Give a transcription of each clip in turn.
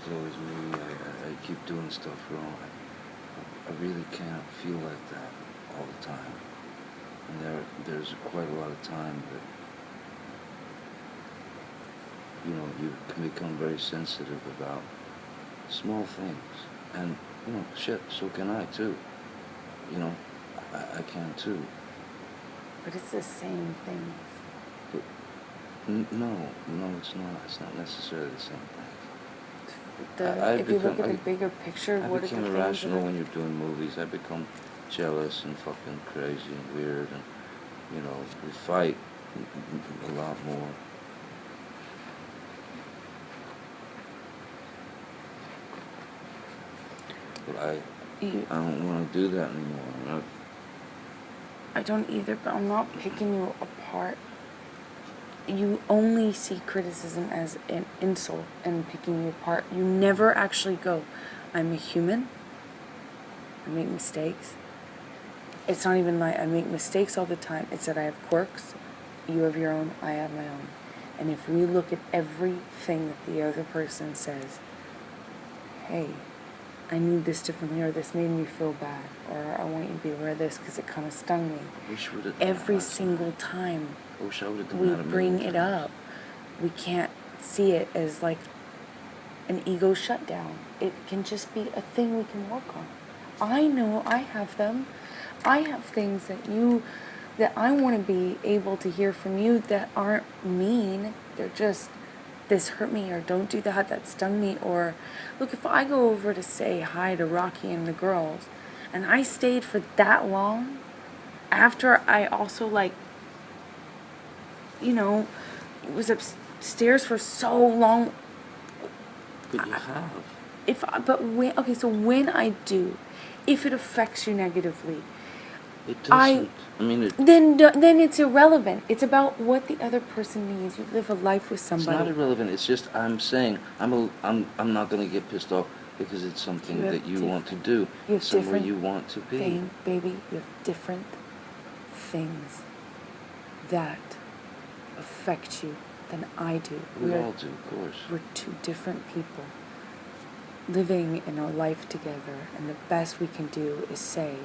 it's always me. I keep doing stuff wrong. I really can't feel like that all the time. And there's quite a lot of time that, you know, you can become very sensitive about small things. And, you know, shit, so can I too. You know, I can too. But it's the same things. But no, it's not. It's not necessarily the same thing. If you look at the bigger picture, what are the things? I become irrational when you're doing movies. I become jealous and fucking crazy and weird, and, you know, we fight a lot more. But I don't want to do that anymore. I don't either, but I'm not picking you apart. You only see criticism as an insult and picking you apart. You never actually go, I'm a human. I make mistakes. It's not even like I make mistakes all the time. It's that I have quirks. You have your own, I have my own. And if we look at everything that the other person says, hey, I need this differently, or this made me feel bad, or I want you to be aware of this because it kind of stung me. Every single time we bring it up, we can't see it as like an ego shutdown. It can just be a thing we can work on. I know I have them. I have things that I want to be able to hear from you that aren't mean. They're just, this hurt me, or don't do that stung me. Or look, if I go over to say hi to Rocky and the girls and I stayed for that long after I also, like, you know, was upstairs for so long. But you have. So when I do, if it affects you negatively, it doesn't. Then it's irrelevant. It's about what the other person needs. You live a life with somebody. It's not irrelevant. It's just I'm saying I'm not going to get pissed off because it's something that you want to do. You have somewhere you want to be. Baby, you have different things that affect you than I do. We all do, of course. We're two different people living in a life together, and the best we can do is say,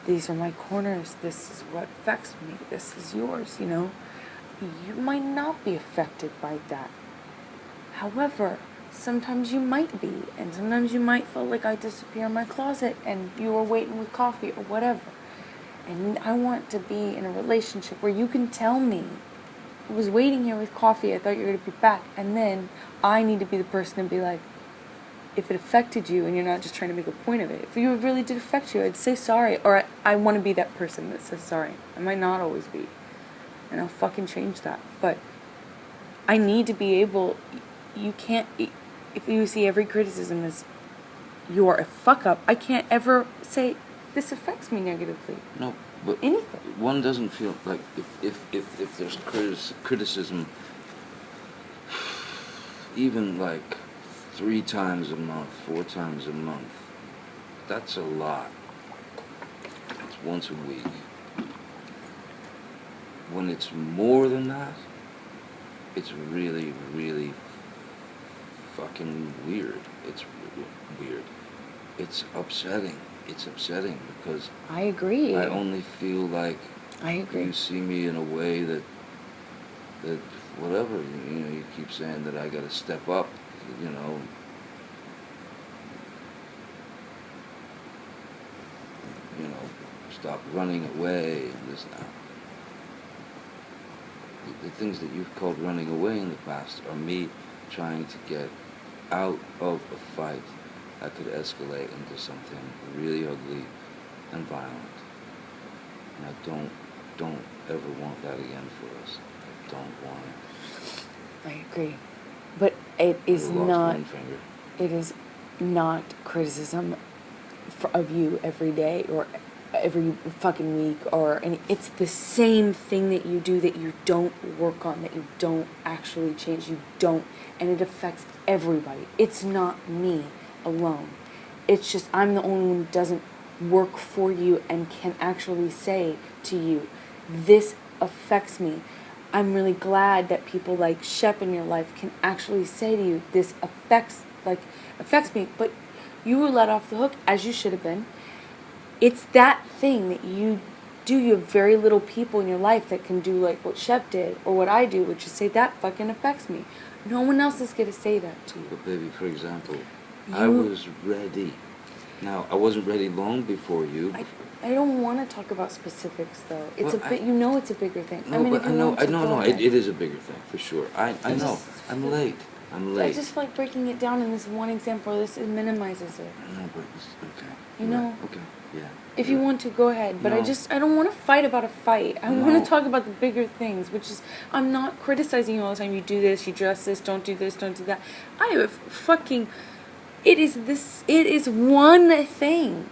these are my corners, this is what affects me, this is yours, you know. You might not be affected by that. However, sometimes you might be, and sometimes you might feel like I disappear in my closet and you were waiting with coffee or whatever. And I want to be in a relationship where you can tell me, I was waiting here with coffee, I thought you were going to be back, and then I need to be the person to be like, if it affected you and you're not just trying to make a point of it, if you really did affect you, I'd say sorry. Or I want to be that person that says sorry. I might not always be. And I'll fucking change that. But I need to be able, you can't, if you see every criticism as you're a fuck up, I can't ever say this affects me negatively. No, but anything. One doesn't feel like if there's criticism, even like 3 times a month, 4 times a month, that's a lot. It's once a week. When it's more than that, it's really, really fucking weird. It's weird. It's upsetting. It's upsetting because I agree. I only feel like I agree. You see me in a way that whatever, you know, you keep saying that I got to step up. You know, stop running away and this and that. The things that you've called running away in the past are me trying to get out of a fight that could escalate into something really ugly and violent. And I don't ever want that again for us. I don't want it. I agree. But it is not criticism of you every day or every fucking week and it's the same thing that you do that you don't work on, that you don't actually change, and it affects everybody. It's not me alone. It's just I'm the only one who doesn't work for you and can actually say to you, this affects me. I'm really glad that people like Shep in your life can actually say to you, this affects me, but you were let off the hook, as you should have been. It's that thing that you do. You have very little people in your life that can do like what Shep did, or what I do, which is say, that fucking affects me. No one else is going to say that to you. But baby, for example, I was ready. Now, I wasn't ready long before you. I don't want to talk about specifics, though. It's Well, it's a bigger thing. No, I mean, but it is a bigger thing, for sure. I know. I'm late. I just feel like breaking it down in this one example. It minimizes it. No, but it's okay. You know? Okay, yeah. If you want to, go ahead. But No. I don't want to fight about a fight. I want to talk about the bigger things, which is, I'm not criticizing you all the time. You do this, you dress this, don't do this, don't do that. It is one thing.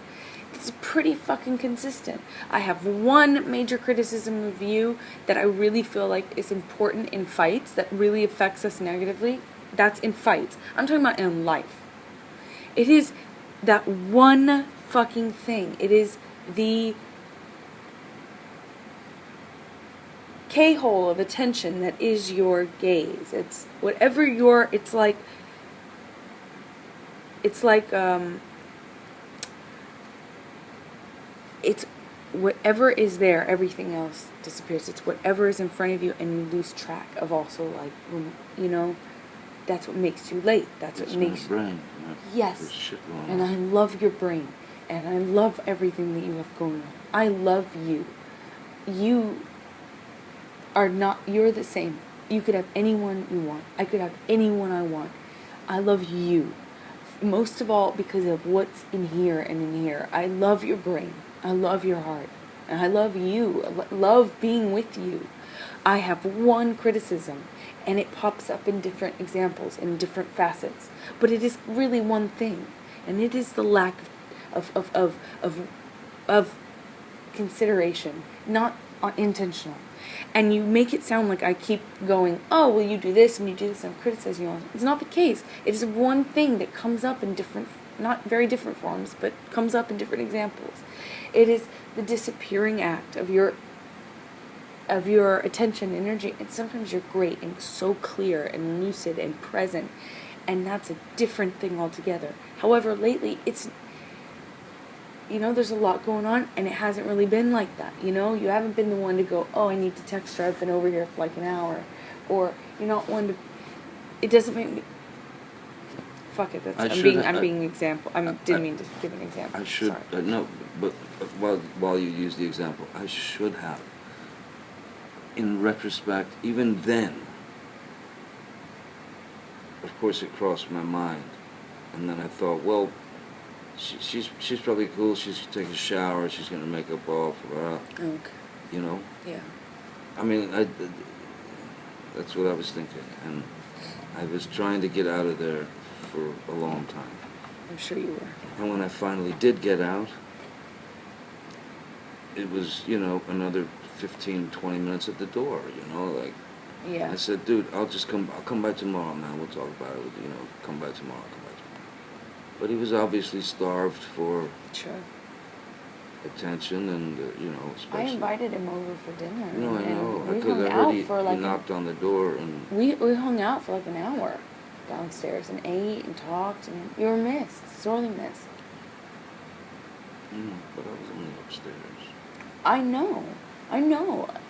It's pretty fucking consistent. I have one major criticism of you that I really feel like is important in fights, that really affects us negatively. That's in fights. I'm talking about in life. It is that one fucking thing. It is the K-hole of attention that is your gaze. It's whatever it's like it's whatever is there, everything else disappears. It's whatever is in front of you, and you lose track of also, like, you know, that's what makes you late. That's what makes you... brain. Yes. And I love your brain. And I love everything that you have going on. I love you. You are not, you're the same. You could have anyone you want. I could have anyone I want. I love you. Most of all because of what's in here and in here. I love your brain. I love your heart. And I love you. I love being with you. I have one criticism, and it pops up in different examples, in different facets. But it is really one thing. And it is the lack of consideration, not intentional. And you make it sound like I keep going, oh, well, you do this and you do this, and I'm criticizing you. It's not the case. It is one thing that comes up in different, not very different forms, but comes up in different examples. It is the disappearing act of your attention, energy, and sometimes you're great and so clear and lucid and present, and that's a different thing altogether. However, lately, it's, you know, there's a lot going on, and it hasn't really been like that, you know? You haven't been the one to go, oh, I need to text her, I've been over here for like an hour, or you're not one to, it doesn't make me, fuck it, I'm being an example, didn't mean to give an example. I should, no, but while you use the example, I should have. In retrospect, even then, of course it crossed my mind, and then I thought, well, she's probably cool, she's going to take a shower, she's going to make up off, Okay. You know? Yeah. I mean, that's what I was thinking, and I was trying to get out of there for a long time. I'm sure you were. And when I finally did get out, it was, you know, another 15, 20 minutes at the door, you know, like, yeah. I said, dude, I'll come by tomorrow, man, we'll talk about it, you know, come by tomorrow. But he was obviously starved for attention and, you know, especially. I invited him over for dinner. No, I know, we because I heard he knocked on the door and... We hung out for like an hour downstairs and ate and talked, and you were missed, sorely missed. But I was only upstairs. I know,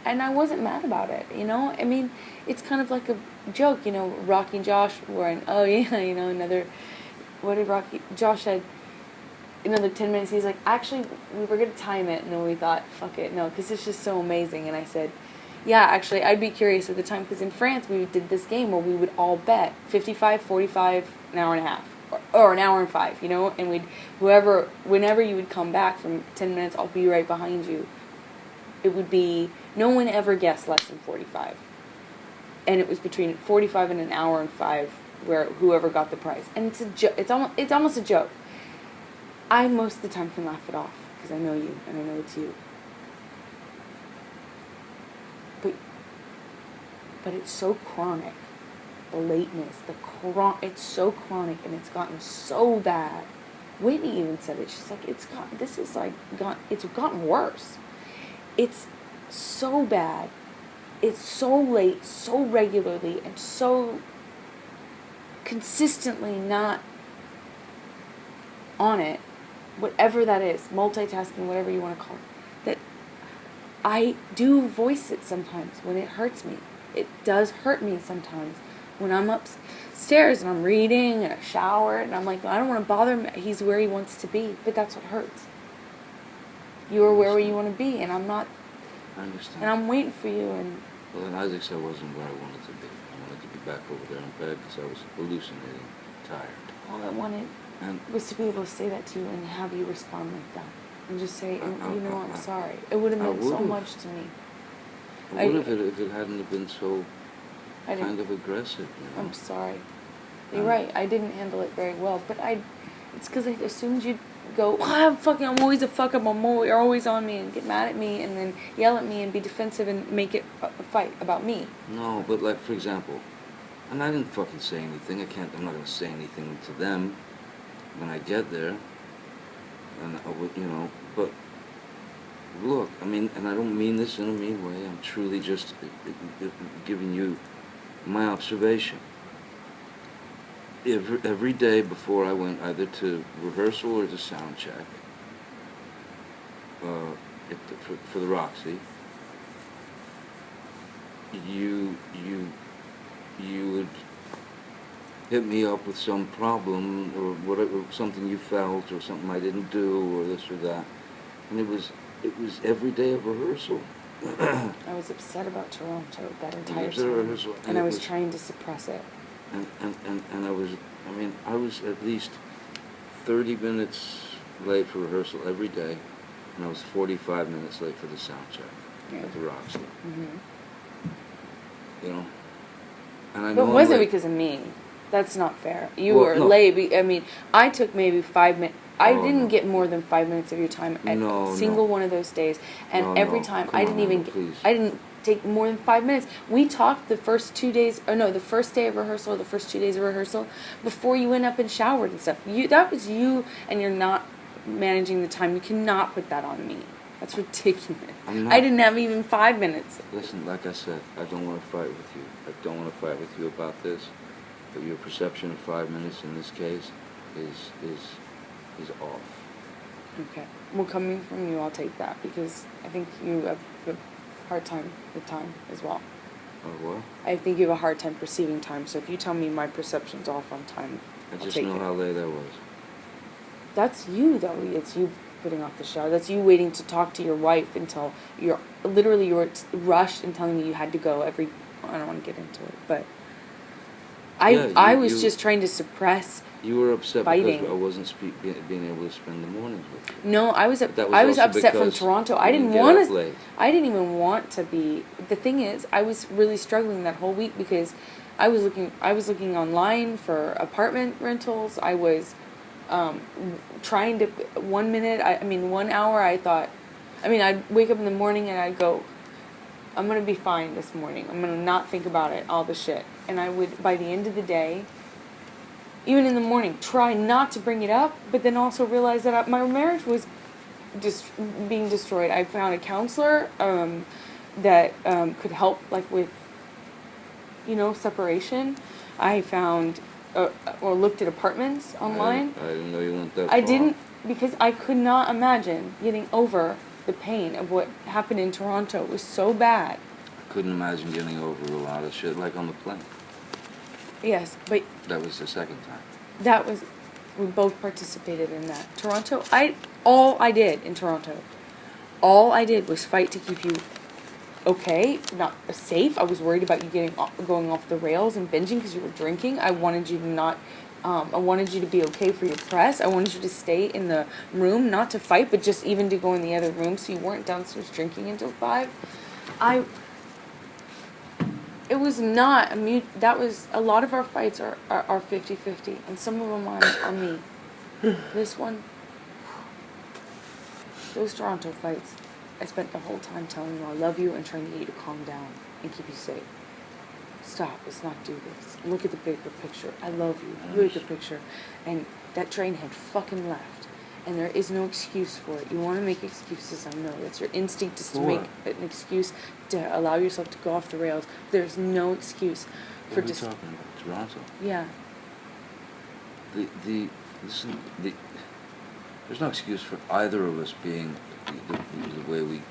and I wasn't mad about it, you know? I mean, it's kind of like a joke, you know, Rocky and Josh were in, oh yeah, you know, another, what did Josh said, another 10 minutes, he's like, actually, we were going to time it, and then we thought, fuck it, no, because it's just so amazing, and I said, yeah, actually, I'd be curious at the time, because in France, we did this game where we would all bet 55, 45, an hour and a half, or an hour and 5, you know, and whenever you would come back from 10 minutes, I'll be right behind you. It would be, no one ever guessed less than 45. And it was between 45 and an hour and 5, where whoever got the prize. And it's almost a joke. I most of the time can laugh it off, because I know you, and I know it's you. But it's so chronic. The lateness, it's so chronic, and it's gotten so bad. Whitney even said it. She's like, it's gotten worse. It's so bad it's so late, so regularly, and so consistently not on it, whatever that is, multitasking, whatever you want to call it, that I do voice it sometimes when it hurts me. It does hurt me sometimes when I'm upstairs and I'm reading in a shower and I'm like, I don't want to bother him. He's where he wants to be, but that's what hurts. You are where you want to be, and I'm not. I understand. And I'm waiting for you. And well, in Isaac's, I wasn't where I wanted to be. I wanted to be back over there in bed because I was hallucinating, tired. All I wanted was to be able to say that to you and have you respond like that. And just say, I'm sorry. It would have meant so much to me. I would have if it hadn't have been so kind of aggressive. You know? I'm sorry. You're right. I didn't handle it very well. But it's because I assumed you'd go, I'm always a fuck up. You're always on me and get mad at me and then yell at me and be defensive and make it a fight about me. No, but like, for example, and I didn't fucking say anything. I'm not going to say anything to them when I get there. And I would, but look, I mean, and I don't mean this in a mean way. I'm truly just giving you my observation. Every day before I went either to rehearsal or to sound check, for the Roxy, you would hit me up with some problem or whatever, something you felt or something I didn't do or this or that, and it was every day of rehearsal. I was upset about Toronto that entire time, and I was trying to suppress it. And I was at least 30 minutes late for rehearsal every day, and I was 45 minutes late for the sound check at the Roxy. Mm-hmm. And I know. But it wasn't because of me. That's not fair. You were late. I mean, I took maybe 5 minutes. I didn't get more than 5 minutes of your time at single one of those days, and every time I didn't take more than 5 minutes. We talked the first 2 days, the first day of rehearsal, the first 2 days of rehearsal, before you went up and showered and stuff. That was you, and you're not managing the time. You cannot put that on me. That's ridiculous. I didn't have even 5 minutes. Listen, like I said, I don't want to fight with you. I don't want to fight with you about this. But your perception of 5 minutes in this case is off. Okay. Well, coming from you, I'll take that because I think you have a hard time with time as well. Oh, what? I think you have a hard time perceiving time. So if you tell me my perception's off on time, I just know how late I was. That's you, though. It's you putting off the shower. That's you waiting to talk to your wife until you were rushed and telling me you had to go every. I don't want to get into it, but I was just trying to suppress. You were upset fighting. Because I wasn't being able to spend the mornings with you. No, I was upset from Toronto. I didn't want to. I didn't even want to be. The thing is, I was really struggling that whole week because I was looking online for apartment rentals. I was trying to 1 minute. 1 hour. I thought. I'd wake up in the morning and I'd go, I'm gonna be fine this morning. I'm gonna not think about it, all the shit. And I would, by the end of the day, even in the morning, try not to bring it up, but then also realize that my marriage was just being destroyed. I found a counselor that could help, like with, separation. I found or looked at apartments online. I didn't know you went that far. I didn't, because I could not imagine getting over the pain of what happened in Toronto. It was so bad. I couldn't imagine getting over a lot of shit, like on the plane. Yes, but... That was the second time. We both participated in that. Toronto, all I did in Toronto, all I did was fight to keep you okay, not safe. I was worried about you going off the rails and binging because you were drinking. I wanted you to not... I wanted you to be okay for your press. I wanted you to stay in the room, not to fight, but just even to go in the other room so you weren't downstairs drinking until 5. It was not that was, a lot of our fights are 50-50, and some of them are me. This one, those Toronto fights, I spent the whole time telling you I love you and trying to get you to calm down and keep you safe. Stop, let's not do this. Look at the bigger picture. I love you. Look at the picture. And that train had fucking left. and there is no excuse for it. You want to make excuses, I know. That's your instinct, is to For make what? an excuse to allow yourself to go off the rails. There's no excuse What for are we talking about? Toronto? Yeah. Listen, there's no excuse for either of us being the way we,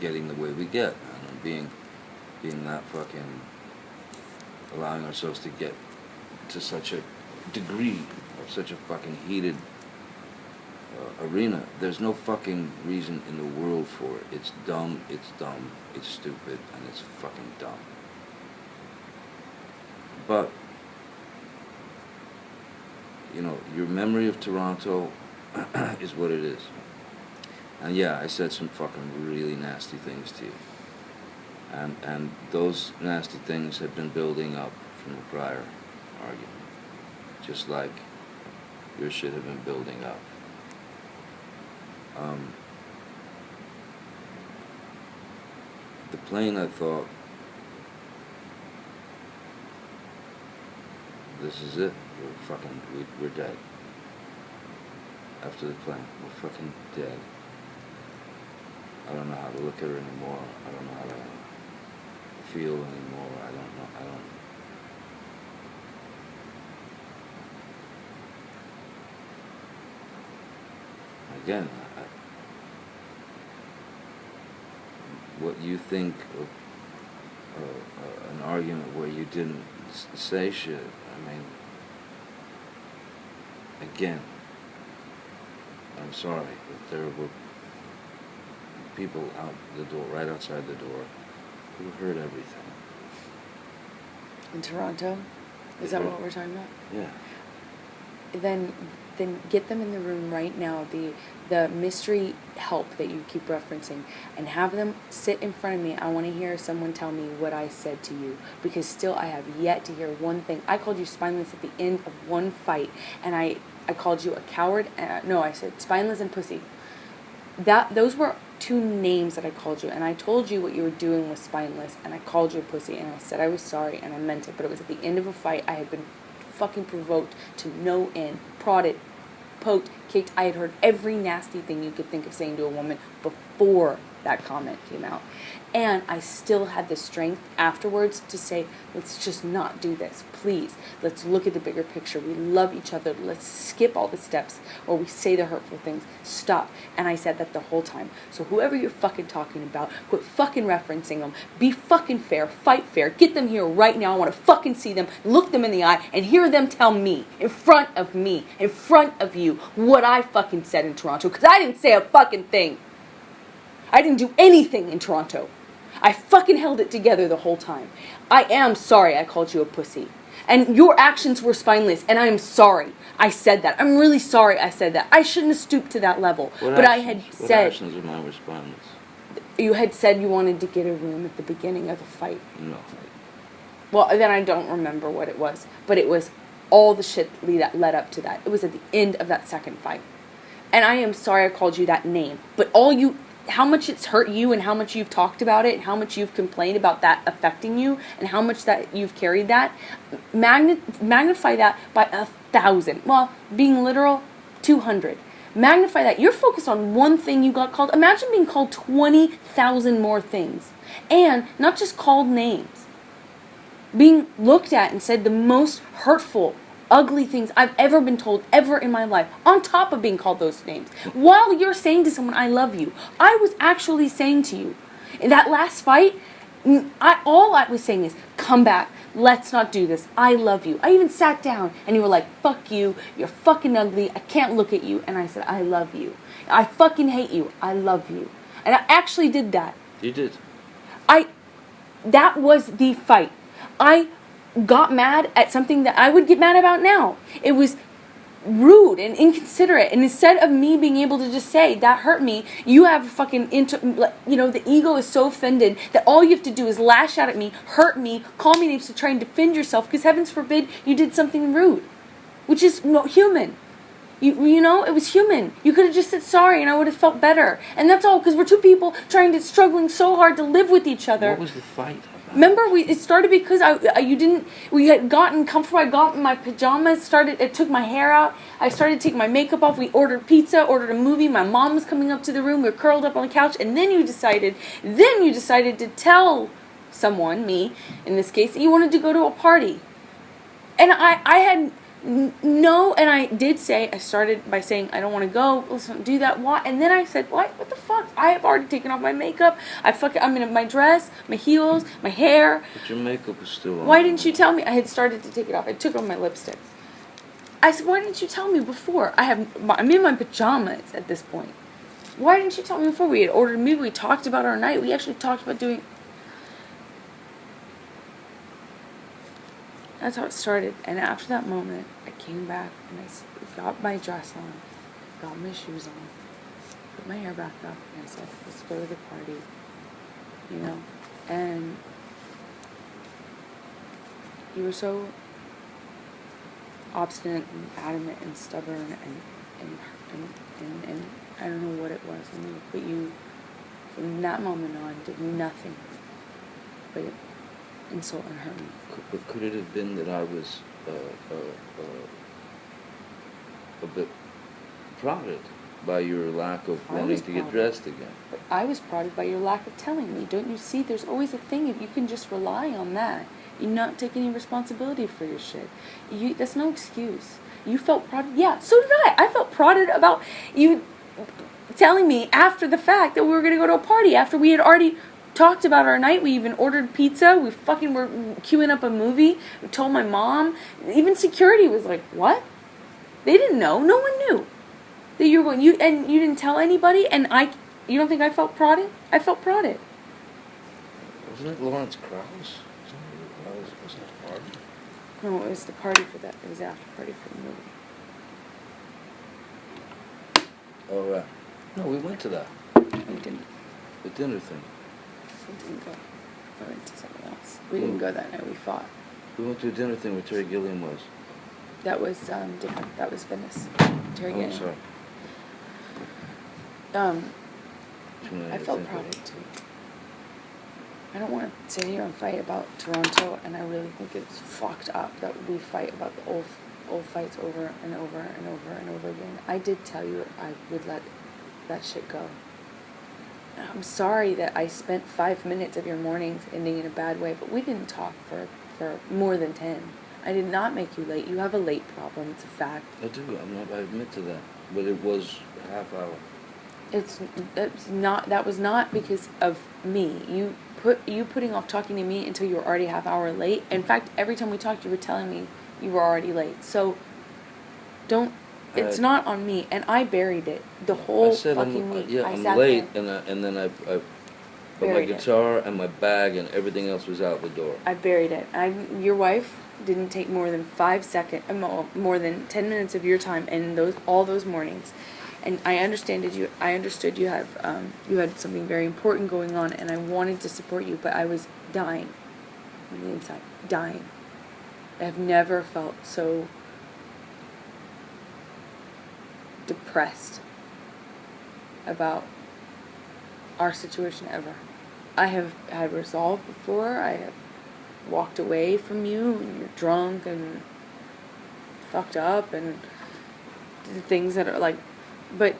getting the way we get, and being that fucking, allowing ourselves to get to such a degree of such a fucking heated arena. There's no fucking reason in the world for it. It's dumb, it's stupid, and it's fucking dumb. But, your memory of Toronto is what it is. And yeah, I said some fucking really nasty things to you. And those nasty things have been building up from the prior argument. Just like your shit have been building up. The plane, I thought, this is it. We're dead. After the plane, we're fucking dead. I don't know how to look at her anymore. I don't know how to feel anymore. I don't. Again, what you think of an argument where you didn't say shit, I mean, again, I'm sorry, but there were people out the door, right outside the door, who heard everything. In Toronto? Is that what we're talking about? Yeah. Then get them in the room right now, the mystery help that you keep referencing, and have them sit in front of me. I want to hear someone tell me what I said to you, because still I have yet to hear one thing. I called you spineless at the end of one fight, and I called you a coward. No, I said spineless and pussy. Those were two names that I called you, and I told you what you were doing was spineless, and I called you a pussy, and I said I was sorry, and I meant it, but it was at the end of a fight. I had been fucking provoked to no end, prodded, poked, kicked. I had heard every nasty thing you could think of saying to a woman before that comment came out. And I still had the strength afterwards to say, let's just not do this, please. Let's look at the bigger picture. We love each other. Let's skip all the steps where we say the hurtful things. Stop. And I said that the whole time. So whoever you're fucking talking about, quit fucking referencing them. Be fucking fair. Fight fair. Get them here right now. I want to fucking see them, look them in the eye, and hear them tell me, in front of me, in front of you, what I fucking said in Toronto. Because I didn't say a fucking thing. I didn't do anything in Toronto. I fucking held it together the whole time. I am sorry I called you a pussy. And your actions were spineless, and I am sorry I said that. I'm really sorry I said that. I shouldn't have stooped to that level. What actions of mine were spineless? You had said you wanted to get a room at the beginning of the fight. No. Well, then I don't remember what it was. But it was all the shit that led up to that. It was at the end of that second fight. And I am sorry I called you that name. But how much it's hurt you, and how much you've talked about it, and how much you've complained about that affecting you, and how much that you've carried that, magnify that by 1,000. Well, being literal, 200. Magnify that. You're focused on one thing you got called. Imagine being called 20,000 more things. And not just called names. Being looked at and said the most hurtful, ugly things I've ever been told ever in my life, on top of being called those names. While you're saying to someone, I love you, I was actually saying to you, in that last fight, all I was saying is, come back, let's not do this, I love you. I even sat down, and you were like, fuck you, you're fucking ugly, I can't look at you, and I said, I love you. I fucking hate you, I love you. And I actually did that. You did. That was the fight. I got mad at something that I would get mad about now. It was rude and inconsiderate, and instead of me being able to just say that hurt me, you have fucking the ego is so offended that all you have to do is lash out at me, hurt me, call me names to try and defend yourself, because heavens forbid you did something rude, which is human. It was human. You could have just said sorry, and I would have felt better. And that's all, because we're two people struggling so hard to live with each other. What was the fight about? Remember, it started because we had gotten comfortable. I got in my pajamas, it took my hair out. I started taking my makeup off. We ordered pizza, ordered a movie. My mom was coming up to the room. We were curled up on the couch. And then you decided to tell someone, me, in this case, that you wanted to go to a party. And I had no, and I did say, I started by saying, I don't want to go, let's not do that, why? And then I said, what the fuck? I have already taken off my makeup, I'm in my dress, my heels, my hair. But your makeup was still on. Why didn't you tell me? I had started to take it off. I took off my lipstick. I said, why didn't you tell me before? I'm in my pajamas at this point. Why didn't you tell me before? We had ordered a movie, we talked about our night, we actually talked about doing... That's how it started. And after that moment, I came back and I got my dress on, got my shoes on, put my hair back up, and I said, let's go to the party. You know? And you were so obstinate and adamant and stubborn and I don't know what it was in you, but you, from that moment on, did nothing but insult and hurt me. But could it have been that I was a bit prodded by your lack of wanting to get dressed again? But I was prodded by your lack of telling me. Don't you see? There's always a thing if you can just rely on that. You not take any responsibility for your shit. That's no excuse. You felt prodded. Yeah, so did I. I felt prodded about you telling me after the fact that we were going to go to a party after we had already talked about our night. We even ordered pizza. We fucking were queuing up a movie. We told my mom. Even security was like, what? They didn't know. No one knew that you were going. And you didn't tell anybody. And you don't think I felt prodded? I felt prodded. Wasn't it Lawrence Krauss? Wasn't it a party? No, it was the party for that. It was the after party for the movie. Oh, right. No, we went to that. No, we didn't. The dinner thing. We didn't go. We went to something else. We didn't go that night. We fought. We went to a dinner thing where Terry Gilliam was. That was different. That was Venice. Terry Gilliam. Sorry. I felt prodded too. I don't want to sit here and fight about Toronto, and I really think it's fucked up that we fight about the old fights over and over and over and over again. I did tell you I would let that shit go. I'm sorry that I spent 5 minutes of your mornings ending in a bad way, but we didn't talk for more than 10. I did not make you late. You have a late problem. It's a fact. I do. I admit to that. But it was a half hour. That was not because of me. You putting off talking to me until you were already a half hour late. In fact, every time we talked, you were telling me you were already late. So, it's not on me, and I buried it the whole fucking week. Yeah, I'm late, and then I put my guitar and my bag and everything else was out the door. I buried it. Your wife didn't take more than 5 seconds, more than 10 minutes of your time in all those mornings, and I understood you had something very important going on, and I wanted to support you, but I was dying on the inside, dying. I have never felt so depressed about our situation ever. I have had resolve before. I have walked away from you and you're drunk and fucked up and did things that are like, but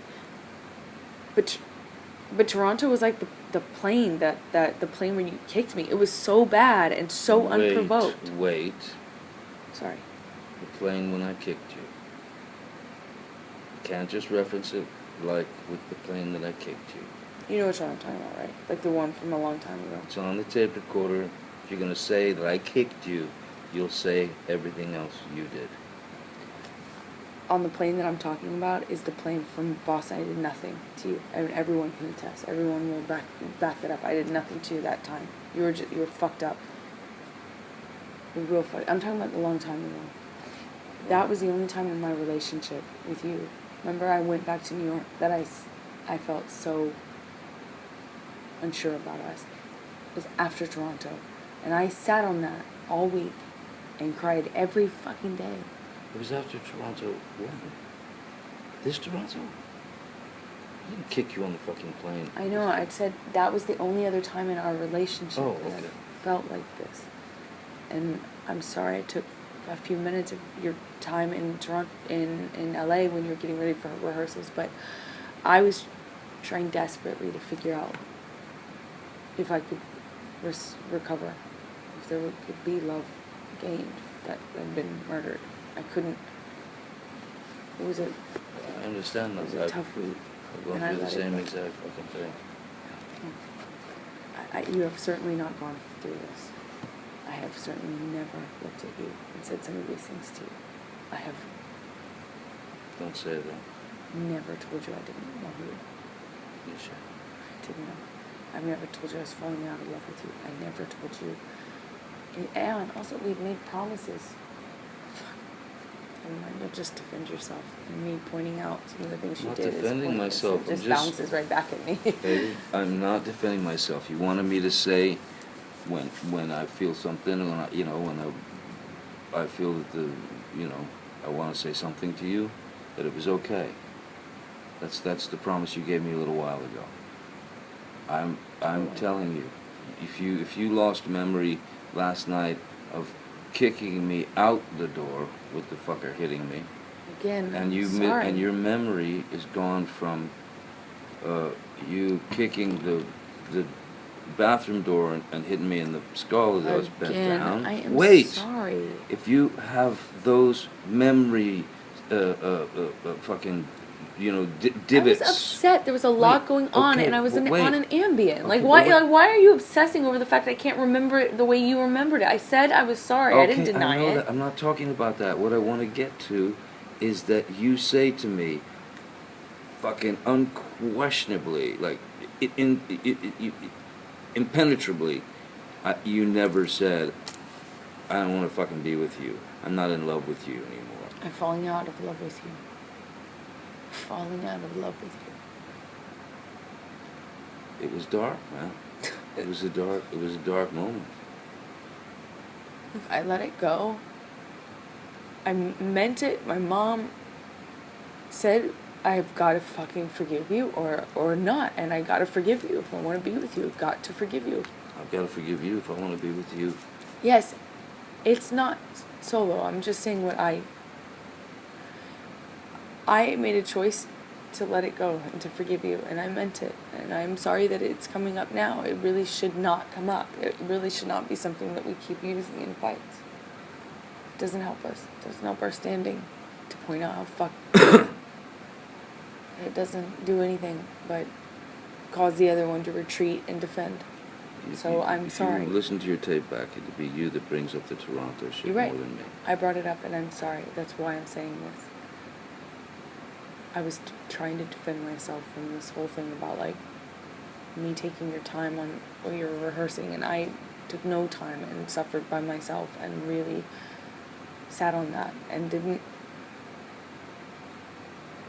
Toronto was like the plane the plane where you kicked me. It was so bad and so unprovoked. Wait. Sorry. The plane when I kicked you. Can't just reference it like with the plane that I kicked you. You know which one I'm talking about, right? Like the one from a long time ago. It's on the tape recorder. If you're going to say that I kicked you, you'll say everything else you did. On the plane that I'm talking about is the plane from Boston. I did nothing to you. I mean, everyone can attest. Everyone will back that up. I did nothing to you that time. You were fucked up. You're real fucked. I'm talking about the long time ago. That was the only time in my relationship with you. Remember, I went back to New York that I felt so unsure about us. It was after Toronto. And I sat on that all week and cried every fucking day. It was after Toronto. When? This Toronto? I didn't kick you on the fucking plane. I know. I said that was the only other time in our relationship. Oh, okay. felt like this. And I'm sorry I took a few minutes of your time in Toronto, in LA when you were getting ready for rehearsals, but I was trying desperately to figure out if I could recover, if there could be love gained that had been murdered. I couldn't. It was a. I understand that. It was a tough week. I've gone through the same exact fucking thing. You have certainly not gone through this. I have certainly never looked at you and said some of these things to you. I have Don't say that. never told you I didn't love you. You should. I didn't know. I've never told you I was falling out of love with you. I never told you. And also, we've made promises. Fuck. Never mind, you'll just defend yourself. And me pointing out some of the things you did. I'm not defending myself. It just bounces right back at me. Hey, I'm not defending myself. You wanted me to say when I feel something, when I feel that I want to say something to you, that it was okay. That's the promise you gave me a little while ago. I'm telling you, if you lost memory last night of kicking me out the door with the fucker hitting me, again, and and your memory is gone from you kicking the bathroom door and hitting me in the skull as I was bent down. I am Wait, sorry. if you have those memory fucking divots. I was upset. There was a lot going on, okay, and I was on an Ambien. Okay, like, why are you obsessing over the fact that I can't remember it the way you remembered it? I said I was sorry. I didn't deny it. That. I'm not talking about that. What I want to get to is that you say to me, fucking unquestionably, like, impenetrably, you never said, I don't want to fucking be with you. I'm not in love with you anymore. I'm falling out of love with you. Falling out of love with you. It was dark, man. It was a dark moment. If I let it go, I meant it. My mom said I've got to fucking forgive you or not, and I got to forgive you. If I want to be with you, I've got to forgive you. I've got to forgive you if I want to be with you. Yes, it's not solo. I'm just saying what I made a choice to let it go and to forgive you, and I meant it. And I'm sorry that it's coming up now. It really should not come up. It really should not be something that we keep using in fights. It doesn't help us. It doesn't help our standing to point out how fucked. It doesn't do anything but cause the other one to retreat and defend. I'm sorry. If you listen to your tape back, it'd be you that brings up the Toronto shit. You're right. More than me. I brought it up, and I'm sorry. That's why I'm saying this. I was trying to defend myself from this whole thing about, like, me taking your time on while you were rehearsing, and I took no time and suffered by myself and really sat on that and didn't.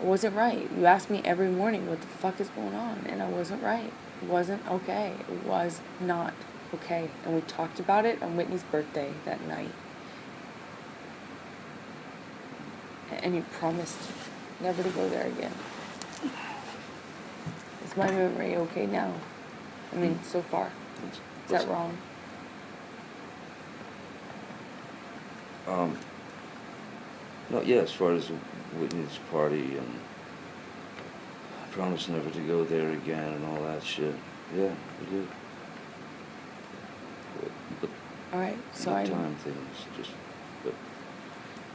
It wasn't right. You asked me every morning what the fuck is going on, and I wasn't right. It wasn't okay. It was not okay. And we talked about it on Whitney's birthday that night. And you promised never to go there again. Is my memory okay now? I mean, so far. Is that wrong? No, yeah, as far as Whitney's party and I promised never to go there again and all that shit. Yeah, we did. But all right, so the time things just. But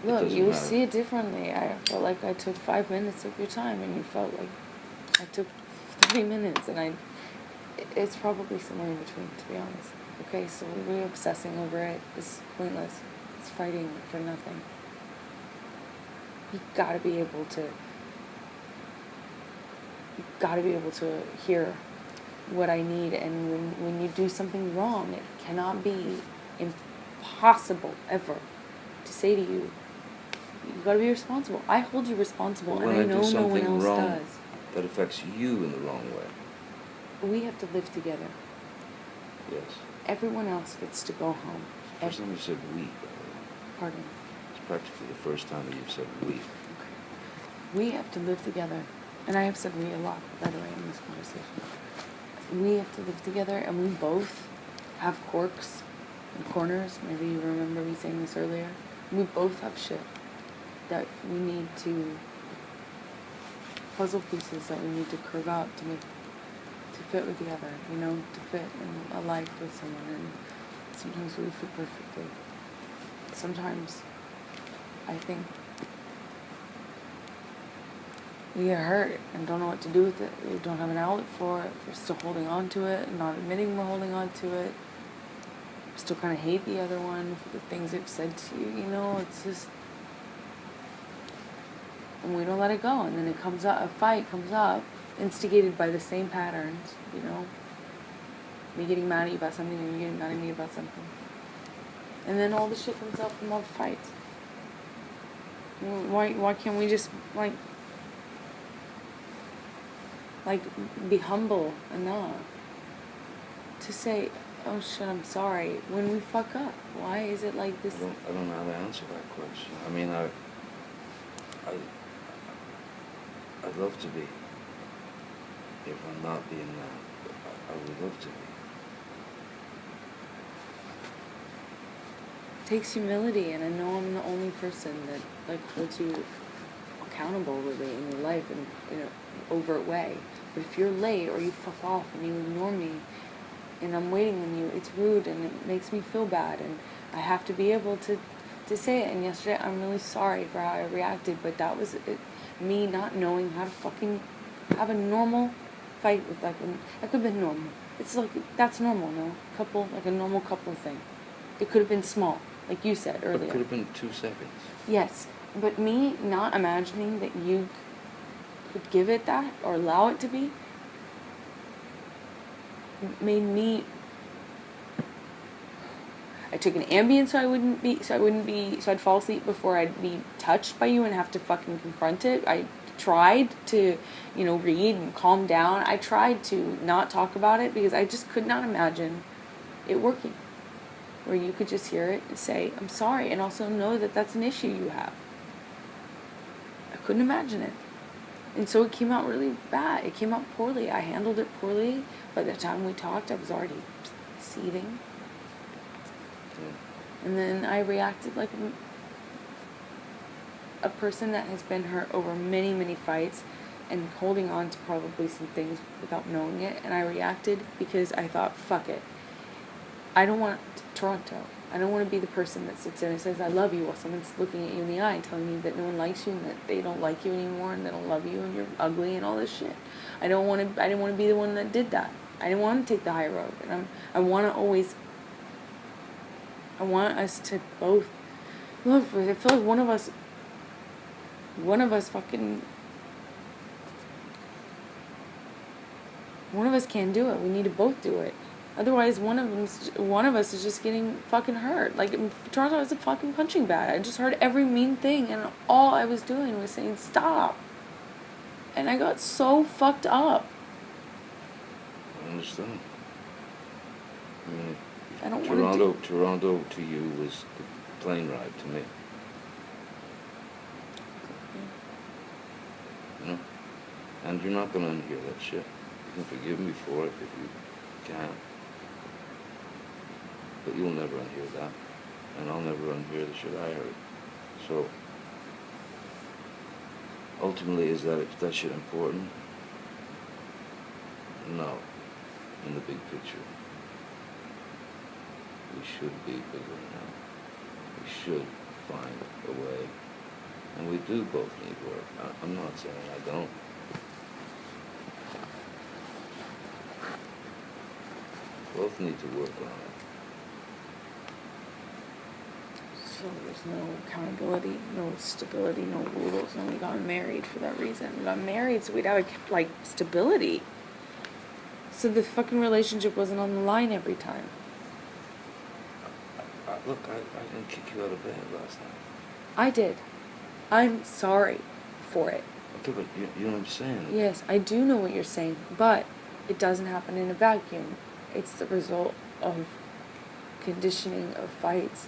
look, you matter. see it differently. I felt like I took 5 minutes of your time, and you felt like I took 3 minutes, and it's probably somewhere in between, to be honest. Okay, so we're obsessing over it. It's pointless. It's fighting for nothing. You gotta be able to hear what I need, and when you do something wrong, it cannot be impossible ever to say to you, you gotta be responsible. I hold you responsible, and I know no one else does. That affects you in the wrong way. We have to live together. Yes. Everyone else gets to go home. First time you said we. Pardon? It's practically the first time that you've said we. Okay. We have to live together. And I have said we a lot, by the way, in this conversation. We have to live together, and we both have quirks and corners. Maybe you remember me saying this earlier. We both have shit that we need to, puzzle pieces that we need to curve out to make, to fit with the other, you know, to fit in a life with someone. And sometimes we fit perfectly. Sometimes I think we get hurt and don't know what to do with it. We don't have an outlet for it. We're still holding on to it and not admitting we're holding on to it. We still kind of hate the other one for the things they've said to you, you know. It's just, and we don't let it go. And then it comes up, a fight comes up, instigated by the same patterns, you know. Me getting mad at you about something and you getting mad at me about something. And then all the shit comes out from all the fights. Why can't we just, like, be humble enough to say, oh shit, I'm sorry, when we fuck up? Why is it like this? I don't know how to answer that question. I mean, I'd love to be. If I'm not being that, I would love to be. It takes humility, and I know I'm the only person that, like, holds you accountable really in your life in an overt way. But if you're late or you fuck off and you ignore me and I'm waiting on you, it's rude and it makes me feel bad, and I have to be able to say it. And yesterday, I'm really sorry for how I reacted, but that was it, me not knowing how to fucking have a normal fight with, like, that could have been normal. It's like, that's normal, no? Couple, like a normal couple thing. It could have been small, like you said earlier. But it could have been 2 seconds. Yes, but me not imagining that you could give it that or allow it to be made me. I took an Ambien so I'd fall asleep before I'd be touched by you and have to fucking confront it. I tried to, you know, read and calm down. I tried to not talk about it because I just could not imagine it working, where you could just hear it and say, I'm sorry, and also know that that's an issue you have. I couldn't imagine it. And so it came out really bad. It came out poorly. I handled it poorly. By the time we talked, I was already seething. Yeah. And then I reacted like a person that has been hurt over many, many fights and holding on to probably some things without knowing it. And I reacted because I thought, fuck it. I don't want Toronto. I don't want to be the person that sits there and says, I love you, while someone's looking at you in the eye and telling you that no one likes you and that they don't like you anymore and they don't love you and you're ugly and all this shit. I didn't want to be the one that did that. I didn't want to take the high road. And I want us to both, look, I feel like one of us can't do it. We need to both do it. Otherwise, one of us is just getting fucking hurt. Like, Toronto is a fucking punching bag. I just heard every mean thing, and all I was doing was saying, stop. And I got so fucked up. I understand. I mean, I don't want to Toronto to you was the plane ride to me. You know? And you're not going to unhear that shit. You can forgive me for it if you can. But you'll never unhear that. And I'll never unhear the shit I heard. So, ultimately, is that shit important? No. In the big picture. We should be bigger now. We should find a way. And we do both need work. I'm not saying I don't. Both need to work on it. So there's no accountability, no stability, no rules, and we got married for that reason. We got married so we'd have, like, stability. So the fucking relationship wasn't on the line every time. Look, I didn't kick you out of bed last night. I did. I'm sorry for it. Okay, but you know what I'm saying? Yes, I do know what you're saying, but it doesn't happen in a vacuum. It's the result of conditioning of fights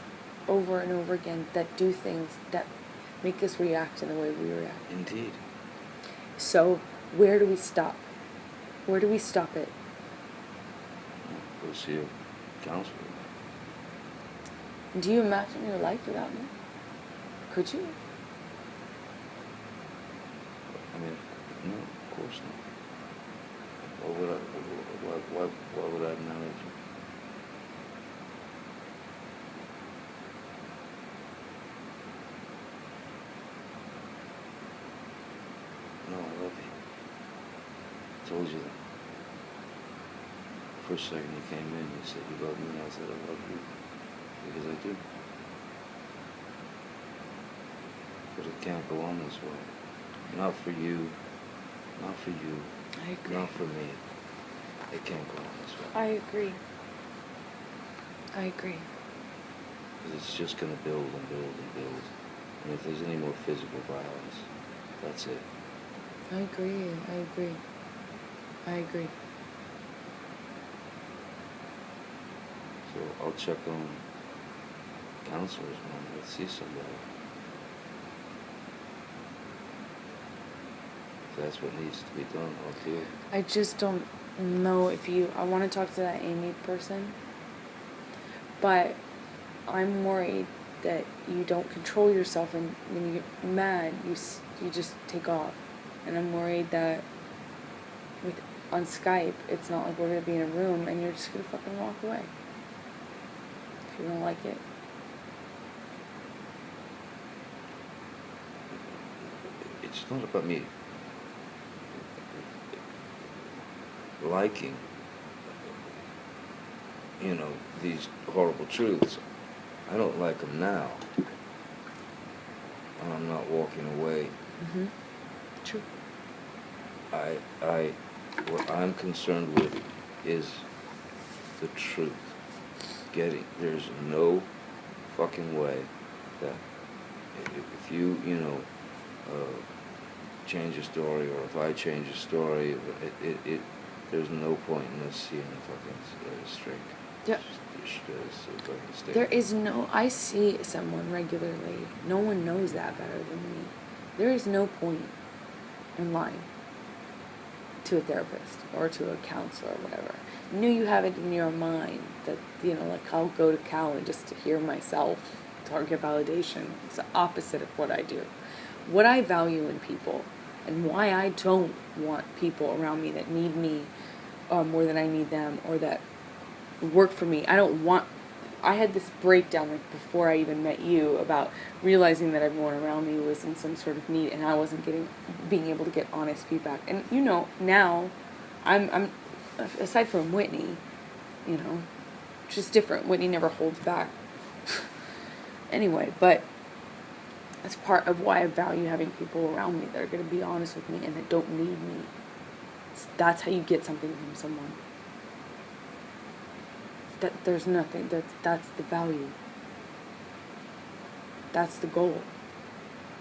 over and over again that do things that make us react in the way we react. Indeed. So, where do we stop? Where do we stop it? Go see a counselor. Do you imagine your life without me? Could you? I mean, no, of course not. Why would I acknowledge you? No, I love you. I told you that. First second you came in, you said you love me, and I said I love you. Because I do. But it can't go on this way. Not for you. Not for you. I agree. Not for me. It can't go on this way. I agree. I agree. Because it's just going to build and build and build. And if there's any more physical violence, that's it. I agree. I agree. I agree. So I'll check on counselors when I see somebody. If that's what needs to be done, I'll do it. I just don't know if you... I want to talk to that Amy person, but I'm worried that you don't control yourself, and when you get mad, you just take off. And I'm worried that on Skype, it's not like we're going to be in a room and you're just going to fucking walk away. If you don't like it. It's not about me liking, these horrible truths. I don't like them now. And I'm not walking away. Mm-hmm. True. What I'm concerned with is the truth. There's no fucking way that if you, change a story, or if I change a story, there's no point in us seeing a fucking straight. Yeah. There is no... I see someone regularly. No one knows that better than me. There is no point in lying to a therapist or to a counselor or whatever. I know you have it in your mind that, like I'll go to Cowan just to hear myself target validation. It's the opposite of what I do. What I value in people and why I don't want people around me that need me more than I need them, or that work for me. I had this breakdown before I even met you about realizing that everyone around me was in some sort of need, and I wasn't being able to get honest feedback. And now I'm aside from Whitney, it's just different. Whitney never holds back. Anyway, but that's part of why I value having people around me that are going to be honest with me and that don't need me. That's how you get something from someone. That there's nothing. That's the value. That's the goal.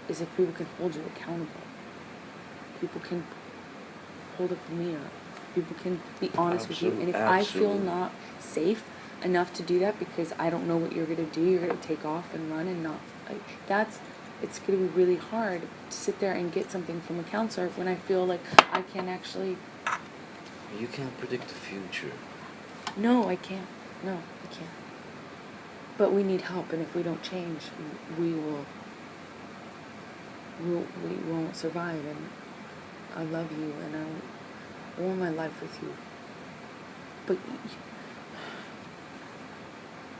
Is if people can hold you accountable. People can hold up the mirror. People can be honest with you. And if I feel not safe enough to do that because I don't know what you're going to do, you're going to take off and run and not... It's going to be really hard to sit there and get something from a counselor when I feel like I can't actually... You can't predict the future. No, I can't. No, I can't. But we need help, and if we don't change, we won't survive. And I love you, and I want my life with you. But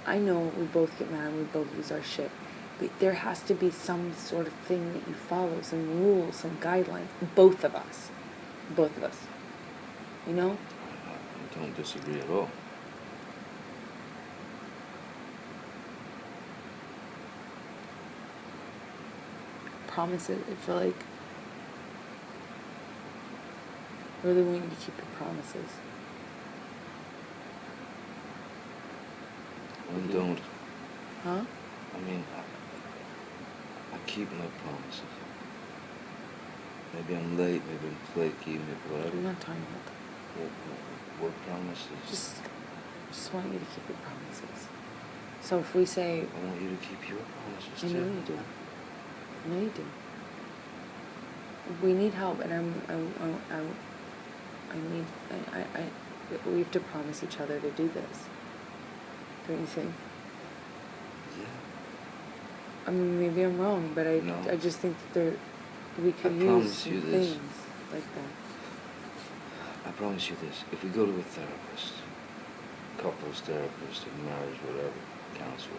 I know we both get mad, we both lose our shit. But there has to be some sort of thing that you follow, some rules, some guidelines. Both of us. Both of us. I don't disagree at all. Promises, I feel like I really want you to keep your promises. I don't. Huh? I keep my promises. Maybe I'm late, maybe I'm flaky, maybe whatever. I'm not talking about that. What promises? Just want you to keep your promises. So if we say... I want you to keep your promises, I know you do. I know you do. We need help, and we have to promise each other to do this. Don't you think? Yeah, I mean, maybe I'm wrong, but No. I just think that we could use promise some you this. things like that. I promise you this. If we go to a therapist, couples therapist, marriage, whatever, counselor,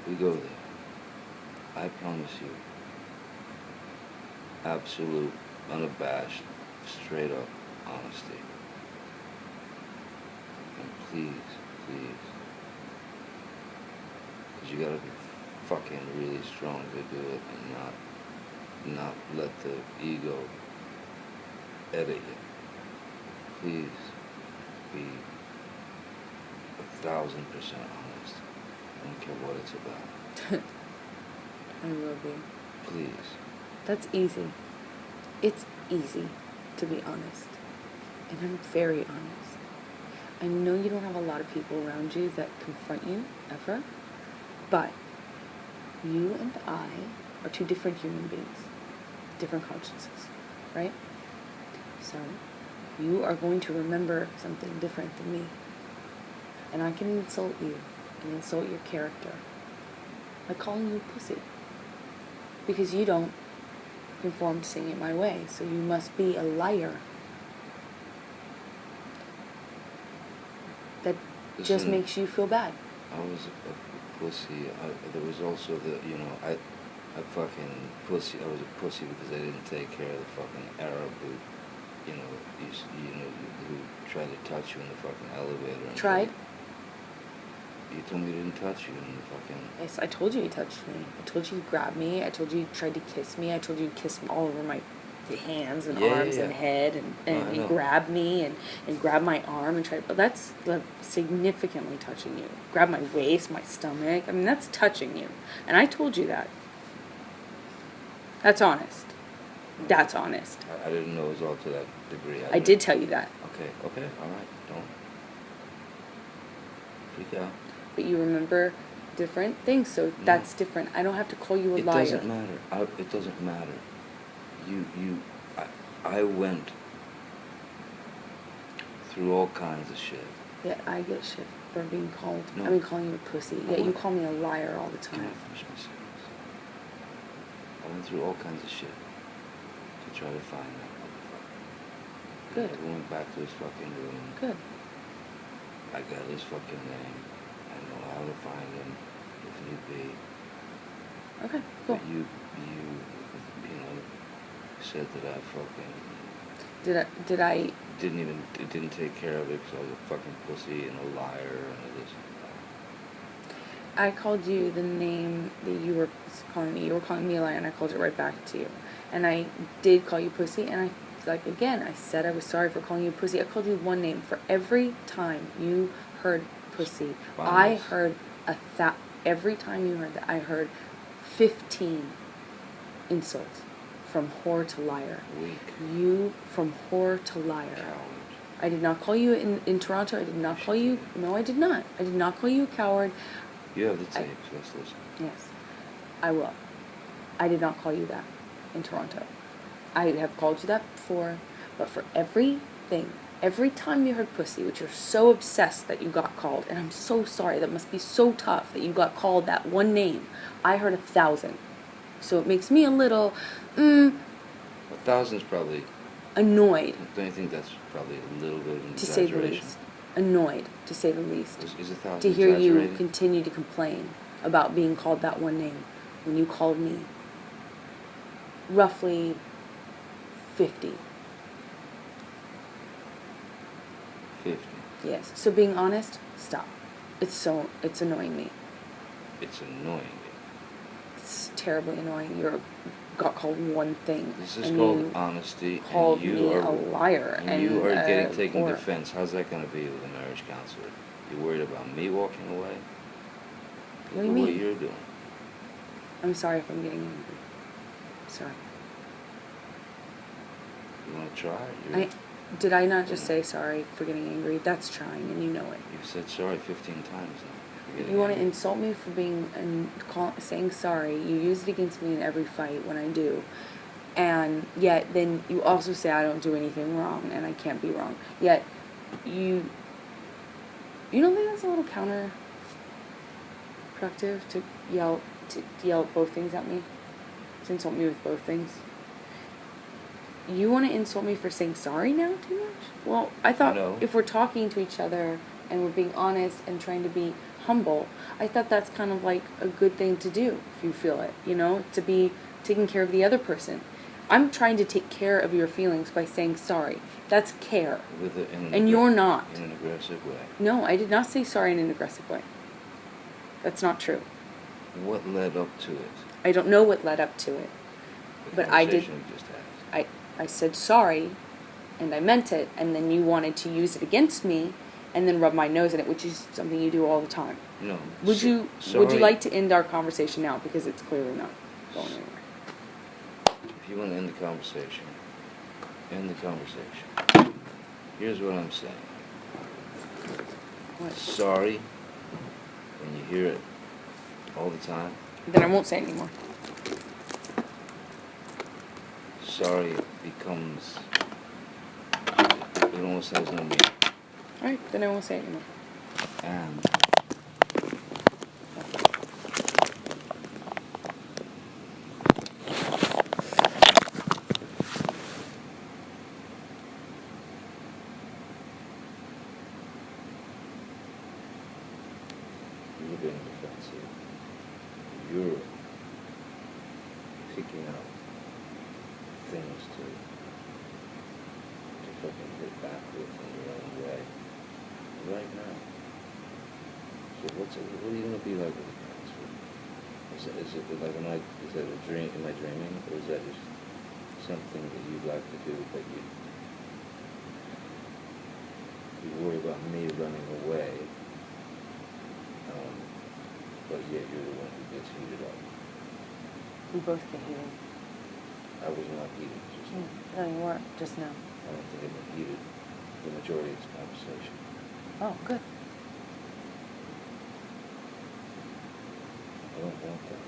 we go there. I promise you, absolute, unabashed, straight up honesty. And please, because you gotta be fucking really strong to do it and not let the ego edit you. Please be 1,000% honest. I don't care what it's about. I will be. Please. That's easy. It's easy to be honest. And I'm very honest. I know you don't have a lot of people around you that confront you, ever. But you and I are two different human beings. Different consciences. Right? So, you are going to remember something different than me. And I can insult you and insult your character by calling you pussy. Because you don't conform to saying it my way, so you must be a liar. That just Listen, makes you feel bad. I was a pussy. There was also I fucking pussy. I was a pussy because I didn't take care of the fucking Arab who tried to touch you in the fucking elevator. And Tried? You told me he didn't touch you in the fucking... Yes, I told you he touched me. I told you he grabbed me. I told you he tried to kiss me. I told you he kissed me all over my hands and arms and head and he grabbed me and grabbed my arm and tried... But that's significantly touching you. Grabbed my waist, my stomach. I mean, that's touching you. And I told you that. That's honest. That's honest. I didn't know it was all to that degree. I did tell you that. Okay, all right. Don't freak out. But you remember different things, so that's different. I don't have to call you a liar. It doesn't matter. It doesn't matter. I went through all kinds of shit. Yeah, I get shit for being called. No. I mean, calling you a pussy. Yeah, you call me a liar all the Can I time. finish my sentence? I went through all kinds of shit to try to find that motherfucker. Good. I went back to his fucking room. Good. I got his fucking name. I know how to find him if need be. Okay, cool. But you said that I fucking... Did I... Didn't take care of it because I was a fucking pussy and a liar and all this and that. I called you the name that you were calling me. You were calling me a liar, and I called it right back to you. And I did call you pussy, and I said I was sorry for calling you pussy. I called you one name for every time you heard pussy. I heard every time you heard that, I heard 15 insults. From whore to liar. Weak. You from whore to liar. Coward. I did not call you in Toronto. I did not call you. No, I did not. I did not call you a coward. You have the tapes. Let's listen. Yes, I will. I did not call you that in Toronto. I have called you that before, but for everything, every time you heard pussy, which you're so obsessed that you got called, and I'm so sorry. That must be so tough that you got called that one name. I heard 1,000. So it makes me a little, 1,000's probably... annoyed. Don't you think that's probably a little bit of an To say exaggeration? the least. Annoyed, to say the least. Is 1,000 to hear you exaggerated? continue to complain about being called that one name when you called me. Roughly 50. 50. Yes. So being honest, stop. It's annoying me. It's annoying. It's terribly annoying. Got called one thing. This is and called you honesty. Called and you me are a liar. And you are getting taken or, defense. How's that going to be with a marriage counselor? You worried about me walking away? What do you Look at mean? what you're doing. I'm sorry if I'm getting angry. Sorry. You want to try? Did I not just say sorry for getting angry? That's trying, and you know it. You've said sorry 15 times now. You want to insult me for being saying sorry. You use it against me in every fight when I do. And yet then you also say I don't do anything wrong and I can't be wrong. Yet you don't think that's a little counterproductive to yell to yell both things at me? To insult me with both things? You want to insult me for saying sorry now too much? Well, I thought No. if we're talking to each other and we're being honest and trying to be humble, I thought that's kind of like a good thing to do if you feel it, you know, to be taking care of the other person. I'm trying to take care of your feelings by saying sorry. That's care. And you're not. In an aggressive way. No, I did not say sorry in an aggressive way. That's not true. What led up to it? I don't know what led up to it. But I did. We just had. I said sorry, and I meant it, and then you wanted to use it against me, and then rub my nose in it, which is something you do all the time. No. Would you like to end our conversation now, because it's clearly not going anywhere? If you want to end the conversation, end the conversation. Here's what I'm saying. What? Sorry, when you hear it all the time. Then I won't say it anymore. Sorry becomes, it almost has no meaning. Alright, then I won't say it anymore. And you're being defensive. You're picking out things to fucking hit back with in your own way right now. So what are you gonna be like with the parents? Is it like is that a dream? Am I dreaming, or is that just something that you'd like to do, but you worry about me running away, but yet you're the one who gets heated up? We both get heated. I was not heated just now. No, you weren't just now. I don't think I've been heated the majority of this conversation. Oh, good. I don't want that.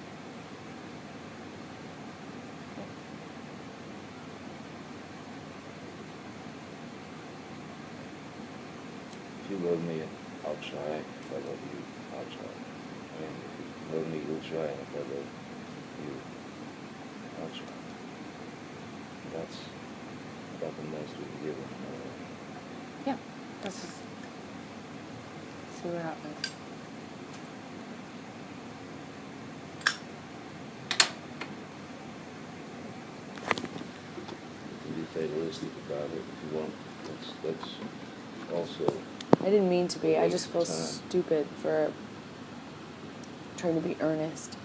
If you love me, I'll try. If I love you, I'll try. I mean, if you love me, you'll try. And if I love you, I'll try. That's about the most we can give one another. Yeah, let's just see what happens. You can be fatalistic about it if you want. That's also. I didn't mean to be. I just feel Time. stupid for trying to be earnest.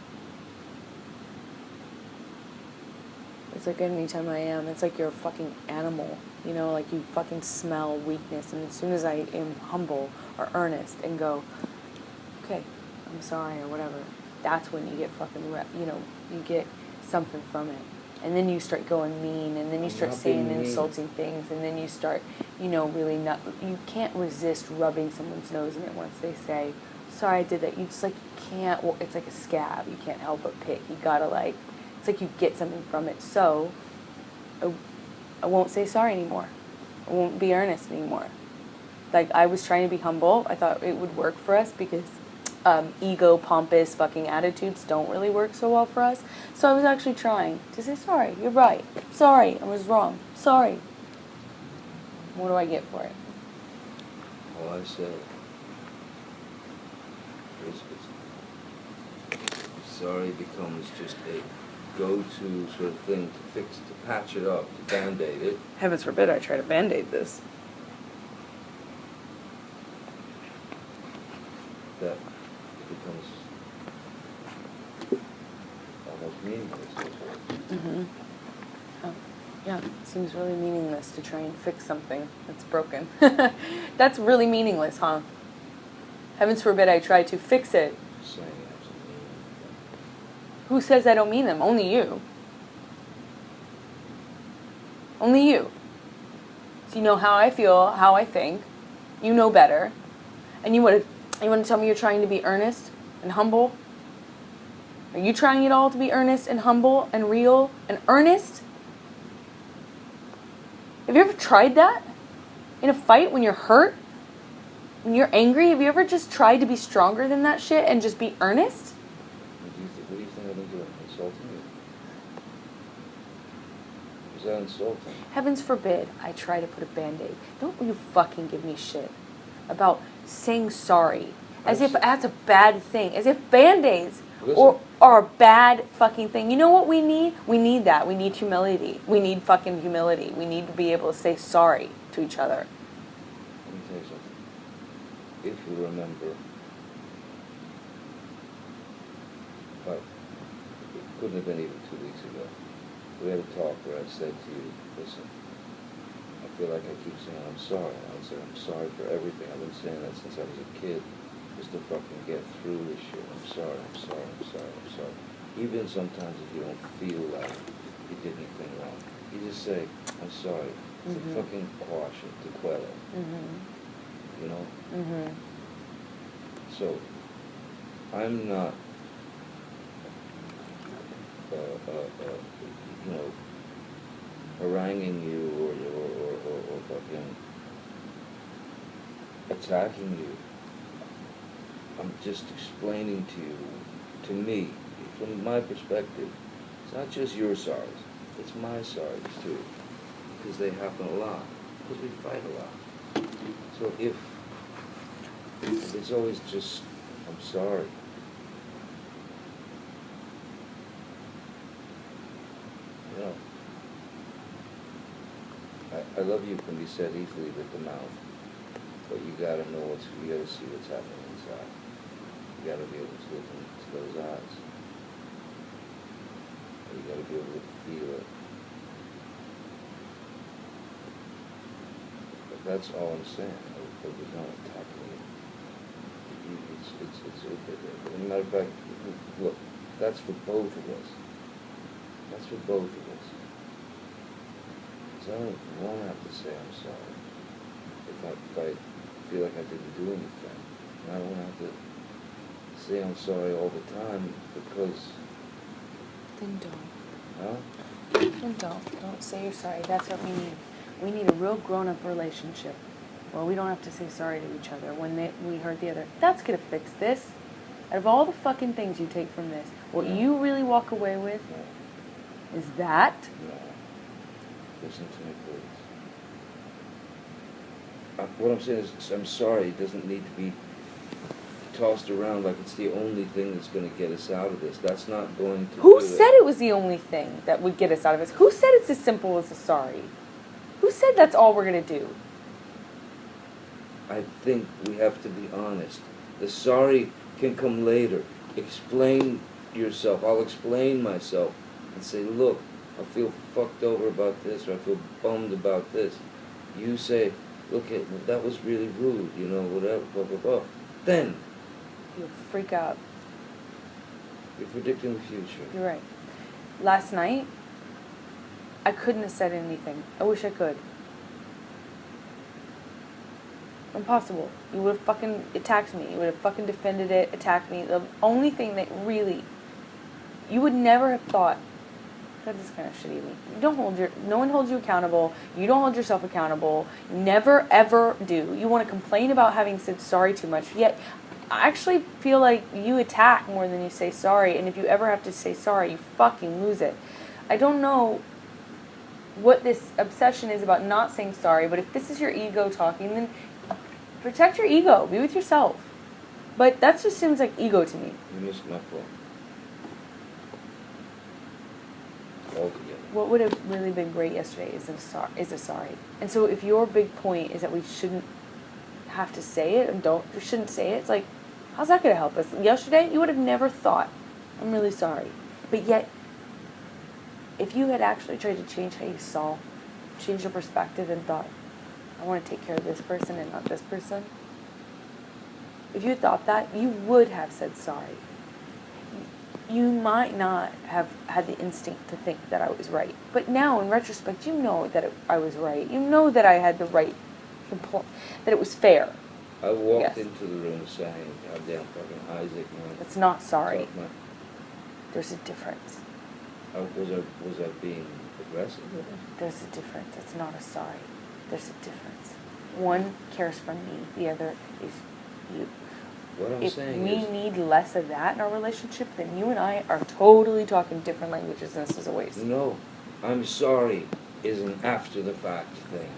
It's like anytime I am, it's like you're a fucking animal, you know, like you fucking smell weakness, and as soon as I am humble or earnest and go, okay, I'm sorry or whatever, that's when you get fucking, you get something from it. And then you start going mean, and then you start saying insulting things, and then you start, really you can't resist rubbing someone's nose in it once they say, sorry I did that. You just you can't, it's like a scab, you can't help but pick. You gotta it's like you get something from it. So, I won't say sorry anymore. I won't be earnest anymore. I was trying to be humble. I thought it would work for us because ego, pompous fucking attitudes don't really work so well for us. So I was actually trying to say, sorry, you're right. Sorry, I was wrong. Sorry. What do I get for it? All I said is sorry becomes just a go-to sort of thing to fix, to patch it up, to band-aid it. Heavens forbid I try to band-aid this. That becomes almost meaningless. Mm-hmm. Oh, yeah, it seems really meaningless to try and fix something that's broken. That's really meaningless, huh? Heavens forbid I try to fix it. Saying absolutely. Who says I don't mean them? Only you. Only you. So you know how I feel, how I think. You know better. And you want to tell me you're trying to be earnest and humble? Are you trying at all to be earnest and humble and real and earnest? Have you ever tried that? In a fight when you're hurt? When you're angry? Have you ever just tried to be stronger than that shit and just be earnest? What do you Is that insulting? Heavens forbid I try to put a Band-Aid. Don't you fucking give me shit about saying sorry. As if that's a bad thing. As if Band-Aids are a bad fucking thing. You know what we need? We need that. We need humility. We need fucking humility. We need to be able to say sorry to each other. Let me tell you something. If you remember, it couldn't have been even 2 weeks ago. We had a talk where I said to you, listen, I feel like I keep saying I'm sorry. I would say I'm sorry for everything. I've been saying that since I was a kid, just to fucking get through this shit. I'm sorry, I'm sorry, I'm sorry, I'm sorry. Even sometimes if you don't feel like you did anything wrong, you just say, I'm sorry. It's a fucking quash it, to quell it. You know? So, I'm not, you know, haranguing you or fucking attacking you. I'm just explaining to you, to me, from my perspective, it's not just your sorries, it's my sorries too, because they happen a lot, because we fight a lot. So if it's always just, I'm sorry. You know, I love you can be said easily with the mouth, but you gotta know you gotta see what's happening inside. You gotta be able to look into those eyes. You gotta be able to feel it. But that's all I'm saying. I was not attacking you. As a matter of fact, look, that's for both of us. That's for both of us. Because I don't want to have to say I'm sorry if I feel like I didn't do anything. And I don't want to have to say I'm sorry all the time because... Then don't. Huh? Then don't. Don't say you're sorry. That's what we need. We need a real grown-up relationship where we don't have to say sorry to each other when we hurt the other. That's going to fix this. Out of all the fucking things you take from this, what you really walk away with is that... No. Listen to me, please. What I'm saying is, I'm sorry, it doesn't need to be tossed around like it's the only thing that's going to get us out of this. That's not going to... Who said it was the only thing that would get us out of this? Who said it's as simple as a sorry? Who said that's all we're going to do? I think we have to be honest. The sorry can come later. Explain yourself. I'll explain myself and say, look, I feel fucked over about this, or I feel bummed about this. You say, look, that was really rude, you know, whatever, blah, blah, blah. Then You'll freak out. you're predicting the future. You're right. Last night, I couldn't have said anything. I wish I could. Impossible. You would have fucking attacked me. You would have fucking defended it, attacked me. The only thing that really... You would never have thought... That is kind of shitty of me. No one holds you accountable. You don't hold yourself accountable. You never, ever do. You want to complain about having said sorry too much. Yet, I actually feel like you attack more than you say sorry. And if you ever have to say sorry, you fucking lose it. I don't know what this obsession is about not saying sorry. But if this is your ego talking, then protect your ego. Be with yourself. But that just seems like ego to me. You missed my point. Altogether. What would have really been great yesterday is a sorry. And so if your big point is that we shouldn't have to say it and we shouldn't say it, it's like, how's that going to help us? Yesterday, you would have never thought, I'm really sorry. But yet, if you had actually tried to change how you saw, change your perspective and thought, I want to take care of this person and not this person, if you had thought that, you would have said sorry. You might not have had the instinct to think that I was right. But now, in retrospect, you know that I was right. You know that I had the right, that it was fair. I walked into the room saying, goddamn fucking Isaac, man. That's not sorry. There's a difference. Was I being aggressive? There's a difference. It's not a sorry. There's a difference. One cares for me. The other is you. What I'm saying is, if we need less of that in our relationship, then you and I are totally talking different languages, and this is a waste. No, I'm sorry. is an after-the-fact thing.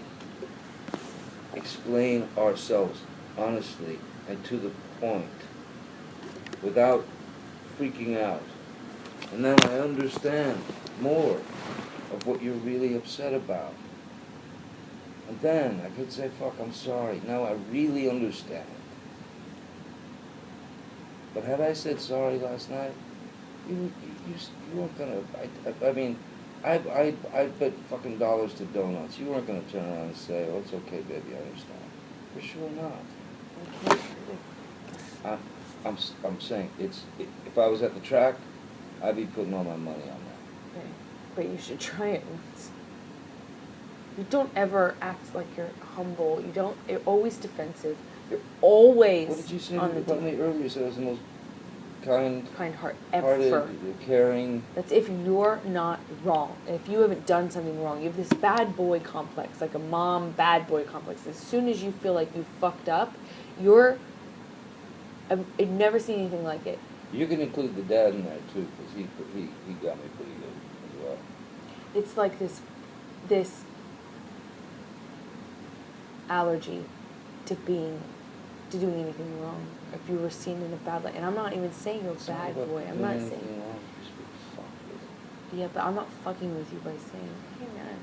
Explain ourselves honestly and to the point, without freaking out. And then I understand more of what you're really upset about. And then I could say, fuck, I'm sorry. Now I really understand. But had I said sorry last night, you weren't gonna, I mean, I bet fucking dollars to donuts. You weren't gonna turn around and say, oh, it's okay, baby, I understand. For sure not. I'm saying, if I was at the track, I'd be putting all my money on that. Okay. But you should try it once. You don't ever act like you're humble. You're always defensive. You're always What did you say on the about me earlier? You said I was the most kind-hearted, caring. That's if you're not wrong. If you haven't done something wrong. You have this bad boy complex, like a mom bad boy complex. As soon as you feel like you fucked up, I've never seen anything like it. You can include the dad in there too, because he got me pretty good as well. It's like this allergy to doing anything wrong. If you were seen in a bad light, and I'm not even saying you're a bad boy. I'm not saying. Wrong. Just be fucked with. Yeah, but I'm not fucking with you by saying, hey man,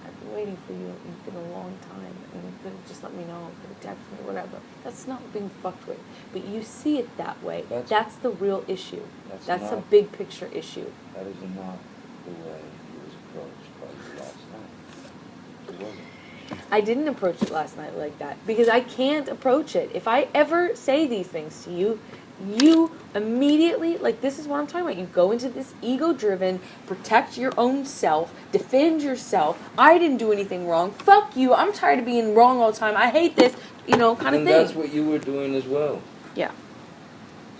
I've been waiting for you. It's been a long time, and you could have just let me know, could have texted me, whatever. That's not being fucked with. But you see it that way. That's the real issue. That's a big picture issue. That is not the way he was approached by you last night. It wasn't. I didn't approach it last night like that because I can't approach it. If I ever say these things to you, you immediately, like, this is what I'm talking about. You go into this ego-driven, protect your own self, defend yourself. I didn't do anything wrong. Fuck you. I'm tired of being wrong all the time. I hate this, kind of thing. And that's what you were doing as well. Yeah.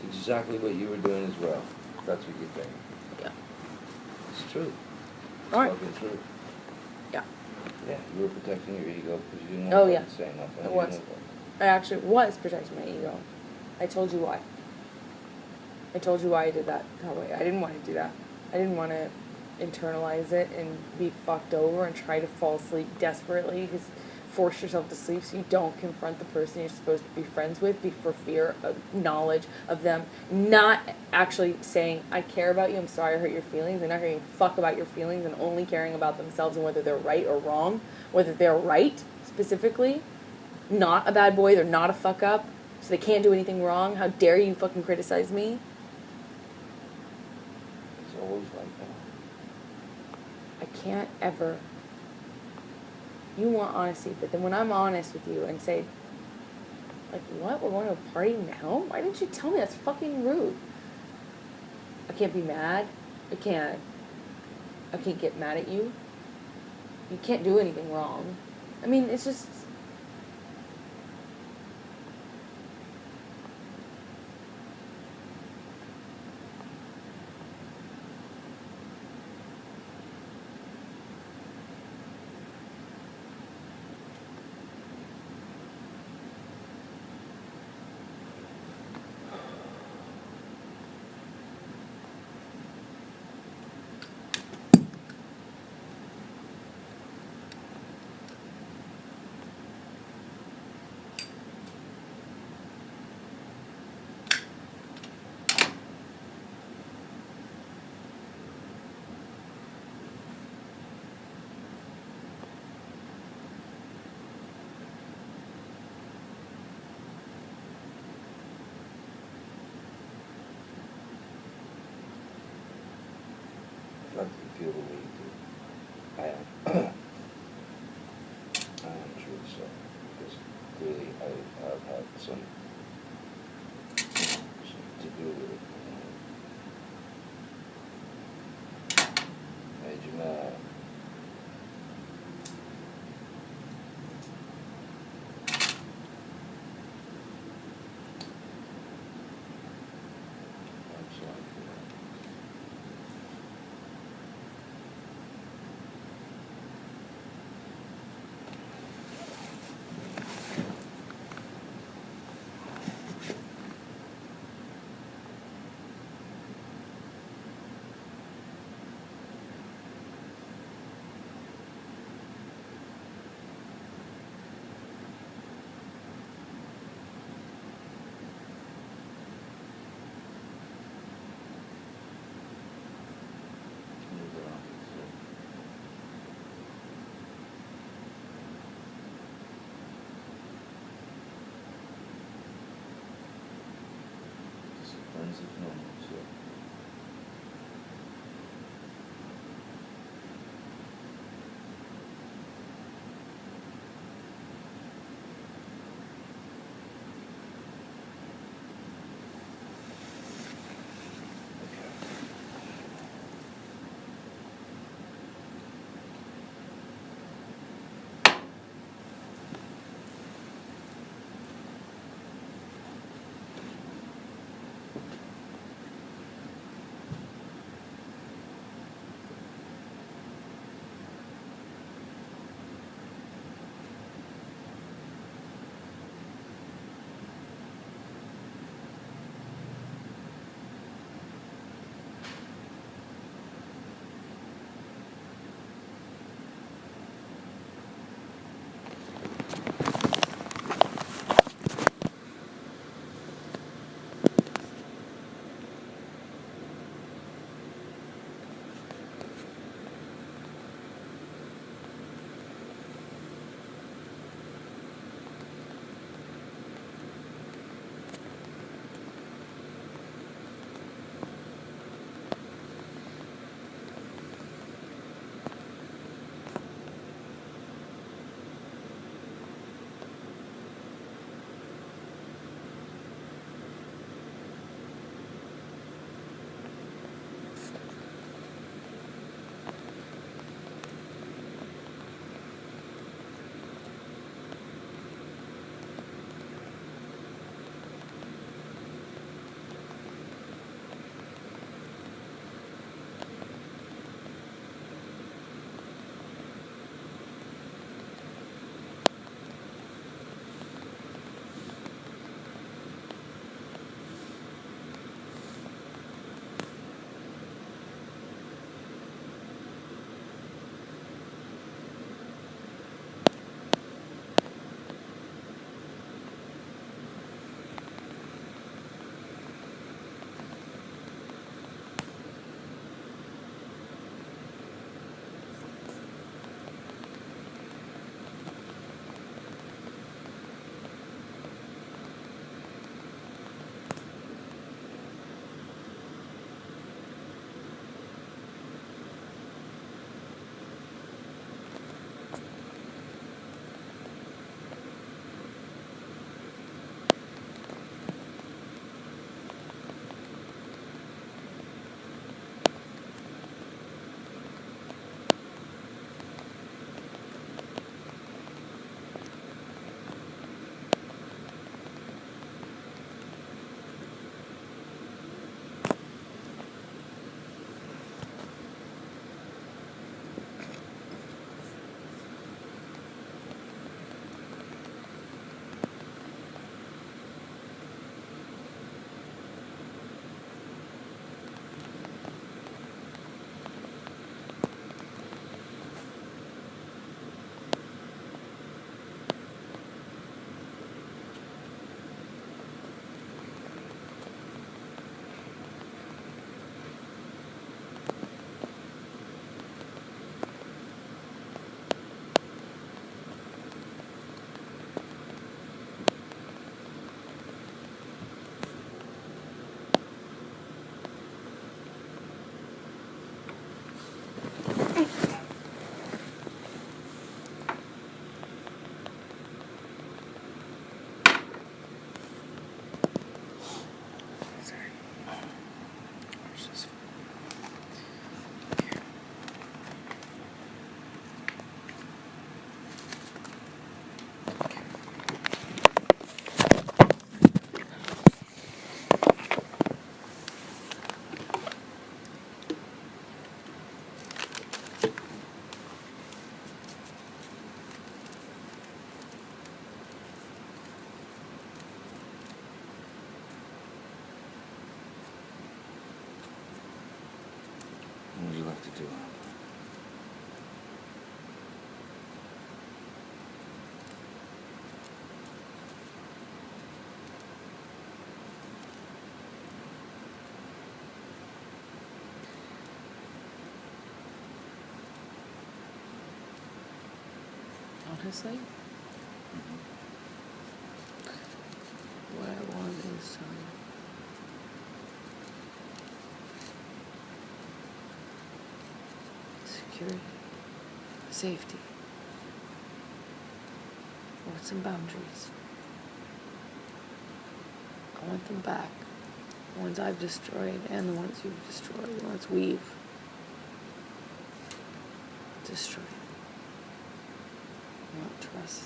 It's exactly what you were doing as well. That's what you're thinking. Yeah. It's true. All right. Fucking true. Yeah. Yeah, you were protecting your ego because you didn't Oh, want yeah. to say nothing. It was. I actually was protecting my ego. I told you why. I told you why I did that way. I didn't want to do that. I didn't want to internalize it and be fucked over and try to fall asleep desperately because force yourself to sleep so you don't confront the person you're supposed to be friends with for fear of knowledge of them not actually saying, I care about you, I'm sorry I hurt your feelings. They're not giving a fuck about your feelings and only caring about themselves and whether they're right or wrong. Whether they're right, specifically, not a bad boy, they're not a fuck up, so they can't do anything wrong. How dare you fucking criticize me? It's always like that. I can't ever. You want honesty, but then when I'm honest with you and say, like, what? We're going to a party now? Why didn't you tell me? That's fucking rude. I can't be mad. I can't get mad at you. You can't do anything wrong. I mean, it's just... forensic normal, so. What would you like to do? Honestly, what I want is security, safety. I want some boundaries. I want them back. The ones I've destroyed and the ones you've destroyed, the ones we've destroyed. I want trust.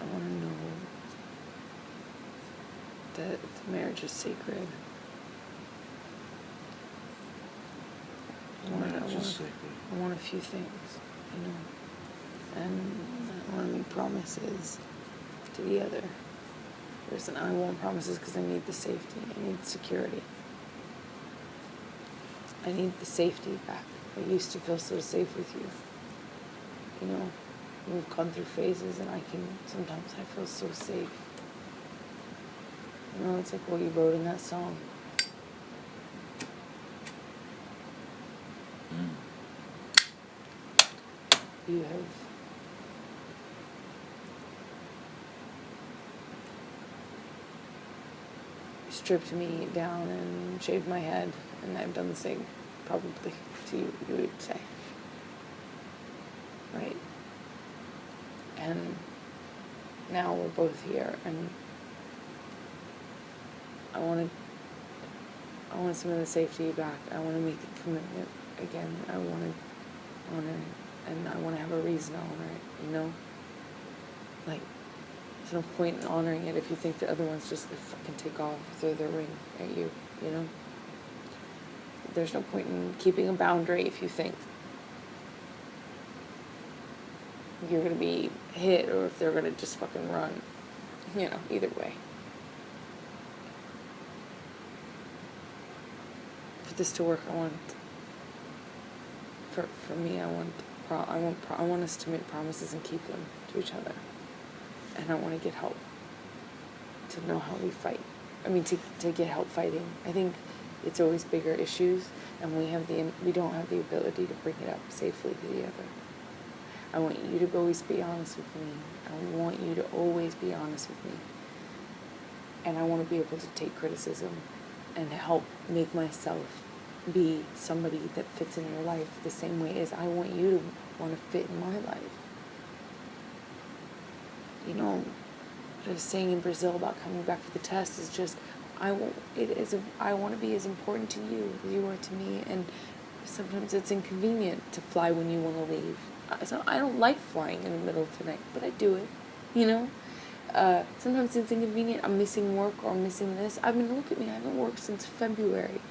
I want to know that the marriage is sacred. I want a few things, you know, and I want to make promises to the other person. I want promises because I need the safety. I need security. I need the safety back. I used to feel so safe with you. You know, we've gone through phases and sometimes I feel so safe. You know, it's like what you wrote in that song. You have stripped me down and shaved my head, and I've done the same, probably, to you, you would say. Right? And now we're both here, and I want some of the safety back. I want to make a commitment again. I want to honor it, and I want to have a reason to honor it, you know? Like, there's no point in honoring it if you think the other one's just gonna fucking take off, throw their ring at you, you know? There's no point in keeping a boundary if you think you're gonna be hit or if they're gonna just fucking run. You know, either way. For this to work, for me, I want us to make promises and keep them to each other. And I want to get help to know how we fight. I mean, to get help fighting. I think it's always bigger issues, and we don't have the ability to bring it up safely to the other. I want you to always be honest with me. I want you to always be honest with me. And I want to be able to take criticism and help make myself be somebody that fits in your life the same way as I want you to want to fit in my life. You know, what I was saying in Brazil about coming back for the test is just, I want to be as important to you as you are to me, and sometimes it's inconvenient to fly when you want to leave. So I don't like flying in the middle of the night, but I do it, you know? Sometimes it's inconvenient. I'm missing work or I'm missing this. I mean, look at me. I haven't worked since February.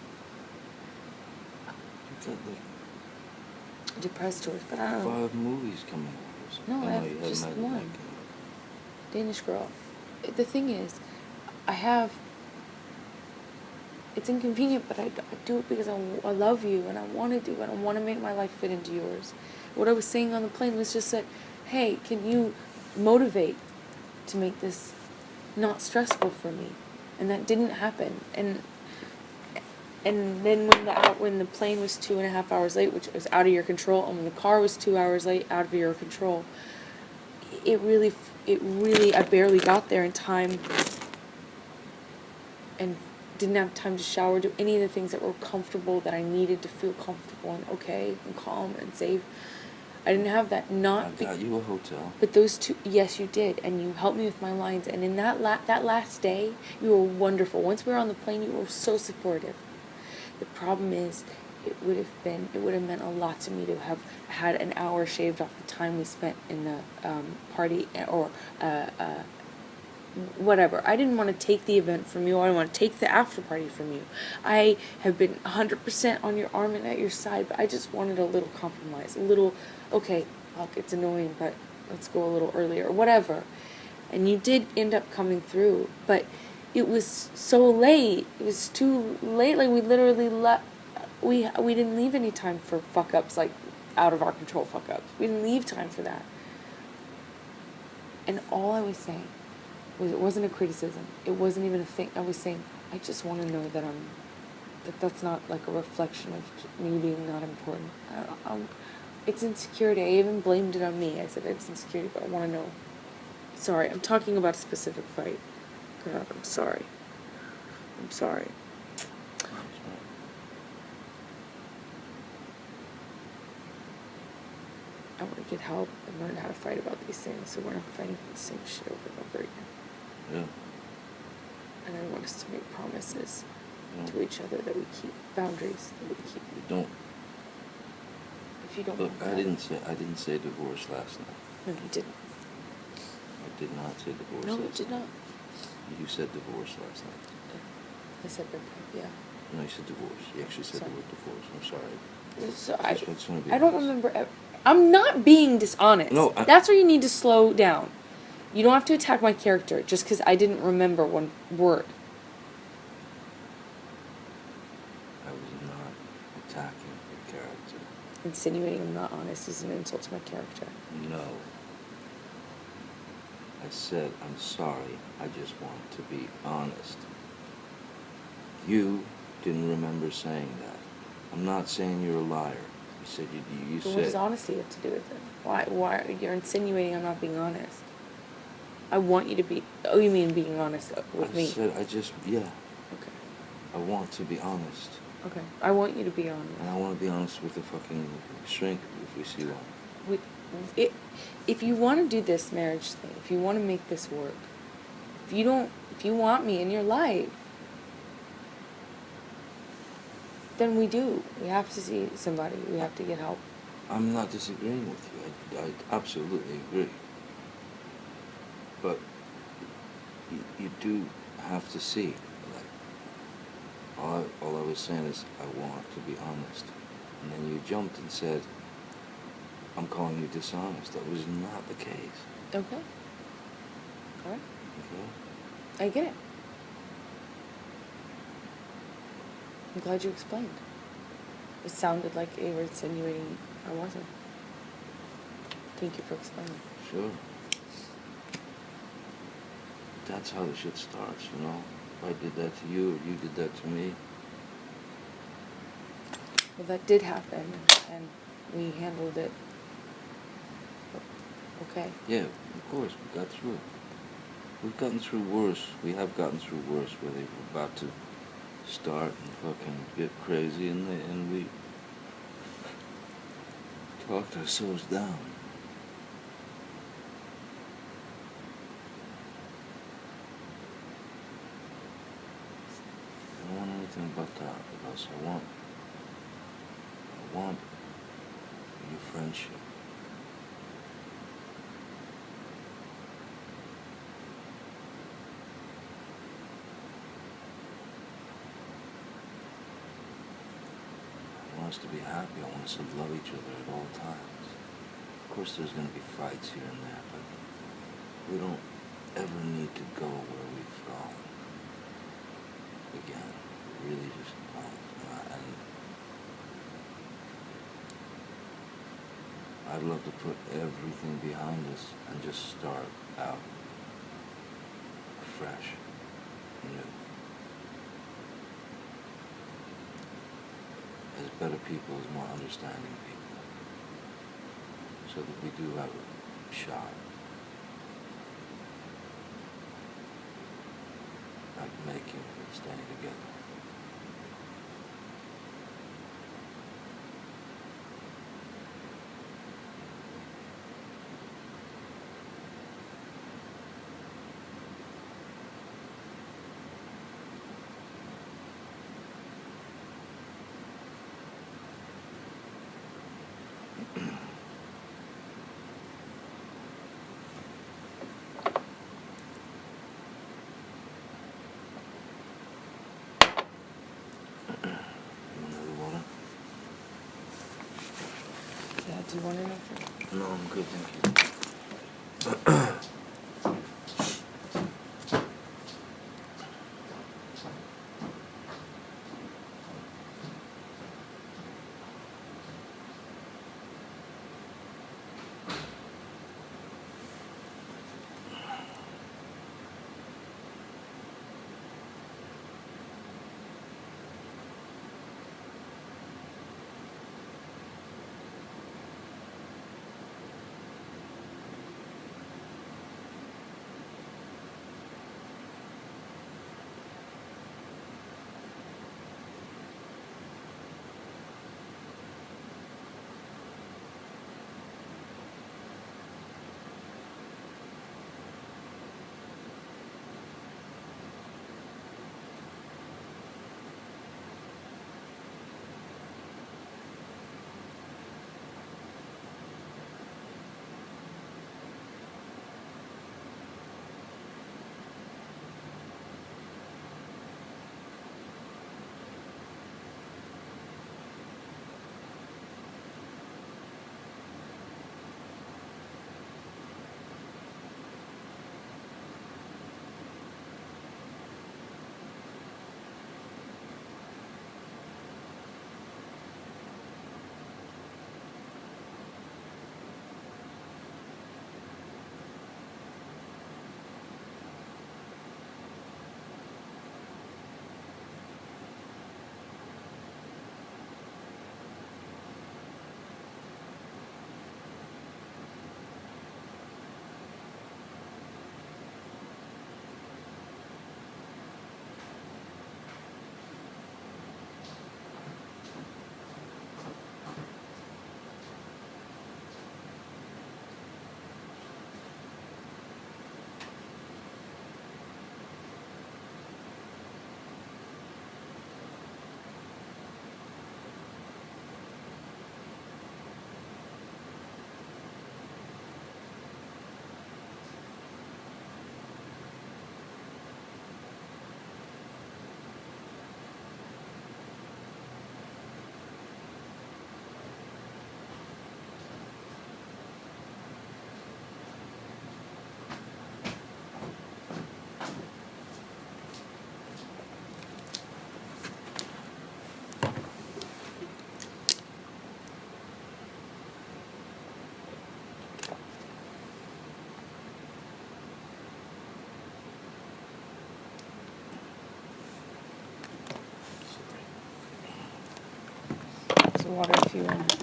You've got like Depressed towards, but I don't know. 5 movies coming out or something. No, I have just one. Danish Girl. The thing is, it's inconvenient, but I do it because I love you and I want to do it. I want to make my life fit into yours. What I was saying on the plane was just that, hey, can you motivate to make this not stressful for me? And that didn't happen. And then when the plane was 2.5 hours late, which was out of your control, and when the car was 2 hours late, out of your control, it really, I barely got there in time and didn't have time to shower, do any of the things that were comfortable, that I needed to feel comfortable and okay and calm and safe. I didn't have that. I got you a hotel. But those two, yes, you did, and you helped me with my lines. And in that last day, you were wonderful. Once we were on the plane, you were so supportive. The problem is, it would have meant a lot to me to have had an hour shaved off the time we spent in the party or whatever. I didn't want to take the event from you. I didn't want to take the after party from you. I have been 100% on your arm and at your side, but I just wanted a little compromise, a little, okay, look, it's annoying, but let's go a little earlier, whatever. And you did end up coming through, but it was so late. It was too late. Like, we literally we didn't leave any time for fuck-ups, like, out of our control fuck-ups. We didn't leave time for that. And all I was saying was, it wasn't a criticism. It wasn't even a thing. I was saying, I just want to know that that's not like a reflection of me being not important. It's insecurity. I even blamed it on me. I said it's insecurity, but I want to know. Sorry, I'm talking about a specific fight. God, I'm sorry. I'm sorry. I want to get help and learn how to fight about these things so we're not fighting the same shit over and over again. Yeah. And I want us to make promises No. to each other that we keep, boundaries that we keep. You don't. If you don't Look, want I that, didn't say divorce last night. No, you didn't. I did not say divorce No, last you did night. not. You said divorce last night. I said breakup, yeah. No, you said divorce. You actually said Sorry. the word divorce. I'm sorry. So just wanna be I don't honest. remember. I'm not being dishonest. No, That's where you need to slow down. You don't have to attack my character just because I didn't remember one word. I was not attacking the character. Insinuating I'm not honest is an insult to my character. No. I said, I'm sorry. I just want to be honest. You didn't remember saying that. I'm not saying you're a liar. You said you So said. what does honesty have to do with it? Why you're insinuating I'm not being honest? I want you to be. Oh, you mean being honest with me? I said yeah. Okay. I want to be honest. Okay. I want you to be honest. And I want to be honest with the fucking shrink if we see one. If you want to do this marriage thing, if you want to make this work, if you want me in your life, then we do. We have to see somebody. We have to get help. I'm not disagreeing with you. I absolutely agree. But you do have to see. Like, all I was saying is I want to be honest. And then you jumped and said, I'm calling you dishonest. That was not the case. Okay. All right. Okay? I get it. I'm glad you explained. It sounded like you were insinuating I wasn't. Thank you for explaining. Sure. That's how the shit starts, you know? If I did that to you, or you did that to me. Well, that did happen, and we handled it. Okay. Yeah, of course, we got through it. We've gotten through worse. We have gotten through worse where they were about to start and fucking get crazy, and we talked ourselves down. I don't want anything about that with us. I want your friendship. I want us to be happy. I want us to love each other at all times. Of course there's going to be fights here and there, but we don't ever need to go where we've gone again. We really just don't. And I'd love to put everything behind us and just start out fresh, new. As better people, as more understanding people, so that we do have a shot at making it, staying together. Yeah, do you want anything? No, I'm good, thank you. water if you want.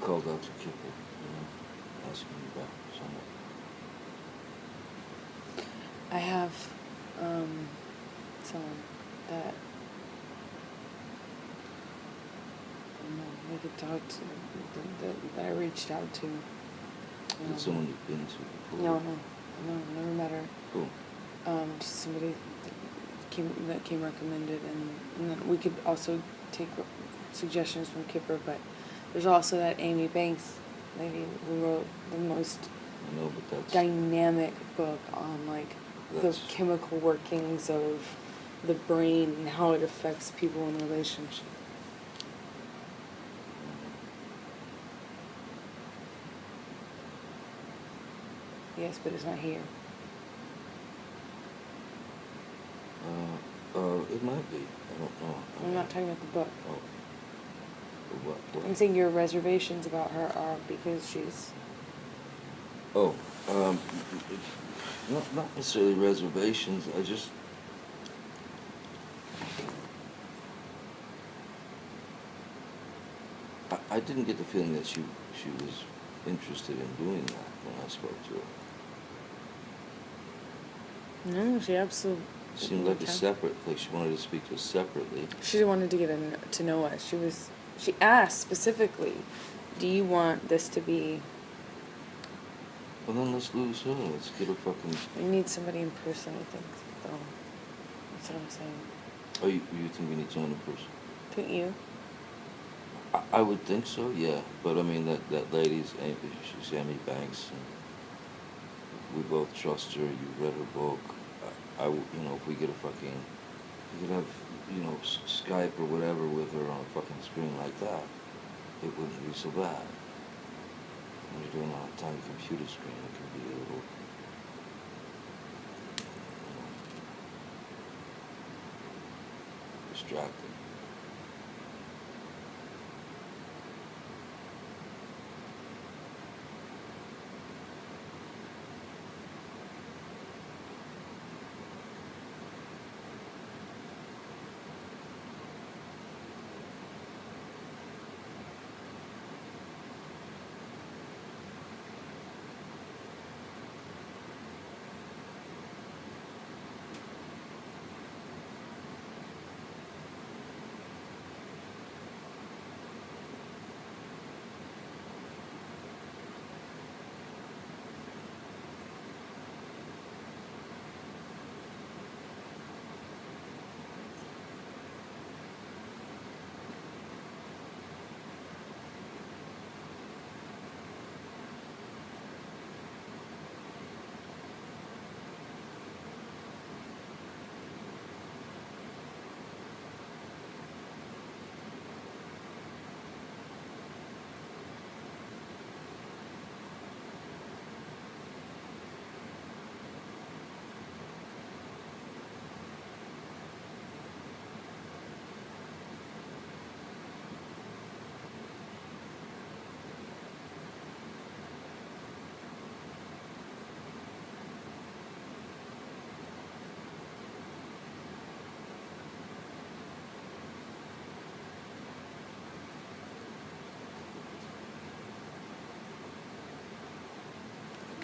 Called out to Kipper, asking about someone. I have someone that I could talk to, that I reached out to. Is it someone you've been to before? No, never met her. Cool. Just somebody that came recommended, and then we could also take suggestions from Kipper, but there's also that Amy Banks lady who wrote the most dynamic book on the chemical workings of the brain and how it affects people in relationships. Yes, but it's not here. It might be. I don't know. I'm not talking about the book. Oh. What? I'm saying your reservations about her are because she's... Oh, not necessarily reservations. I didn't get the feeling that she was interested in doing that when I spoke to her. No, she absolutely... It seemed like she wanted to speak to us separately. She wanted to get to know us. She asked specifically, do you want this to be... Well, then let's lose her. Let's get her fucking... We need somebody in person, I think, though. That's what I'm saying. Oh, you think we need someone in person? Don't you? I would think so, yeah. But I mean, that lady's, she's Amy Banks, and we both trust her. You've read her book. If we get we could have, Skype or whatever with her on a fucking screen like that, it wouldn't be so bad. When you're doing it on a tiny computer screen, it can be a little, distracting.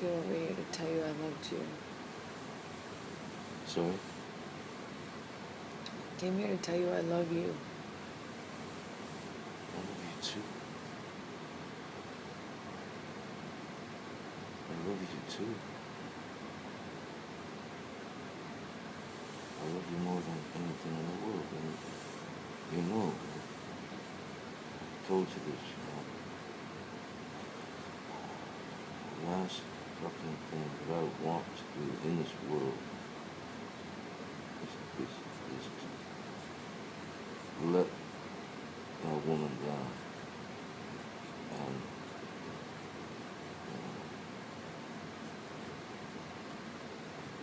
Go over here to tell you I loved you. Sorry? I came here to tell you I love you. I love you too. I love you too. I love you more than anything in the world. And you know, I told you this, you know. The last fucking thing that I want to do in this world is to let a woman down. And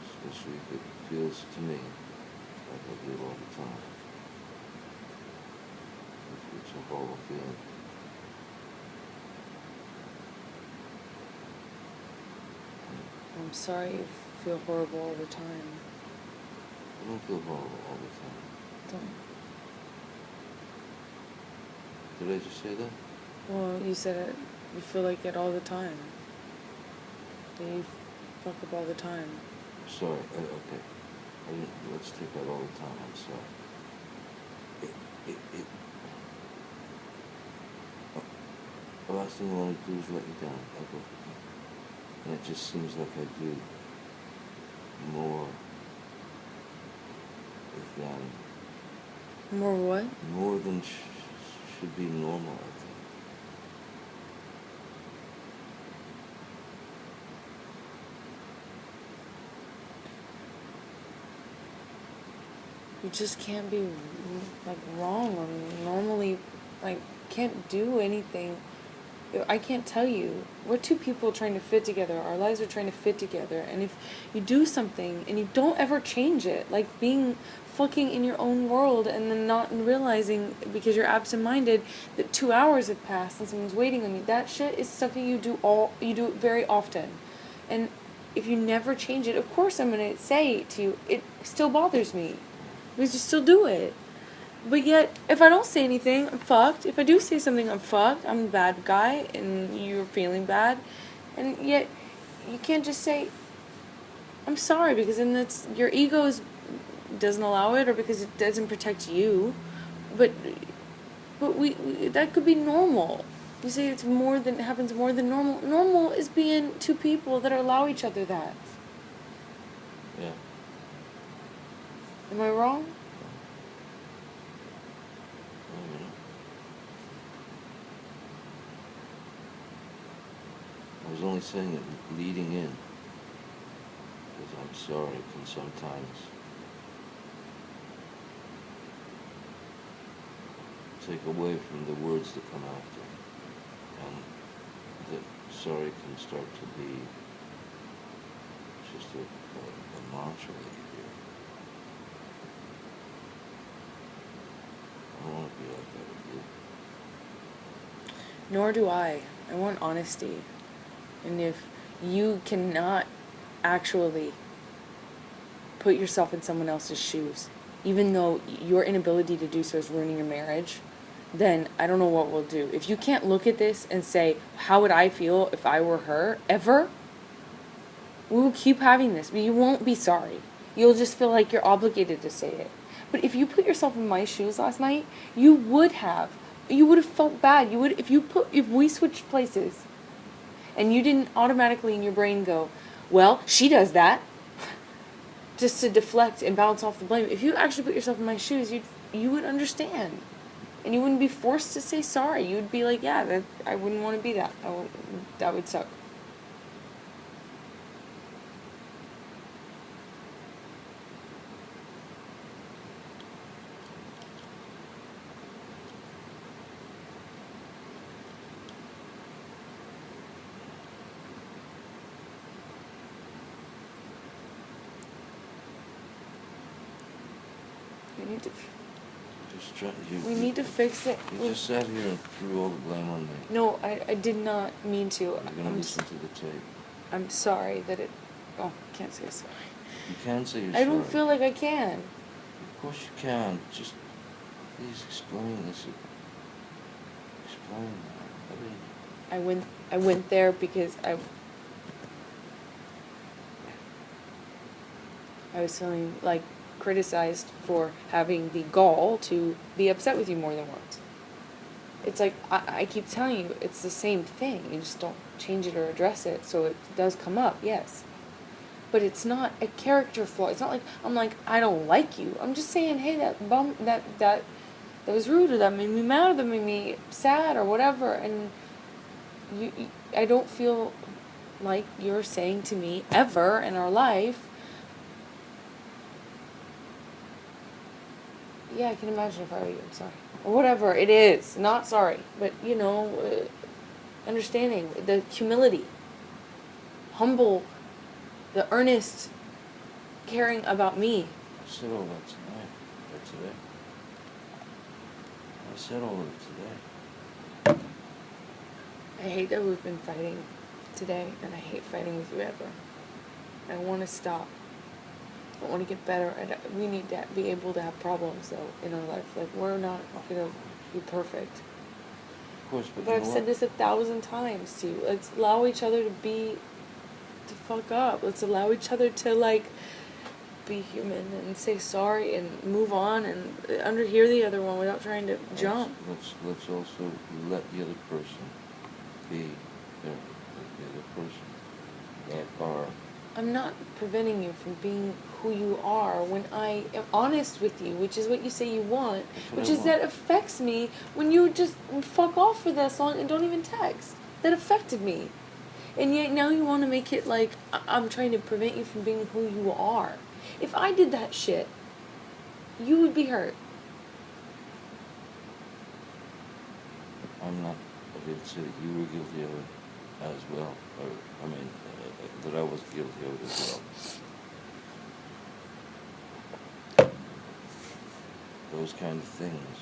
especially if it feels to me like I do all the time. It's a horrible feeling. I'm sorry you feel horrible all the time. I don't feel horrible all the time. Don't. Did I just say that? Well, you said it. You feel like it all the time. That you fuck up all the time. Sorry, okay. Let's take that all the time, I'm sorry. The last thing I want to do is let you down, ever. And it just seems like I do more than... More what? More than should be normal, I think. You just can't be, like, wrong or normally, like, can't do anything. I can't tell you. We're two people trying to fit together. Our lives are trying to fit together. And if you do something and you don't ever change it, like being fucking in your own world and then not realizing because you're absent-minded that 2 hours have passed and someone's waiting on you, that shit is something you do it very often. And if you never change it, of course I'm going to say to you, it still bothers me. Because you still do it. But yet, if I don't say anything, I'm fucked. If I do say something, I'm fucked. I'm the bad guy, and you're feeling bad. And yet, you can't just say, I'm sorry, because then that's, your ego doesn't allow it, or because it doesn't protect you. But we that could be normal. You say it happens more than normal. Normal is being two people that allow each other that. Yeah. Am I wrong? I was only saying it leading in, because I'm sorry can sometimes take away from the words that come after, and that sorry can start to be just a mantra that you hear. I don't want to be like that with you. Nor do I. I want honesty. And if you cannot actually put yourself in someone else's shoes, even though your inability to do so is ruining your marriage, then I don't know what we'll do. If you can't look at this and say, how would I feel if I were her, ever, we will keep having this, but you won't be sorry. You'll just feel like you're obligated to say it. But if you put yourself in my shoes last night, you would have felt bad. If we switched places, and you didn't automatically in your brain go, well, she does that, just to deflect and bounce off the blame. If you actually put yourself in my shoes, you would understand. And you wouldn't be forced to say sorry. You would be like, yeah, I wouldn't want to be that. That would suck. We need to fix it. You just sat here and threw all the blame on me. No, I did not mean to. You're going to listen to the tape. I'm sorry that it... Oh, I can't say sorry. You can say you're I sorry. don't feel like I can. Of course you can. Just please explain this. Explain that. I went there because I was feeling like criticized for having the gall to be upset with you more than once. It's like, I keep telling you, it's the same thing. You just don't change it or address it, so it does come up, yes. But it's not a character flaw. It's not like I'm like, I don't like you. I'm just saying, hey, that was rude, or that made me mad, or that made me sad, or whatever. And I don't feel like you're saying to me ever in our life, yeah, I can imagine if I were you, I'm sorry. Or whatever it is. Not sorry. But, understanding, the humility, humble, the earnest caring about me. I said all that tonight, or today. I said all of it today. I hate that we've been fighting today, and I hate fighting with you ever. I want to stop. I want to get better. We need to be able to have problems, though, in our life. Like, we're not going to be perfect. Of course, But I've said this 1,000 times to you. Let's allow each other to fuck up. Let's allow each other to, be human and say sorry and move on and underhear the other one without trying to jump. Let's also let the other person be the other person that are. I'm not preventing you from being who you are when I am honest with you, which is what you say you want, which is that affects me when you just fuck off for this long and don't even text. That affected me. And yet now you want to make it like I'm trying to prevent you from being who you are. If I did that shit, you would be hurt. I'm not. I didn't say that you were guilty of it as well. That I was guilty of it as well. Those kind of things.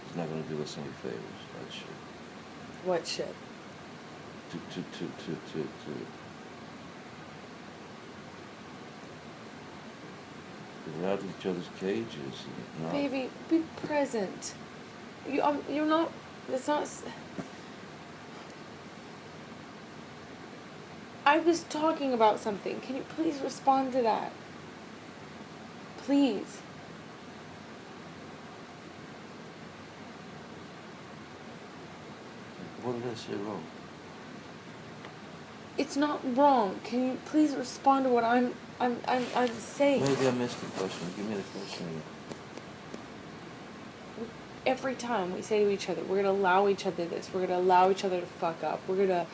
It's not going to do us any favors, that shit. What shit? To get out of each other's cages. Baby, be present. You're not. It's not. I was talking about something. Can you please respond to that? Please. What did I say wrong? It's not wrong. Can you please respond to what I'm saying? Maybe I missed the question. Give me the question again. Every time we say to each other, we're going to allow each other this. We're going to allow each other to fuck up. We're going to,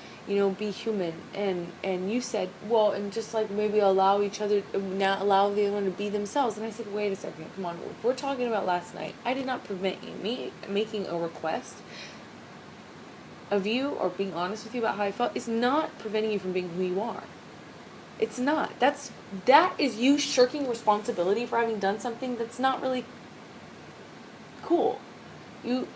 be human. And you said, well, and just maybe allow each other, not allow the other one to be themselves. And I said, wait a second, come on. We're talking about last night. I did not prevent you. Me making a request of you or being honest with you about how I felt is not preventing you from being who you are. It's not. That is you shirking responsibility for having done something that's not really cool. It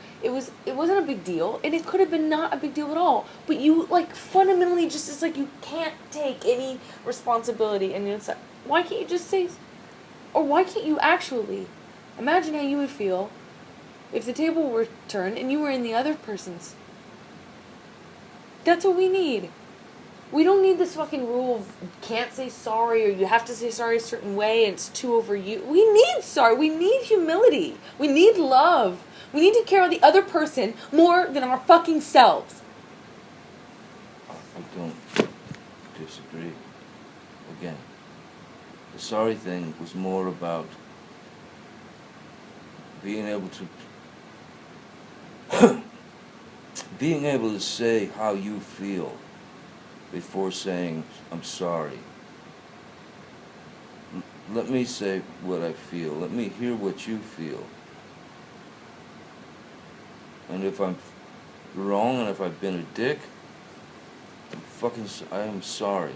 wasn't a big deal, and it could have been not a big deal at all. But you fundamentally just it's you can't take any responsibility, and it's why can't you just say, or why can't you actually imagine how you would feel if the table were turned and you were in the other person's. That's what we need. We don't need this fucking rule of can't say sorry or you have to say sorry a certain way and it's too over you. We need sorry. We need humility. We need love. We need to care about the other person more than our fucking selves. I don't disagree. Again, the sorry thing was more about being able to say how you feel before saying I'm sorry. Let me say what I feel. Let me hear what you feel. And if I'm wrong and if I've been a dick, I am sorry.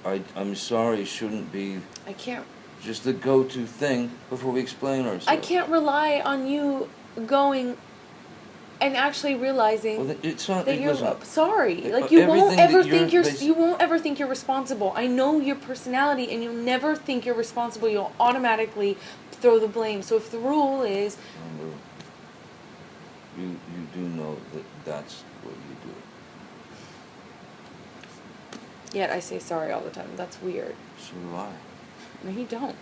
But I'm sorry shouldn't be I can't just the go-to thing before we explain ourselves. I can't rely on you going and actually realizing that you're sorry. You won't ever think you're responsible. I know your personality, and you'll never think you're responsible. You'll automatically throw the blame. So if the rule is, you do know that that's what you do. Yet I say sorry all the time. That's weird. So do I. No, you don't.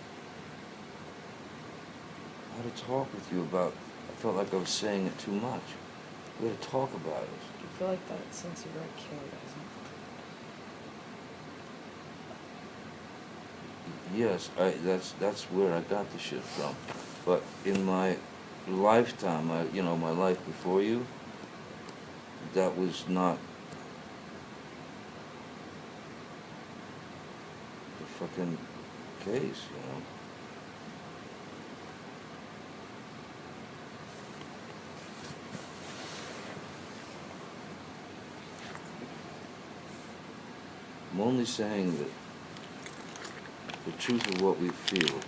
I had to talk with you about I felt like I was saying it too much. We had to talk about it. You feel like that since you were a kid, Yes, that's where I got the shit from. But in my lifetime, my life before you, that was not the fucking case. I'm only saying that the truth of what we feel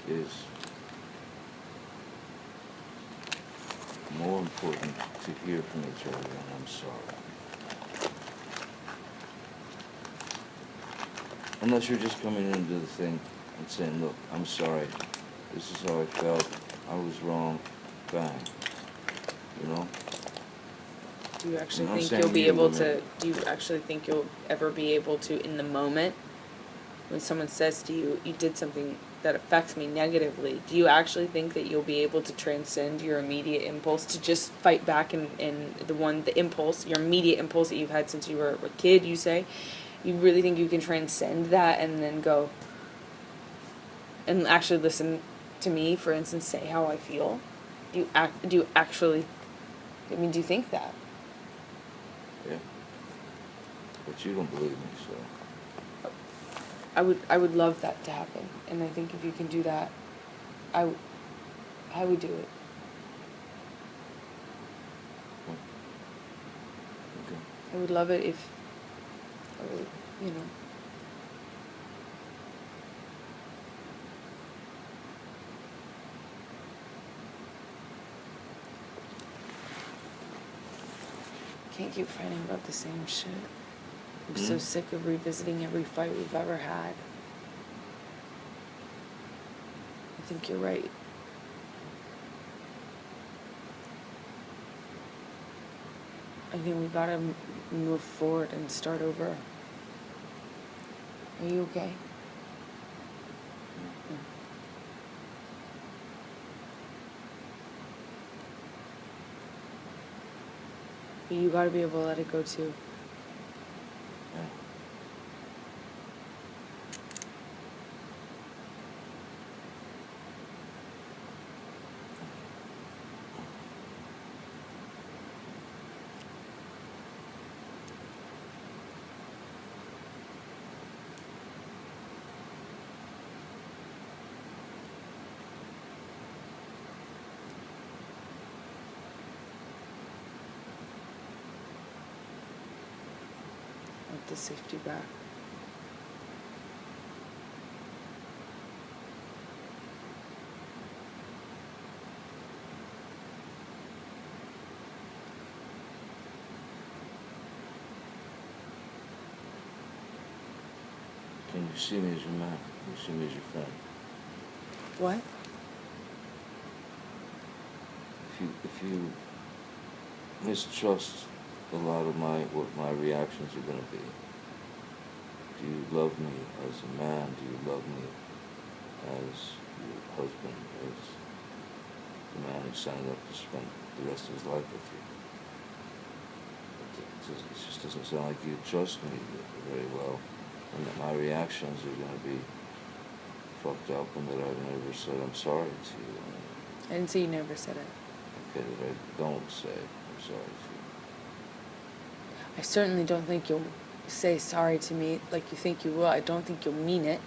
is more important to hear from each other than I'm sorry. Unless you're just coming into the thing and saying, look, I'm sorry. This is how I felt. I was wrong. Bang. Do you actually I'm think saying you'll be you, able women. to, do you actually think you'll ever be able to, in the moment, when someone says to you, you did something that affects me negatively, do you actually think that you'll be able to transcend your immediate impulse to just fight back and the impulse, your immediate impulse that you've had since you were a kid, you say? You really think you can transcend that and then go and actually listen to me, for instance, say how I feel? Do you actually, do you think that? Yeah. But you don't believe me, so. I would love that to happen, and I think if you can do that, I would do it. Okay. I would love it if, Can't keep fighting about the same shit. I'm so sick of revisiting every fight we've ever had. I think you're right. I think we gotta move forward and start over. Are you okay? Yeah. But you gotta be able to let it go too. Yeah. Want the safety back. Can you see me as your man? Can you see me as your friend? What? If you mistrust a lot of what my reactions are gonna be, do you love me as a man? Do you love me as your husband, as the man who signed up to spend the rest of his life with you? It just doesn't sound like you trust me very well, and that my reactions are going to be fucked up, and that I've never said I'm sorry to you. I didn't say you never said it. Okay, that I don't say I'm sorry to you. I certainly don't think you'll say sorry to me like you think you will. I don't think you'll mean it.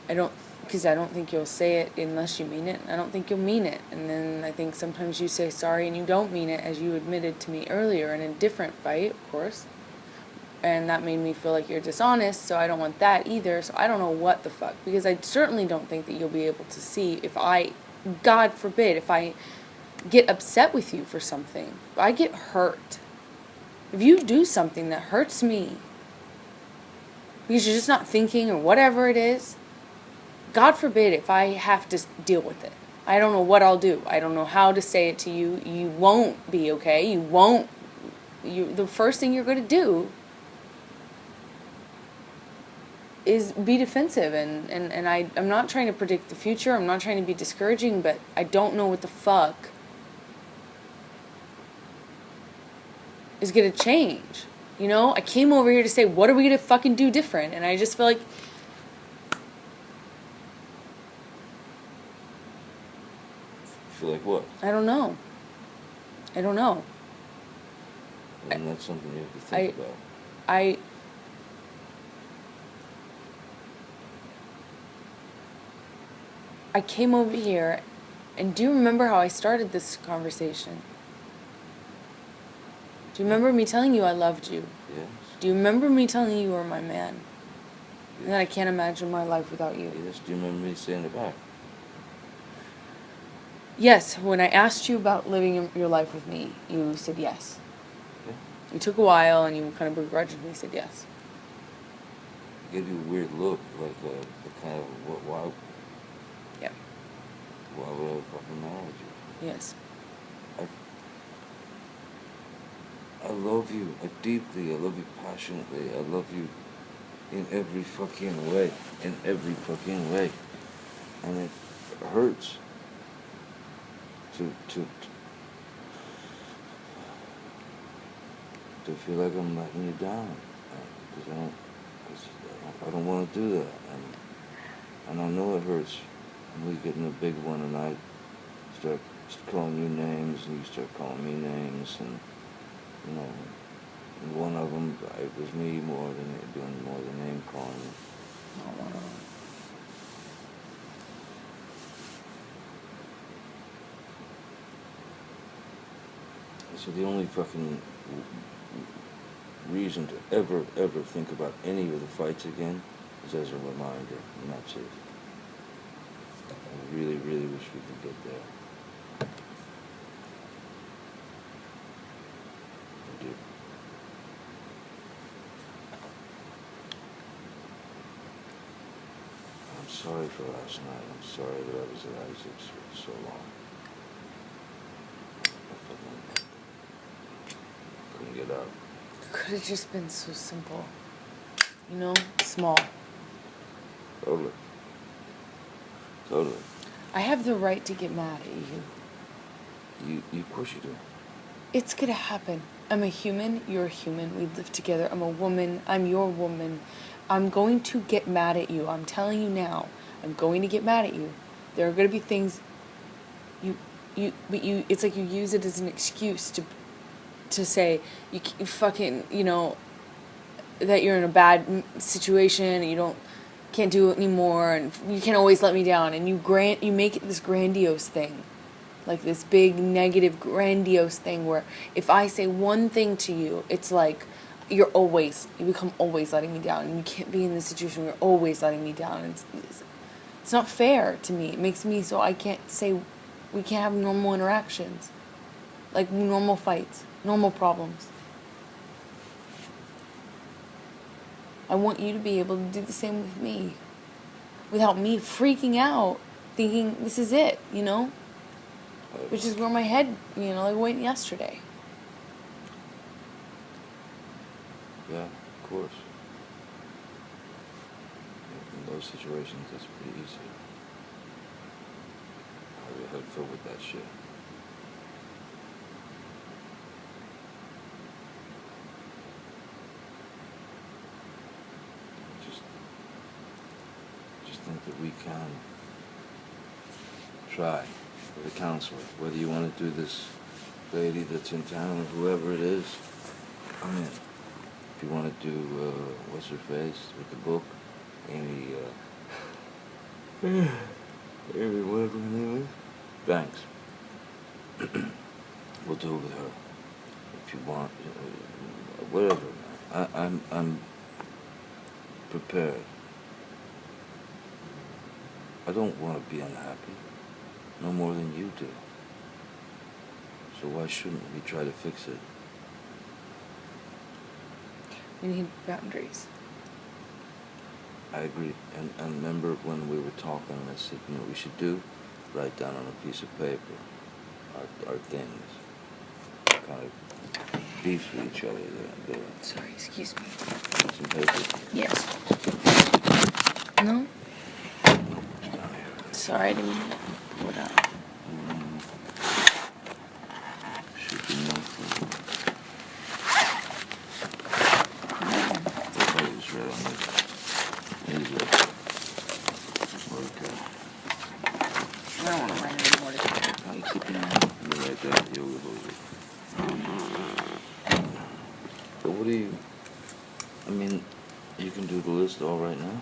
Because I don't think you'll say it unless you mean it. I don't think you'll mean it. And then I think sometimes you say sorry and you don't mean it, as you admitted to me earlier in a different fight, of course. And that made me feel like you're dishonest, so I don't want that either. So I don't know what the fuck. Because I certainly don't think that you'll be able to see if God forbid, if I get upset with you for something. If I get hurt. If you do something that hurts me, because you're just not thinking or whatever it is, God forbid if I have to deal with it. I don't know what I'll do. I don't know how to say it to you. You won't be okay. The first thing you're going to do is be defensive, and I'm not trying to predict the future, I'm not trying to be discouraging, but I don't know what the fuck is gonna change. You know, I came over here to say, what are we gonna fucking do different? And I just feel like Feel like what? I don't know. And that's something you have to think about. I came over here, and do you remember how I started this conversation? Do you remember me telling you I loved you? Yes. Do you remember me telling you you were my man? Yes. And that I can't imagine my life without you? Yes. Do you remember me saying it back? Yes, when I asked you about living your life with me, you said yes. Yeah. It took a while, and you kind of begrudgingly said yes. I gave you a weird look, like a kind of, why? Yeah. Why would I fucking marry you? Yes. I love you deeply. I love you passionately. I love you in every fucking way. In every fucking way. And it hurts to feel like I'm letting you down. Because I don't want to do that. And I know it hurts. And we get in a big one, and I start calling you names, and you start calling me names, and you know, and one of them, it was me doing more than name calling. So the only fucking reason to ever think about any of the fights again is as a reminder, and that's it. I really wish we could get there. I do. I'm sorry for last night. I'm sorry that I was at Isaac's for so long. I couldn't get out. It could have just been so simple. You know? Small. Totally. I have the right to get mad at you. You of course you do. It's gonna happen. I'm a human, you're a human, we live together. I'm a woman, I'm your woman. I'm going to get mad at you. I'm telling you now. I'm going to get mad at you. There are gonna be things it's like you use it as an excuse to say you fucking, you know, that you're in a bad situation and you can't do it anymore, and you can't always let me down, and you make it this grandiose thing, like this big negative grandiose thing where if I say one thing to you, it's like you become always letting me down, and you can't be in this situation where you're always letting me down. It's not fair to me. It makes me so I can't say we can't have normal interactions, like normal fights, normal problems. I want you to be able to do the same with me without me freaking out thinking this is it, you know? Which is where my head, you know, like went yesterday. Yeah, of course. In those situations, that's pretty easy. Have your head filled with that shit. Just think that we can try with a counselor, whether you want to do this lady that's in town or whoever it is, I'm in. If you want to do, what's her face with the book, Amy, whatever her name is, Banks. We'll do it with her. If you want, whatever. I'm prepared. I don't want to be unhappy, no more than you do. So why shouldn't we try to fix it? We need boundaries. I agree. And remember when we were talking, and I said, you know what we should do? Write down on a piece of paper our things. Kind of beef with each other. Sorry, excuse me. Some paper. Yes. No? Nope, it's not here. Sorry, I didn't mean to pull it out. Should be nothing. No. I thought it was right on this. It is right. Okay. I don't want to write anymore today. I'll keep it in. You write that, yoga hose. But what do you... I mean, you can do the list all right now.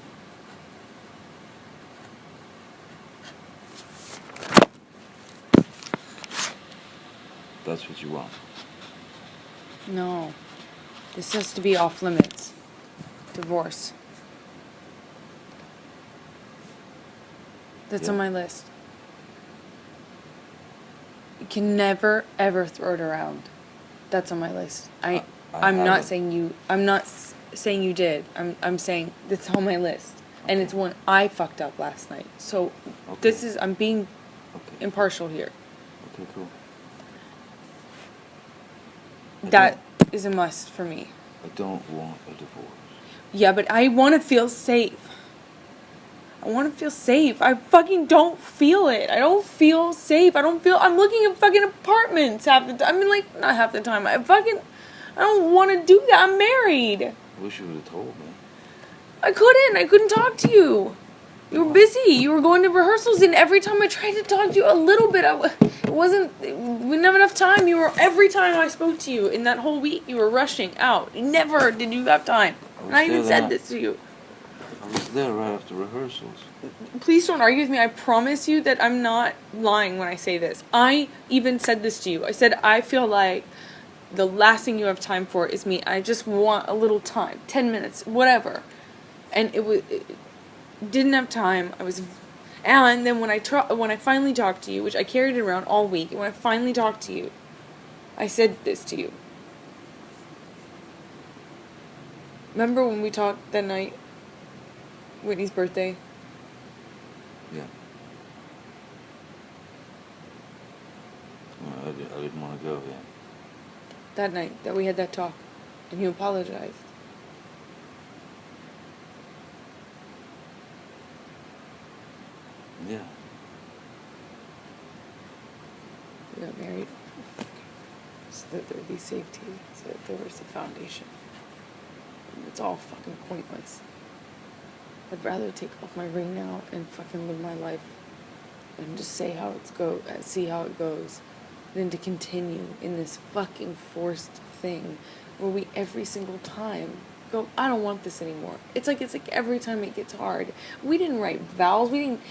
That's what you want. No. This has to be off limits. Divorce. That's on my list. You can never, ever throw it around. That's on my list. I'm not saying you... I'm not saying you did. I'm saying it's on my list. Okay. And it's one I fucked up last night. So, this is... I'm being impartial here. Okay, cool. That is a must for me. I don't want a divorce. Yeah, but I want to feel safe. I want to feel safe. I fucking don't feel it. I don't feel safe. I'm looking at fucking apartments half the time. I mean, like, not half the time. I don't want to do that. I'm married. I wish you would have told me. I couldn't talk to you. You were busy. You were going to rehearsals, and every time I tried to talk to you a little bit, we didn't have enough time. Every time I spoke to you in that whole week, you were rushing out. Never did you have time. And I even said this to you. I was there right after rehearsals. Please don't argue with me. I promise you that I'm not lying when I say this. I even said this to you. I said, I feel like the last thing you have time for is me. I just want a little time. 10 minutes. Whatever. And didn't have time. And then when I finally talked to you, which I carried it around all week, and when I finally talked to you, I said this to you. Remember when we talked that night? Whitney's birthday? Yeah. Well, I didn't want to go, yeah. That night that we had that talk, and you apologized. Yeah. We got married so that there would be safety, so that there was a foundation. And it's all fucking pointless. I'd rather take off my ring now and fucking live my life and just see how it goes than to continue in this fucking forced thing where we every single time go, I don't want this anymore. It's like every time it gets hard. We didn't write vows. We didn't,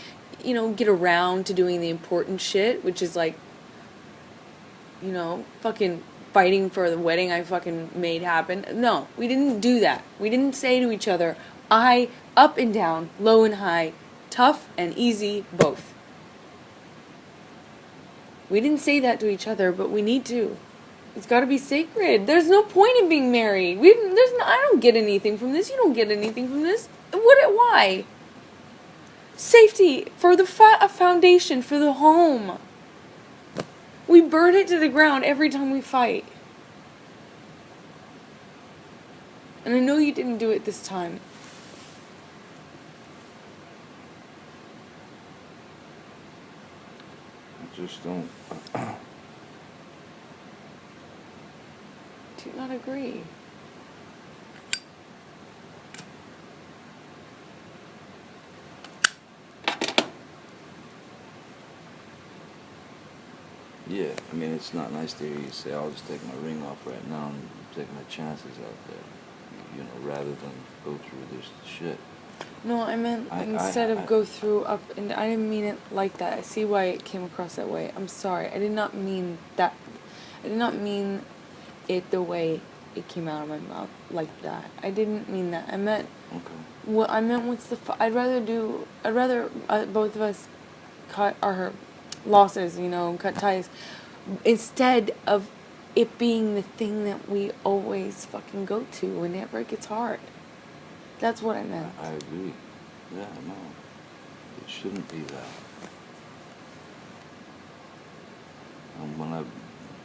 get around to doing the important shit, which is like, fucking fighting for the wedding I fucking made happen. No, we didn't do that. We didn't say to each other, up and down, low and high, tough and easy, both. We didn't say that to each other, but we need to. It's got to be sacred. There's no point in being married. I don't get anything from this. You don't get anything from this. Why? Safety for the foundation for the home. We burn it to the ground every time we fight. And I know you didn't do it this time. I just don't... Do you not agree? Yeah, I mean, it's not nice to hear you say, I'll just take my ring off right now and take my chances out there, rather than go through this shit. No, I meant instead of go through up, and I didn't mean it like that. I see why it came across that way. I'm sorry. I did not mean that. I did not mean it the way it came out of my mouth like that. I didn't mean that. I meant... Okay. What I meant was I'd rather both of us cut our losses, cut ties, instead of it being the thing that we always fucking go to whenever it gets hard. That's what I meant. I agree. Yeah, no. It shouldn't be that. And when I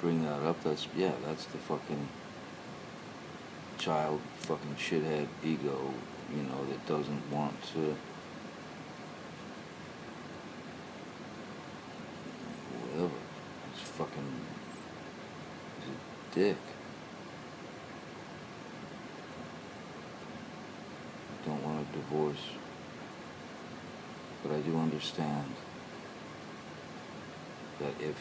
bring that up, that's the fucking child, fucking shithead ego, that doesn't want to he's a dick. I don't want a divorce, but I do understand that if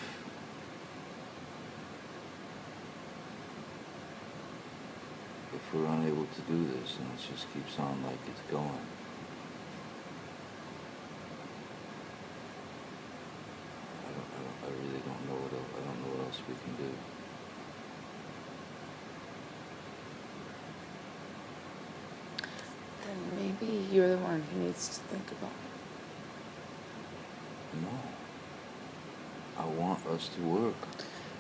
we're unable to do this and it just keeps on like it's going, I really don't know what else, I don't know what else we can do. Then maybe you're the one who needs to think about it. No. I want us to work.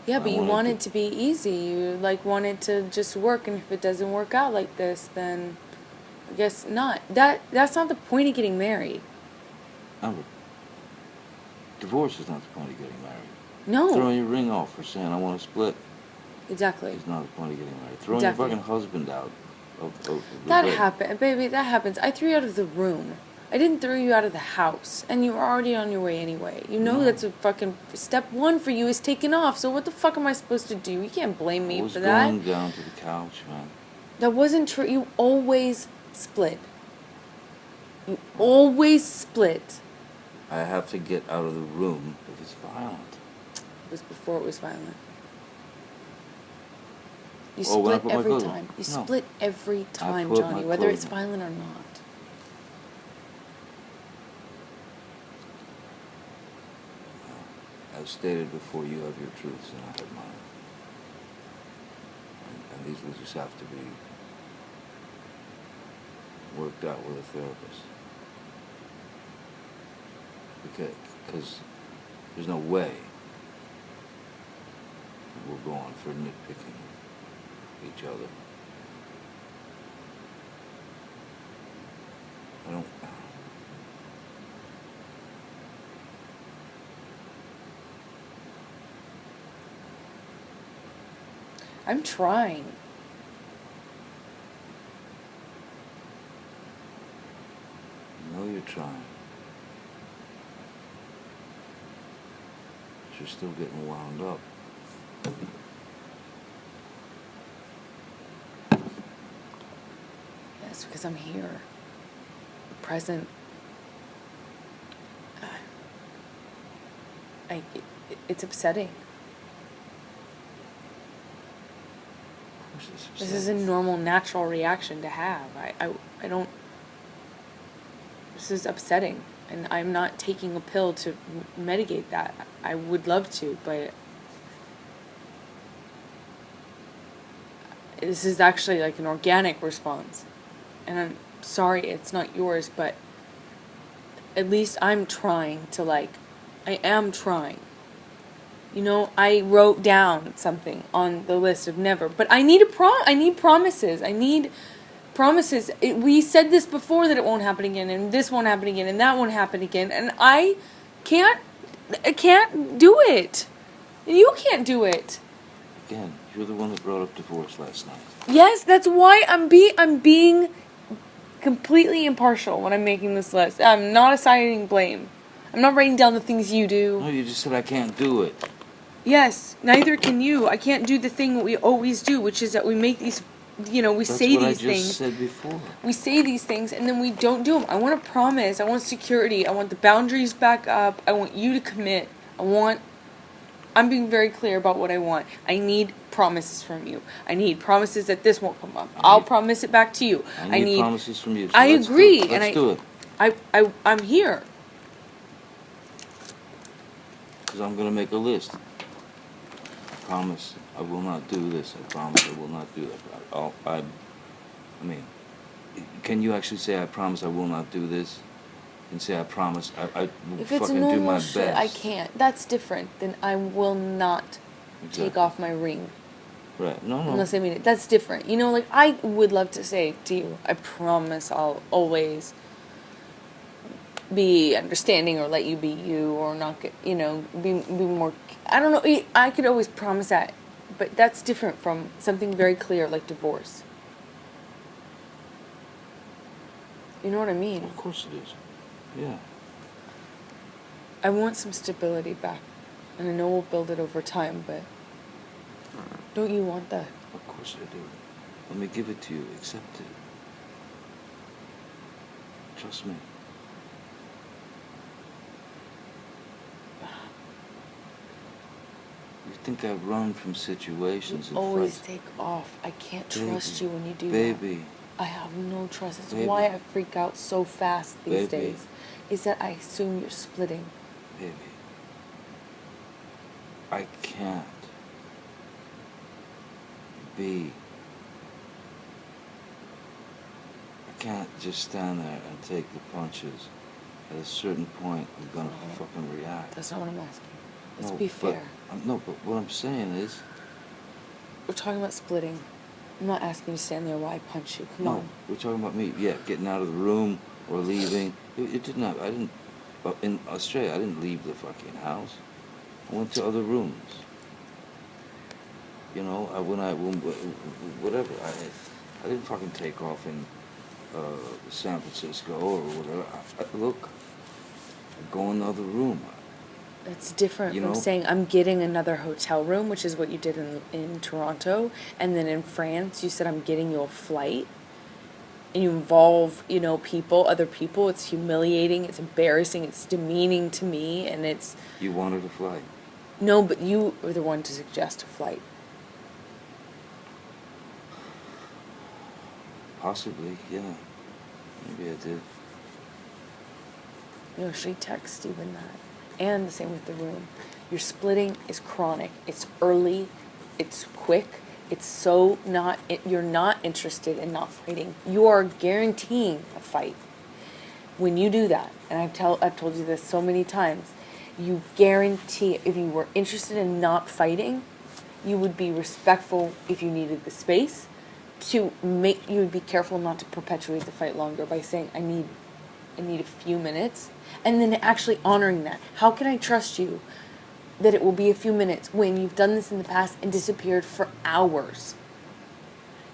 Yeah, but you want it to be easy. You want it to just work, and if it doesn't work out like this, then I guess not. That's not the point of getting married. No, but divorce is not the point of getting married. No. Throwing your ring off for saying I want to split. Exactly. Is not the point of getting married. Throwing your fucking husband out of the That bed. happened, baby. That happens. I threw you out of the room. I didn't throw you out of the house, and you were already on your way anyway. You know that's a fucking step one for you is taken off. So what the fuck am I supposed to do? You can't blame me for that. I was going down to the couch, man. That wasn't true. You always split. You always split. I have to get out of the room if it's violent. It was before it was violent. You when I split put my every clothes on. time. You No. split every time, put Johnny, my whether clothes it's on. violent or not. As stated before, you have your truths and I have mine. And these will just have to be worked out with a therapist. Because there's no way we'll go on for nitpicking each other. I don't... I'm trying. I know you're trying. But you're still getting wound up. Yes, because I'm here. Present. It's upsetting. This is a normal, natural reaction to have. I don't... This is upsetting. And I'm not taking a pill to mitigate that. I would love to, but... This is actually like an organic response. And I'm sorry it's not yours, but... At least I'm trying to I am trying. You know, I wrote down something on the list of never, but I need I need promises. I need promises. We said this before that it won't happen again, and this won't happen again, and that won't happen again, and I can't do it. And you can't do it. Again, you're the one that brought up divorce last night. Yes, that's why I'm being completely impartial when I'm making this list. I'm not assigning blame. I'm not writing down the things you do. No, you just said I can't do it. Yes, neither can you. I can't do the thing that we always do, which is that we make these, we say these things. That's what I just said before. We say these things and then we don't do them. I want a promise. I want security. I want the boundaries back up. I want you to commit. I'm being very clear about what I want. I need promises from you. I need promises that this won't come up. I'll promise it back to you. I need promises from you. So I agree. Let's do it. I'm here. Because I'm going to make a list. I promise I will not do this. I promise I will not do that. I mean, can you actually say I promise I will not do this? And say I promise I will fucking do my best. Shit, I can't. That's different than I will not take off my ring. Right. No. Unless I mean it. That's different. I would love to say to you, I promise I'll always be understanding or let you be you or not get, be more, I don't know, I could always promise that, but that's different from something very clear like divorce. You know what I mean? Of course it is. Yeah. I want some stability back And I know we'll build it over time, but don't you want that? Of course I do. Let me give it to you. Accept it. Trust me. You think I run from situations You and always fights? take off. I can't Baby, trust you when you do that. Baby. I have no trust. It's Baby. why I freak out so fast these Baby. days. Is that I assume you're splitting. Baby. I can't be. I can't just stand there and take the punches. At a certain point, I'm gonna fucking react. That's not what I'm asking. Let's No, be but fair. No, but what I'm saying is, We're talking about splitting. I'm not asking you to stand there while I punch you. Come no, on. we're talking about me. Yeah, getting out of the room or leaving. It didn't happen. I didn't. In Australia, I didn't leave the fucking house. I went to other rooms. You know, whatever. I didn't fucking take off in San Francisco or whatever. Look, I go in the other room. That's different You from know? saying I'm getting another hotel room, which is what you did in Toronto. And then in France, you said I'm getting you a flight. And you involve, people, other people. It's humiliating, it's embarrassing, it's demeaning to me, and it's... You wanted a flight. No, but you were the one to suggest a flight. Possibly, yeah. Maybe I did. She texted even that. And the same with the room. Your splitting is chronic. It's early. It's quick. It's so not... You're not interested in not fighting. You are guaranteeing a fight. When you do that, and I've told you this so many times, you guarantee, if you were interested in not fighting, you would be respectful if you needed the space. You would be careful not to perpetuate the fight longer by saying, I need a few minutes, and then actually honoring that. How can I trust you that it will be a few minutes when you've done this in the past and disappeared for hours?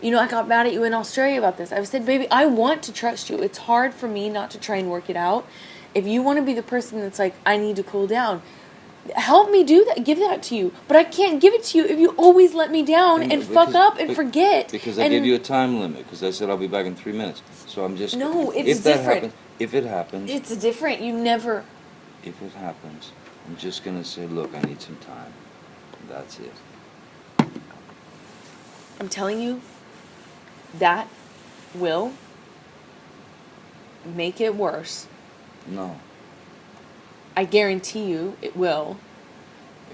I got mad at you in Australia about this. I said, baby, I want to trust you. It's hard for me not to try and work it out. If you want to be the person that's like, I need to cool down, help me do that, give that to you. But I can't give it to you if you always let me down and fuck up and forget. Because I gave you a time limit, because I said I'll be back in 3 minutes. So I'm just... No, it's different. If it happens... It's different. You never... If it happens, I'm just going to say, look, I need some time. That's it. I'm telling you, that will make it worse. No. I guarantee you it will.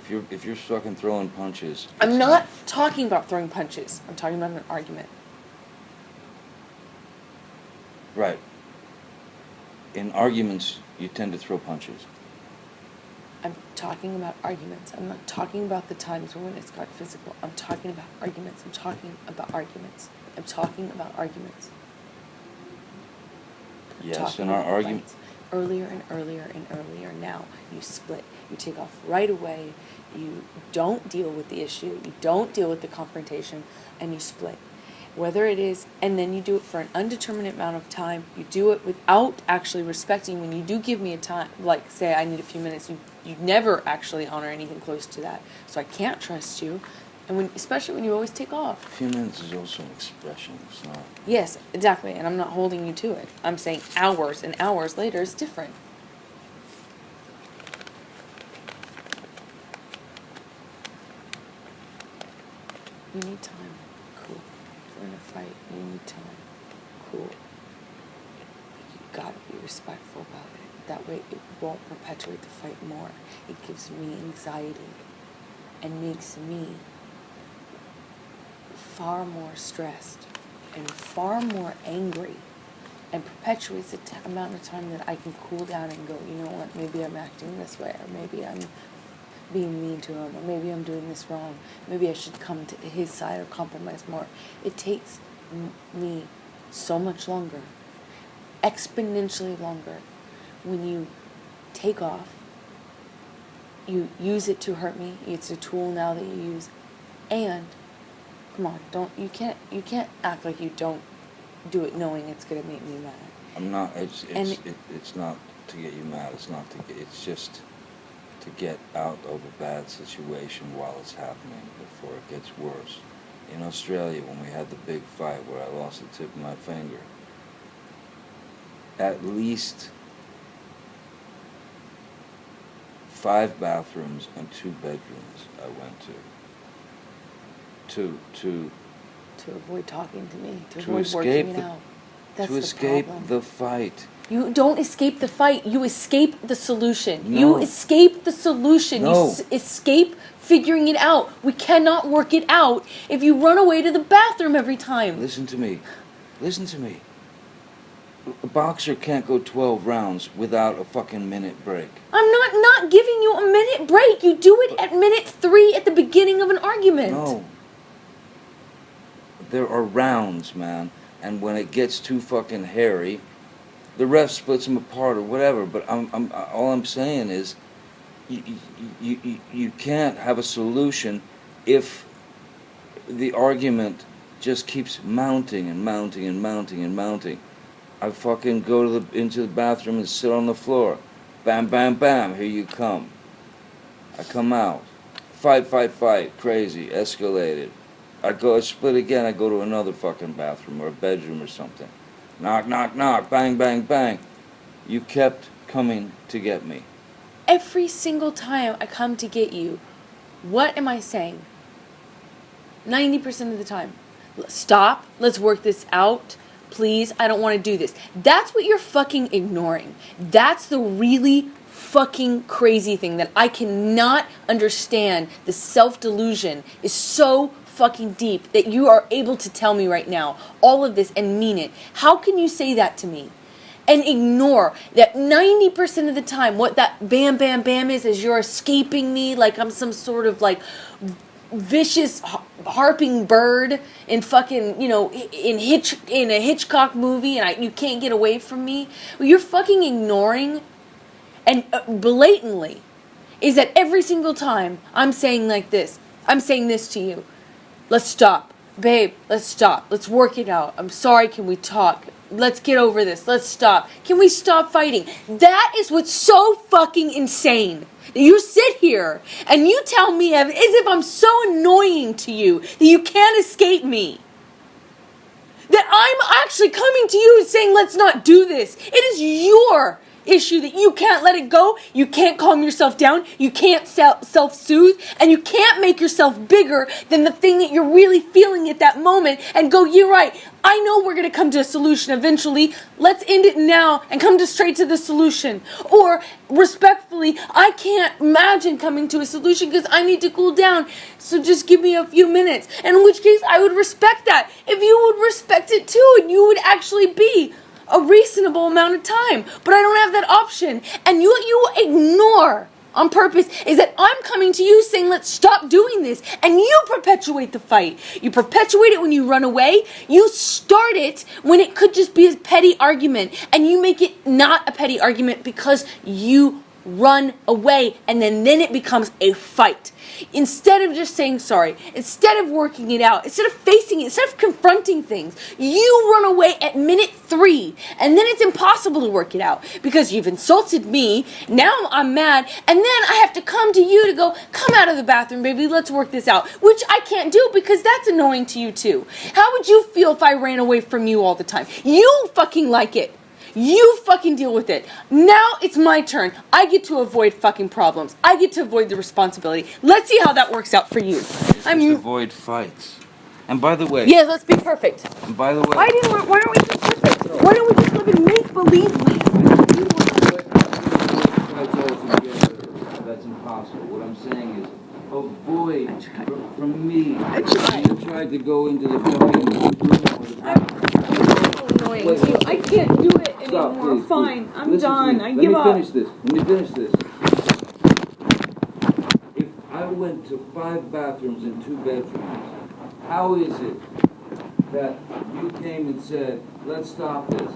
If you're stuck in throwing punches... I'm not talking about throwing punches. I'm talking about an argument. Right. In arguments, you tend to throw punches. I'm talking about arguments. I'm not talking about the times when it's got physical. I'm talking about arguments. I'm talking about arguments. I'm talking about arguments. Yes, in our arguments... Earlier and earlier and earlier. Now you split. You take off right away. You don't deal with the issue. You don't deal with the confrontation, and you split. Whether it is, and then you do it for an undeterminate amount of time. You do it without actually respecting. When you do give me a time, like say I need a few minutes, you never actually honor anything close to that. So I can't trust you. And especially when you always take off. A few minutes is also an expression, it's not... Yes, exactly, and I'm not holding you to it. I'm saying hours and hours later is different. You need time. Cool. If we're in a fight, you need time. Cool. You gotta be respectful about it. That way it won't perpetuate the fight more. It gives me anxiety and makes me far more stressed and far more angry, and perpetuates the amount of time that I can cool down and go, you know what, maybe I'm acting this way, or maybe I'm being mean to him, or maybe I'm doing this wrong, maybe I should come to his side or compromise more. It takes me so much longer, exponentially longer, when you take off, you use it to hurt me, it's a tool now that you use, and come on, you can't act like you don't do it knowing it's gonna make me mad. I'm not, it's not to get you mad, it's not to get, it's just, to get out of a bad situation while it's happening before it gets worse. In Australia, when we had the big fight where I lost the tip of my finger, at least 5 bathrooms and 2 bedrooms I went to avoid talking to me, to to avoid escape working it out. That's to the escape problem. the fight. You don't escape the fight. You escape the solution. No. You escape the solution. No. You escape figuring it out. We cannot work it out if you run away to the bathroom every time. Listen to me. Listen to me. A boxer can't go 12 rounds without a fucking minute break. I'm not giving you a minute break. You do it at minute 3 at the beginning of an argument. No. There are rounds, man. And when it gets too fucking hairy, the ref splits them apart or whatever. But all I'm saying is, you can't have a solution if the argument just keeps mounting and mounting and mounting and mounting. I fucking go into the bathroom and sit on the floor. Bam, bam, bam, here you come. I come out. Fight, crazy, escalated. I split again, I go to another fucking bathroom or a bedroom or something. Knock, knock, knock, bang, bang, bang. You kept coming to get me. Every single time I come to get you, what am I saying? 90% of the time. Stop, let's work this out. Please, I don't want to do this. That's what you're fucking ignoring. That's the really fucking crazy thing that I cannot understand. The self-delusion is so fucking deep that you are able to tell me right now all of this and mean it. How can you say that to me and ignore that 90% of the time what that bam bam bam is you're escaping me like I'm some sort of like vicious harping bird in fucking, in a Hitchcock movie and you can't get away from me? Well, you're fucking ignoring and blatantly is that every single time I'm saying like this, I'm saying this to you. Let's stop. Babe, let's stop. Let's work it out. I'm sorry, can we talk? Let's get over this. Let's stop. Can we stop fighting? That is what's so fucking insane. You sit here and you tell me as if I'm so annoying to you that you can't escape me. That I'm actually coming to you and saying, let's not do this. It is your issue that you can't let it go, you can't calm yourself down, you can't self-soothe, and you can't make yourself bigger than the thing that you're really feeling at that moment and go, you're right, I know we're going to come to a solution eventually, let's end it now and come straight to the solution. Or, respectfully, I can't imagine coming to a solution because I need to cool down, so just give me a few minutes. In which case, I would respect that. If you would respect it too, and you would actually be a reasonable amount of time, but I don't have that option. And you ignore on purpose is that I'm coming to you saying let's stop doing this, and you perpetuate the fight. You perpetuate it when you run away. You start it when it could just be a petty argument, and you make it not a petty argument because you run away, and then it becomes a fight. Instead of just saying sorry, instead of working it out, instead of facing it, instead of confronting things, you run away at minute 3, and then it's impossible to work it out because you've insulted me, now I'm mad, and then I have to come to you to go, come out of the bathroom, baby, let's work this out, which I can't do because that's annoying to you too. How would you feel if I ran away from you all the time? You fucking like it. You fucking deal with it. Now it's my turn. I get to avoid fucking problems. I get to avoid the responsibility. Let's see how that works out for you. Avoid fights. And by the way... Yeah, let's be perfect. And by the way... Why aren't we just perfect? Why don't we just live in make-believe land? That's impossible. What I'm saying is, avoid from me. I tried. You tried to go into the fucking... I can't do it anymore. Please, fine, please. I'm Listen done. I give up. Let me finish this. If I went to 5 bathrooms and 2 bedrooms, how is it that you came and said, let's stop this?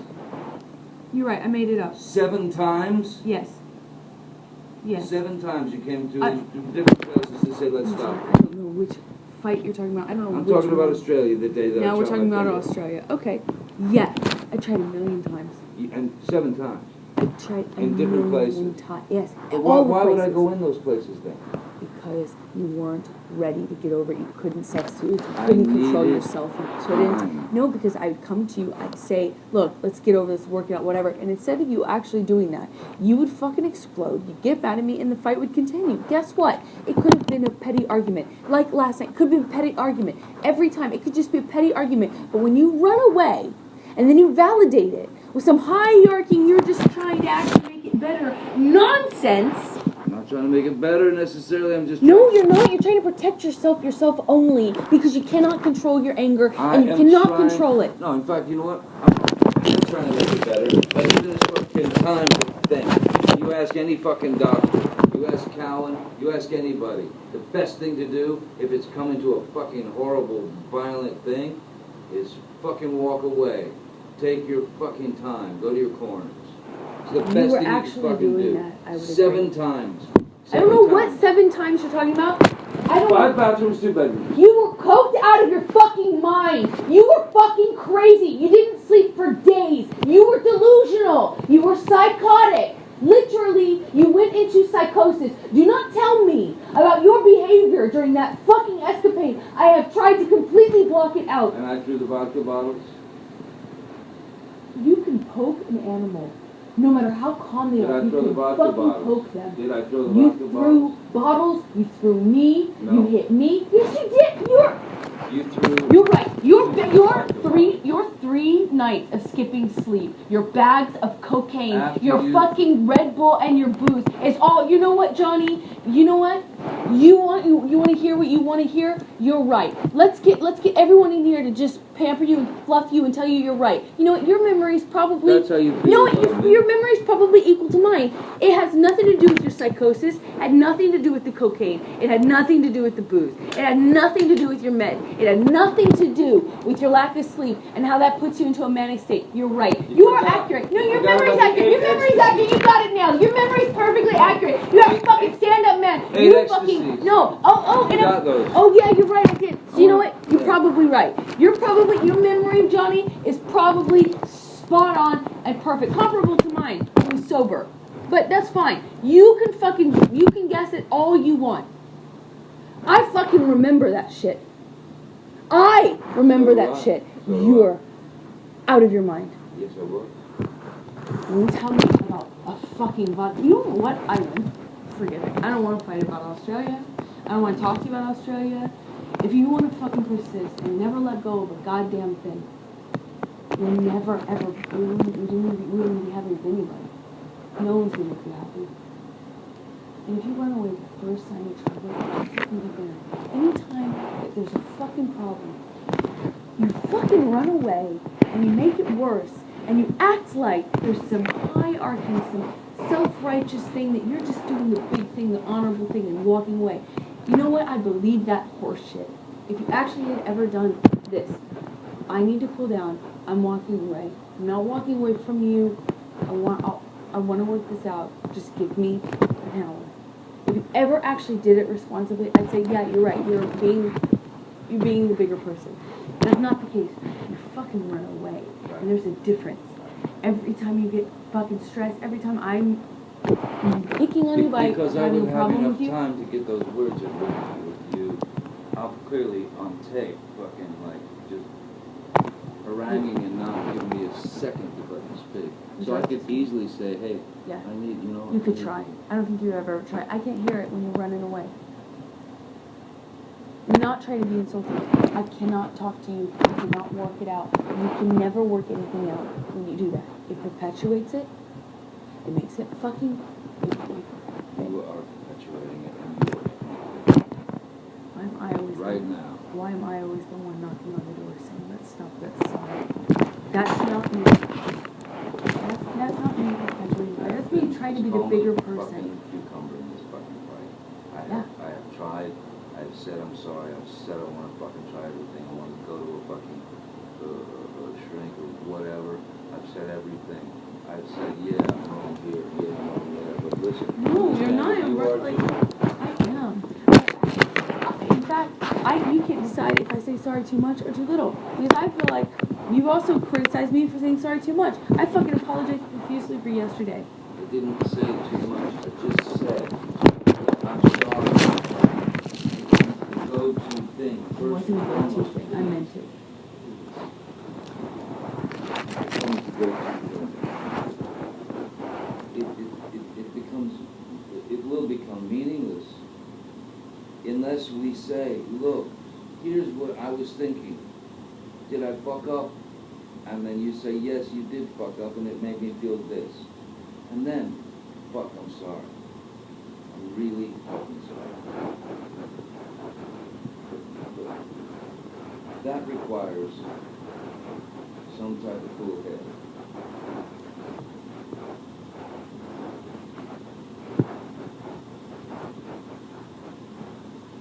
You're right, I made it up. 7 times? Yes. 7 times you came to different places to say, let's stop. I don't know which fight you're talking about. I don't know. I'm talking about Australia the day that Now we're talking about Australia. Okay. Yes. I tried 1,000,000 times. And 7 times. I've tried in different places. Yes. But why would I go in those places then? Because you weren't ready to get over it. You couldn't self-soothe. You couldn't control yourself. You couldn't. No, because I would come to you. I'd say, look, let's get over this, work it out, whatever. And instead of you actually doing that, you would fucking explode. You'd get mad at me, and the fight would continue. Guess what? It could have been a petty argument. Like last night, it could have been a petty argument. Every time, it could just be a petty argument. But when you run away, and then you validate it with some hierarchy, you're just trying to actually make it better. Nonsense! I'm not trying to make it better necessarily, I'm just No, you're not. You're trying to protect yourself only, because you cannot control your anger, and you cannot control it. No, in fact, you know what? I'm trying to make it better. But in this fucking time thing, you ask any fucking doctor, you ask Cowan, you ask anybody, the best thing to do, if it's coming to a fucking horrible, violent thing, is fucking walk away. Take your fucking time. Go to your corners. It's the best thing you can fucking do. I would 7 times. I don't know what 7 times you're talking about. I don't 5 bathrooms, 2 bedrooms. You were coked out of your fucking mind. You were fucking crazy. You didn't sleep for days. You were delusional. You were psychotic. Literally, you went into psychosis. Do not tell me about your behavior during that fucking escapade. I have tried to completely block it out. And I threw the vodka bottles. You can poke an animal, no matter how calm they are. You can fucking poke them. Did I throw the vodka bottles? You threw bottles. You threw me. No. You hit me. Yes, you did. You're right. Your 3 nights of skipping sleep, your bags of cocaine, your fucking Red Bull and your booze is all. You know what, Johnny? You know what? You want to hear what you want to hear? You're right. Let's get everyone in here to just pamper you and fluff you and tell you you're right. You know what? Your memory is probably That's how you feel. Your memory is probably equal to mine. It has nothing to do with your psychosis. Had nothing to do with the cocaine. It had nothing to do with the booze. It had nothing to do with your meds. It had nothing to do with your lack of sleep and how that puts you into a manic state. You're right. You are accurate. No, your memory's accurate. Your memory's accurate. You got it now. Your memory's perfectly accurate. You have a fucking stand-up man. You fucking no. Oh yeah, you're right. I did. So you know what? You're probably right. Your memory, Johnny, is probably spot on and perfect, comparable to mine. I was sober, but that's fine. You can guess it all you want. I fucking remember that shit. I remember that shit. You're out of your mind. Yes, I will. You tell me about a fucking vodka. You know what, Ivan? Forget it. I don't want to fight about Australia. I don't want to talk to you about Australia. If you want to fucking persist and never let go of a goddamn thing, you'll never ever. We wouldn't be happy with anybody. No one's gonna make you happy. And if you run away the first sign of trouble, you're fucking be better. Anytime that there's a fucking problem, you fucking run away and you make it worse and you act like there's some hierarchy, some self-righteous thing that you're just doing the big thing, the honorable thing, and walking away. You know what? I believe that horse shit. If you actually had ever done this, I need to cool down. I'm walking away. I'm not walking away from you. I want to work this out. Just give me an hour. If you ever actually did it responsibly, I'd say, yeah, you're right. You're being the bigger person. That's not the case. You fucking run away. And there's a difference. Every time you get fucking stressed, every time I'm picking on you by having a problem with you. Because I wouldn't have enough time to get those words with you. I'm clearly on tape, fucking like just haranguing and not giving me a second to fucking speak. So I could easily say, hey, yeah. I need, you know. You could try. I don't think you ever try. I can't hear it when you're running away. You're not trying to be insulting. I cannot talk to you. I cannot work it out. You can never work anything out when you do that. It perpetuates it. It makes it fucking... You are perpetuating it and you are... Why am I always... Right now. Why am I always the one knocking on the door saying, let's stop this song? That's not me. That's not me perpetuating. That's me trying to be the bigger person. Cucumber in this fucking fight. I have tried. I've said I'm sorry. I've said I want to fucking try everything. I want to go to a fucking shrink or whatever. I've said everything. I've said, yeah, I'm wrong here, yeah, I'm wrong there. But listen. No, you're not. I am. In fact, you can't decide if I say sorry too much or too little. Because I feel like you've also criticized me for saying sorry too much. I fucking apologized profusely for yesterday. I didn't say too much. I just said, I'm sorry. The go-to thing. It wasn't a go-to thing. I meant it. It will become meaningless unless we say, look, here's what I was thinking. Did I fuck up? And then you say, yes, you did fuck up, and it made me feel this. And then, fuck, I'm sorry. I'm really fucking sorry. But that requires some type of cool head.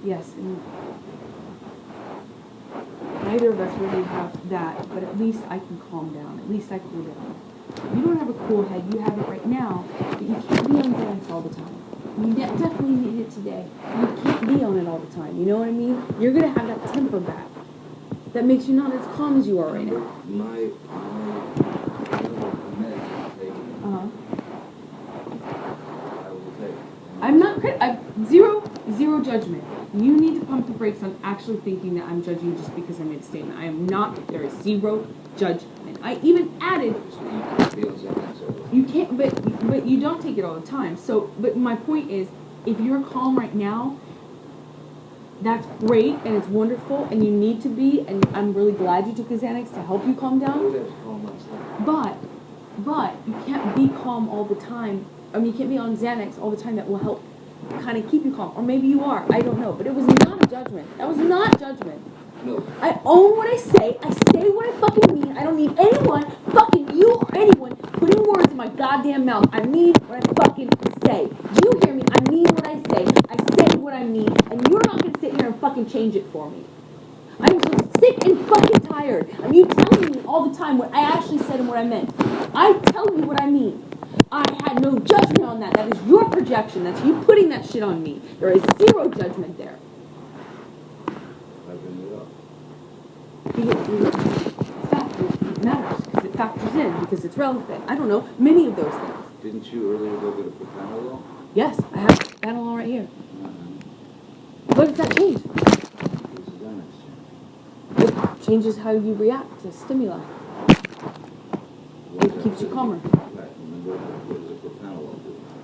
Yes, and neither of us really have that, but at least I can calm down. At least I cool down. You don't have a cool head. You have it right now, but you can't be on Xanax all the time. You definitely need it today. You can't be on it all the time. You know what I mean? You're going to have that temper back. That makes you not as calm as you are right now. My Uh-huh. I will take. I'm not zero judgment. You need to pump the brakes on actually thinking that I'm judging you just because I made a statement. I am not. There is zero judgment. I even added. You can't, but you don't take it all the time. So, but my point is, if you're calm right now, that's great and it's wonderful and you need to be, and I'm really glad you took a Xanax to help you calm down. But you can't be calm all the time. I mean, you can't be on Xanax all the time. That will help kind of keep you calm. Or maybe you are. I don't know. But it was not a judgment. That was not judgment. No. I own what I say. I say what I fucking mean. I don't need anyone, fucking you or anyone, putting words in my goddamn mouth. I mean what I fucking say. You hear me? I mean what I say. I say what I mean. And you're not going to sit here and fucking change it for me. I'm so sick and fucking tired of you telling me all the time what I actually said and what I meant. I tell you what I mean. I had no judgment on that. That is your projection. That's you putting that shit on me. There is zero judgment there. I bring it up. It matters because it factors in, because it's relevant. I don't know, many of those things. Didn't you earlier go get a propanol? Yes, I have Panadol right here. What does that change? It changes how you react to stimuli. It keeps you calmer.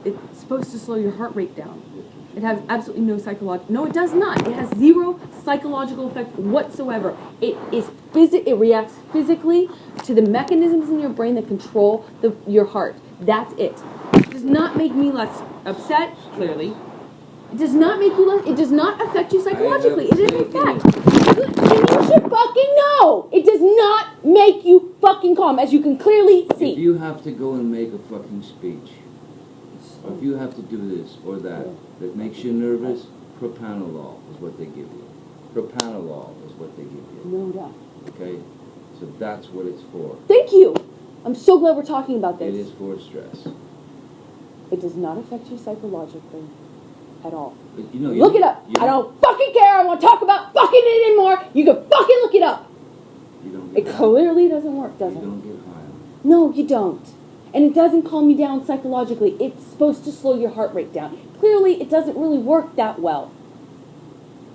It's supposed to slow your heart rate down. It has absolutely no psychological. No, it does not. It has zero psychological effect whatsoever. It reacts physically to the mechanisms in your brain that control your heart. That's it. It does not make me less upset. Clearly, it does not make you less. It does not affect you psychologically. It is in fact. And you should fucking know. It does not make you fucking calm, as you can clearly see. If you have to go and make a fucking speech, or if you have to do this or that makes you nervous, propanolol is what they give you. Propanolol is what they give you. No doubt. Okay? So that's what it's for. Thank you. I'm so glad we're talking about this. It is for stress. It does not affect you psychologically at all. But you know, look it up. I don't fucking care. I won't talk about fucking it anymore. You can fucking look it up. You don't get it clearly doesn't work, does it? You don't get high. No, you don't. And it doesn't calm you down psychologically. It's supposed to slow your heart rate down. Clearly, it doesn't really work that well.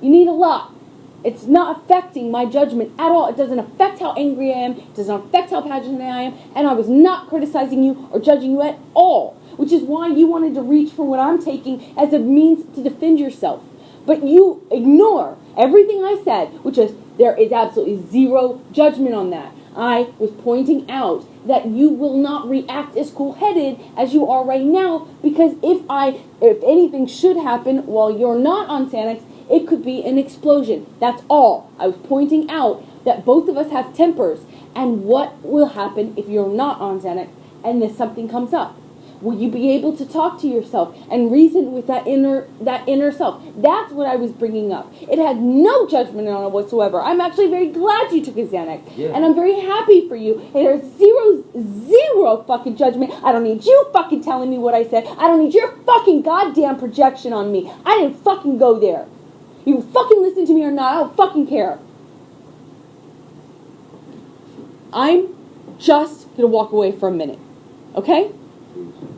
You need a lot. It's not affecting my judgment at all. It doesn't affect how angry I am. It doesn't affect how passionate I am. And I was not criticizing you or judging you at all. Which is why you wanted to reach for what I'm taking as a means to defend yourself. But you ignore everything I said, which is there is absolutely zero judgment on that. I was pointing out that you will not react as cool-headed as you are right now, because if anything should happen while you're not on Xanax, it could be an explosion. That's all. I was pointing out that both of us have tempers, and what will happen if you're not on Xanax and then something comes up? Will you be able to talk to yourself and reason with that inner self? That's what I was bringing up. It had no judgment on it whatsoever. I'm actually very glad you took a Xanax. Yeah. And I'm very happy for you. And there's zero fucking judgment. I don't need you fucking telling me what I said. I don't need your fucking goddamn projection on me. I didn't fucking go there. You fucking listen to me or not, I don't fucking care. I'm just going to walk away for a minute. Okay? Please.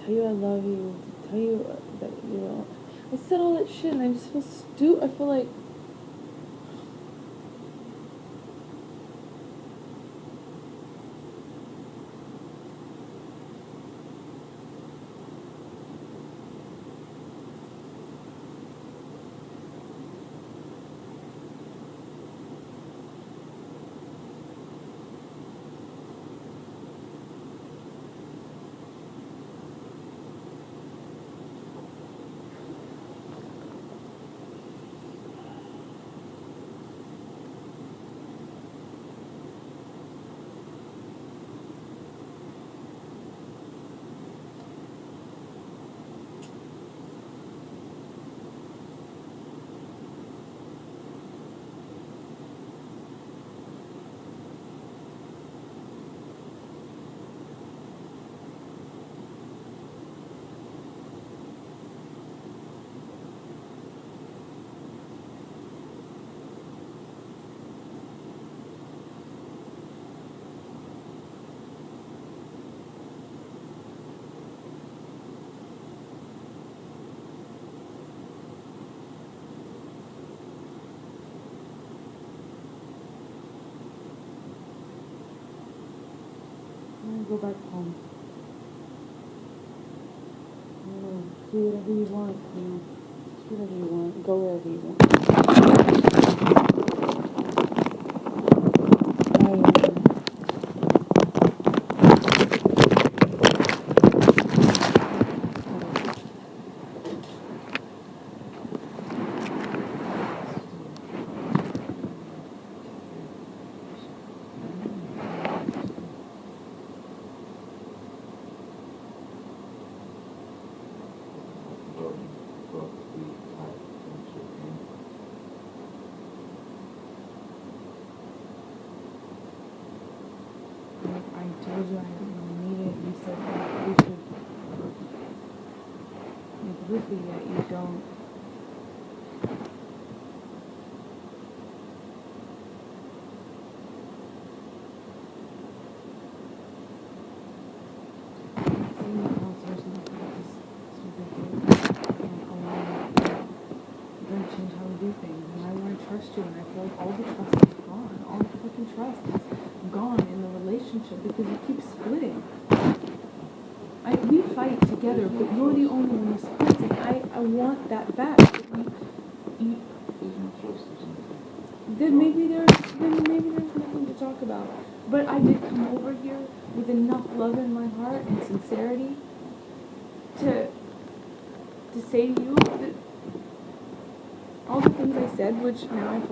tell you I love you, to tell you that, you know, I said all that shit and I just feel stupid. I feel like, I'm gonna go back home. I don't know, do whatever you want, you know. Do whatever you want. Go wherever you want. I told you I didn't need it. You said that we should make Ruthie, yet you don't. Seeing the counselors and this stupid thing. And allow you're gonna change how we do things. And I want to trust you, and I feel like all the trust is gone. All the fucking trust is gone in the relationship because you keep splitting. We fight together, but you're the only one who's splitting. I want that back. Then maybe there's nothing to talk about. But I did come over here with enough love in my heart and sincerity to say to you that all the things I said, which now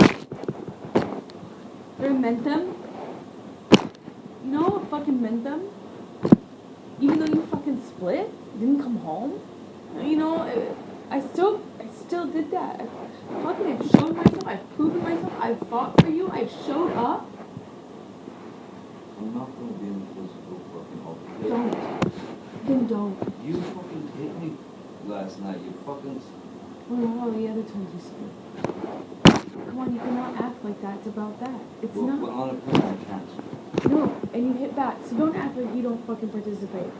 I meant them. You know, I fucking meant them. Even though you fucking split, didn't come home. You know, I still did that. I've shown myself, I've proven myself, I've fought for you, I've showed up. I'm not gonna be in the physical fucking altercation. Don't. Then don't. You fucking hit me last night. You fucking. What about all the other times you split? Come on, you cannot act like that. It's about that. It's not. Well, on a person I can't. No, and you hit back. So don't act like you don't fucking participate.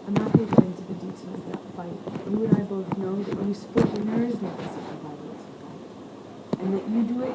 I'm not going to get into the details of that fight. You and I both know that you split when there is no physical violence. And that you do it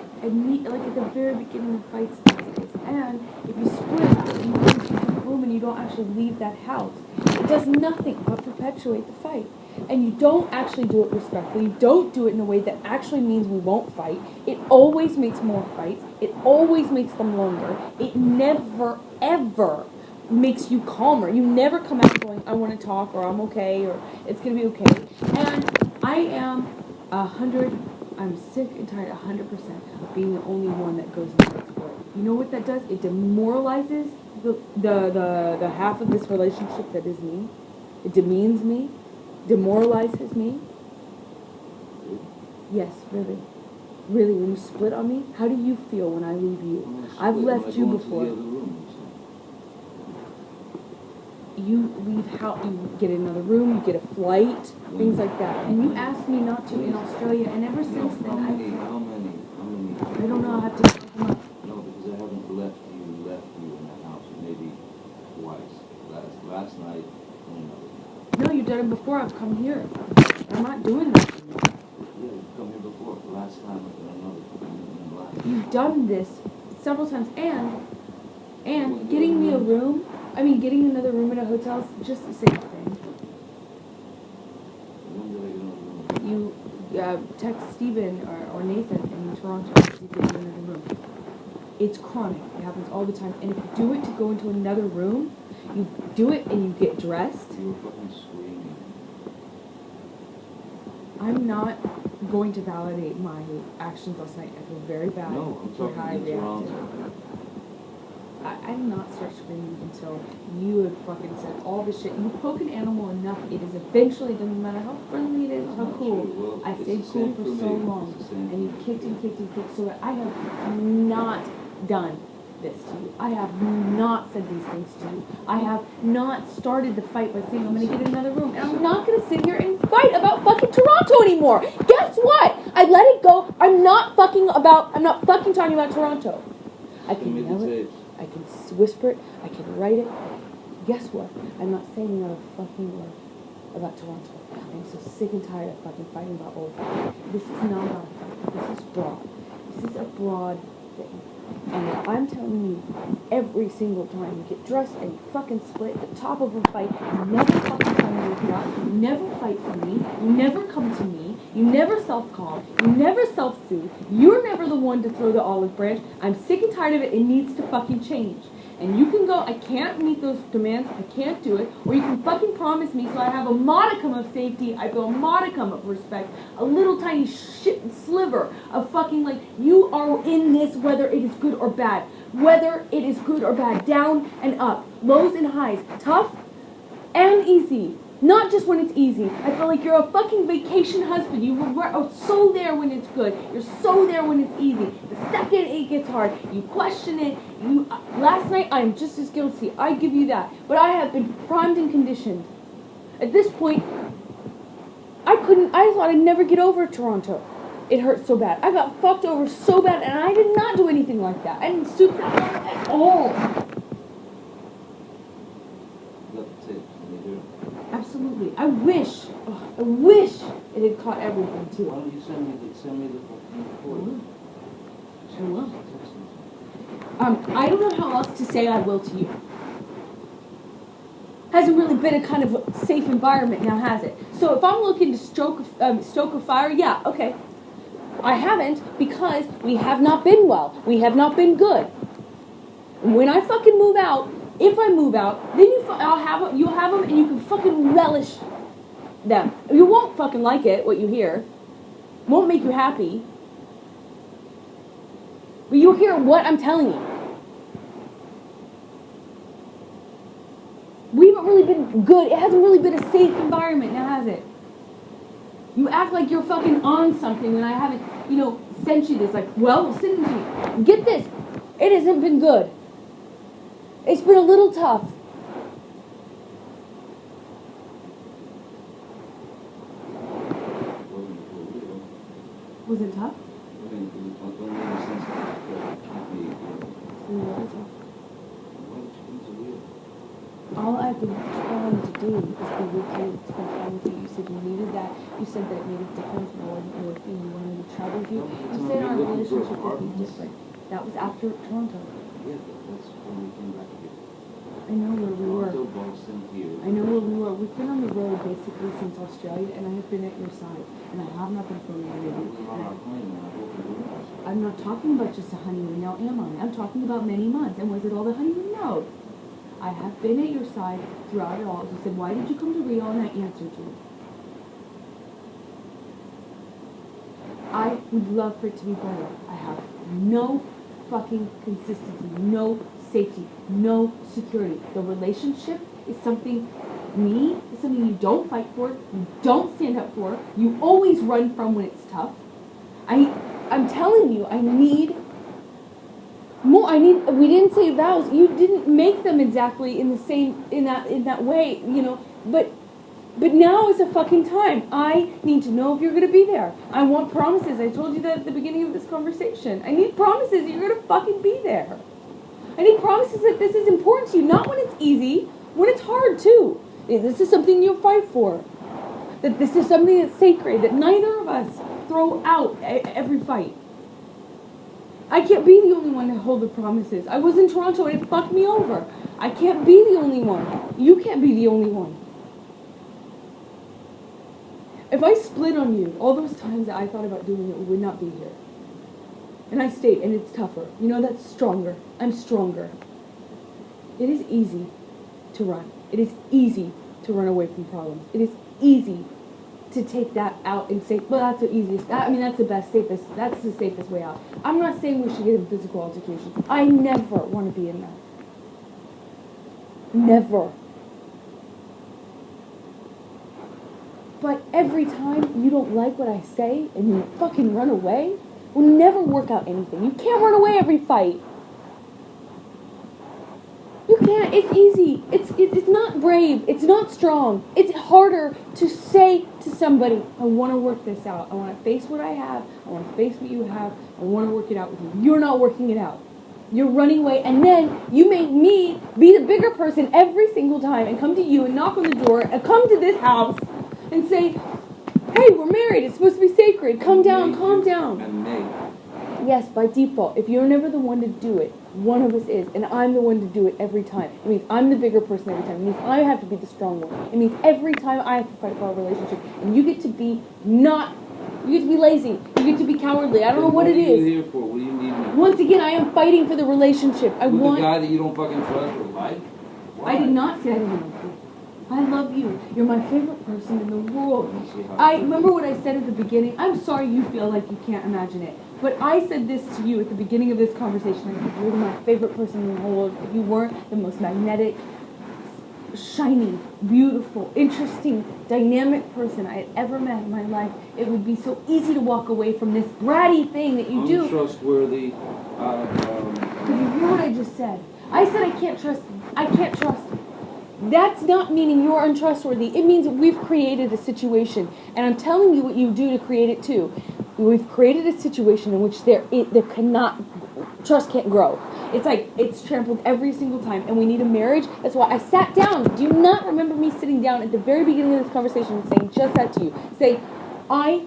like at the very beginning of fights these days. And if you split and you go into the room and you don't actually leave that house, it does nothing but perpetuate the fight. And you don't actually do it respectfully. You don't do it in a way that actually means we won't fight. It always makes more fights. It always makes them longer. It never, ever makes you calmer. You never come out going, I want to talk, or I'm okay, or it's going to be okay. And I am I'm sick and tired 100% of being the only one that goes into this for it. You know what that does? It demoralizes the half of this relationship that is me. It demeans me. Demoralizes me. Yes, really. Really, when you split on me, how do you feel when I leave you? I've left you before. You leave how you get another room, you get a flight, things like that. And you asked me not to in Australia, and ever since then How many? I don't know, I have to count them up. No, because I haven't left you in that house. Maybe twice. Last night and another night. No, you've done it before. I've come here. I'm not doing that. Yeah, you've come here before. Last time and another time. You've done this several times, and getting me a room. I mean, getting another room at a hotel is just the same thing. You text Steven or Nathan in Toronto to see if they have another room. It's chronic. It happens all the time. And if you do it to go into another room, you do it and you get dressed. You were fucking screaming. I'm not going to validate my actions last night. I feel very bad for how I reacted. I did not start screaming until you had fucking said all this shit. You poke an animal enough, it is eventually, doesn't matter how friendly it is, how cool. Well, I stayed cool for so long, and you kicked and kicked and kicked, so that I have not done this to you. I have not said these things to you. I have not started the fight by saying I'm going to get another room, and I'm not going to sit here and fight about fucking Toronto anymore. Guess what? I let it go. I'm not fucking talking about Toronto. I can yell it. I can whisper it, I can write it. Guess what? I'm not saying another fucking word about Toronto. I'm so sick and tired of fucking fighting about old things. This is not about a fight. This is broad. This is a broad thing. And if I'm telling you every single time you get dressed and you fucking split at the top of a fight, you never fucking tell me you're not, you never fight for me, you never come to me, you never self-calm, you never self-soothe, you're never the one to throw the olive branch. I'm sick and tired of it. It needs to fucking change. And you can go, I can't meet those demands, I can't do it, or you can fucking promise me so I have a modicum of safety, I feel a modicum of respect, a little tiny sliver of fucking like, you are in this whether it is good or bad. Whether it is good or bad, down and up, lows and highs, tough and easy. Not just when it's easy. I feel like you're a fucking vacation husband. You are so there when it's good. You're so there when it's easy. The second it gets hard, you question it. Last night, I'm just as guilty. I give you that. But I have been primed and conditioned. At this point, I thought I'd never get over Toronto. It hurt so bad. I got fucked over so bad, and I did not do anything like that. I didn't stoop down at all. Absolutely. I wish it had caught everything too. Why don't you send me the fucking report? Sure will. I don't know how else to say I will to you. Hasn't really been a kind of safe environment now, has it? So if I'm looking to stoke a fire, yeah, okay. I haven't because we have not been well. We have not been good. And when I fucking move out, if I move out, then you'll have them, and you can fucking relish them. You won't fucking like it, what you hear. Won't make you happy. But you'll hear what I'm telling you. We haven't really been good. It hasn't really been a safe environment, now has it? You act like you're fucking on something when I haven't, sent you this. Like, well, send it to you. Get this. It hasn't been good. It's been a little tough. Was it tough? All I've been trying to do is be with you, spend time with you. You said you needed that. You said that it made a difference when I wasn't with you. You wanted me to travel with you. You said our relationship would be different. That was after Toronto. Yeah, that's when we came back here. I know where we were. Boston here. I know where we were. We've been on the road basically since Australia, and I have been at your side, and I have not been phoning you. I'm not talking about just a honeymoon. Now am I? I'm talking about many months. And was it all the honeymoon? No. I have been at your side throughout it all. You said, why did you come to Rio? And I answered you. I would love for it to be better. I have no fucking consistency, no safety, no security. The relationship is something you don't fight for, you don't stand up for, you always run from when it's tough. I'm telling you, I need more. We didn't say vows. You didn't make them exactly in that way, but now is the fucking time. I need to know if you're going to be there. I want promises. I told you that at the beginning of this conversation. I need promises that you're going to fucking be there. And he promises that this is important to you, not when it's easy, when it's hard too. This is something you'll fight for. That this is something that's sacred, that neither of us throw out every fight. I can't be the only one to hold the promises. I was in Toronto and it fucked me over. I can't be the only one. You can't be the only one. If I split on you, all those times that I thought about doing it, we would not be here. And I stayed, and it's tougher. You know, that's stronger. I'm stronger. It is easy to run. It is easy to run away from problems. It is easy to take that out and say, well, that's the easiest. That's the best, safest. That's the safest way out. I'm not saying we should get in physical altercations. I never want to be in that. Never. But every time you don't like what I say and you fucking run away, will never work out anything. You can't run away every fight. You can't. It's easy. It's not brave. It's not strong. It's harder to say to somebody, I want to work this out. I want to face what I have. I want to face what you have. I want to work it out with you. You're not working it out. You're running away, and then you make me be the bigger person every single time and come to you and knock on the door and come to this house and say, hey, we're married. It's supposed to be sacred. Calm down, calm down. Yes, by default, if you're never the one to do it, one of us is, and I'm the one to do it every time. It means I'm the bigger person every time. It means I have to be the strong one. It means every time I have to fight for our relationship. And you get to be you get to be lazy. You get to be cowardly. I don't know what it is. What are you here for? What do you need? Once again, I am fighting for the relationship. With the guy that you don't fucking trust or like? Why? I did not say I didn't like you. I love you. You're my favorite person in the world. I remember what I said at the beginning. I'm sorry you feel like you can't imagine it. But I said this to you at the beginning of this conversation. I said, you're my favorite person in the world. If you weren't the most magnetic, shiny, beautiful, interesting, dynamic person I had ever met in my life, it would be so easy to walk away from this bratty thing that you do. Untrustworthy. But you hear what I just said? I said I can't trust him. I can't trust him. That's not meaning you're untrustworthy. It means that we've created a situation. And I'm telling you what you do to create it too. We've created a situation in which there trust can't grow. It's like, it's trampled every single time, and we need a marriage. That's why I sat down. Do you not remember me sitting down at the very beginning of this conversation and saying just that to you? Saying, I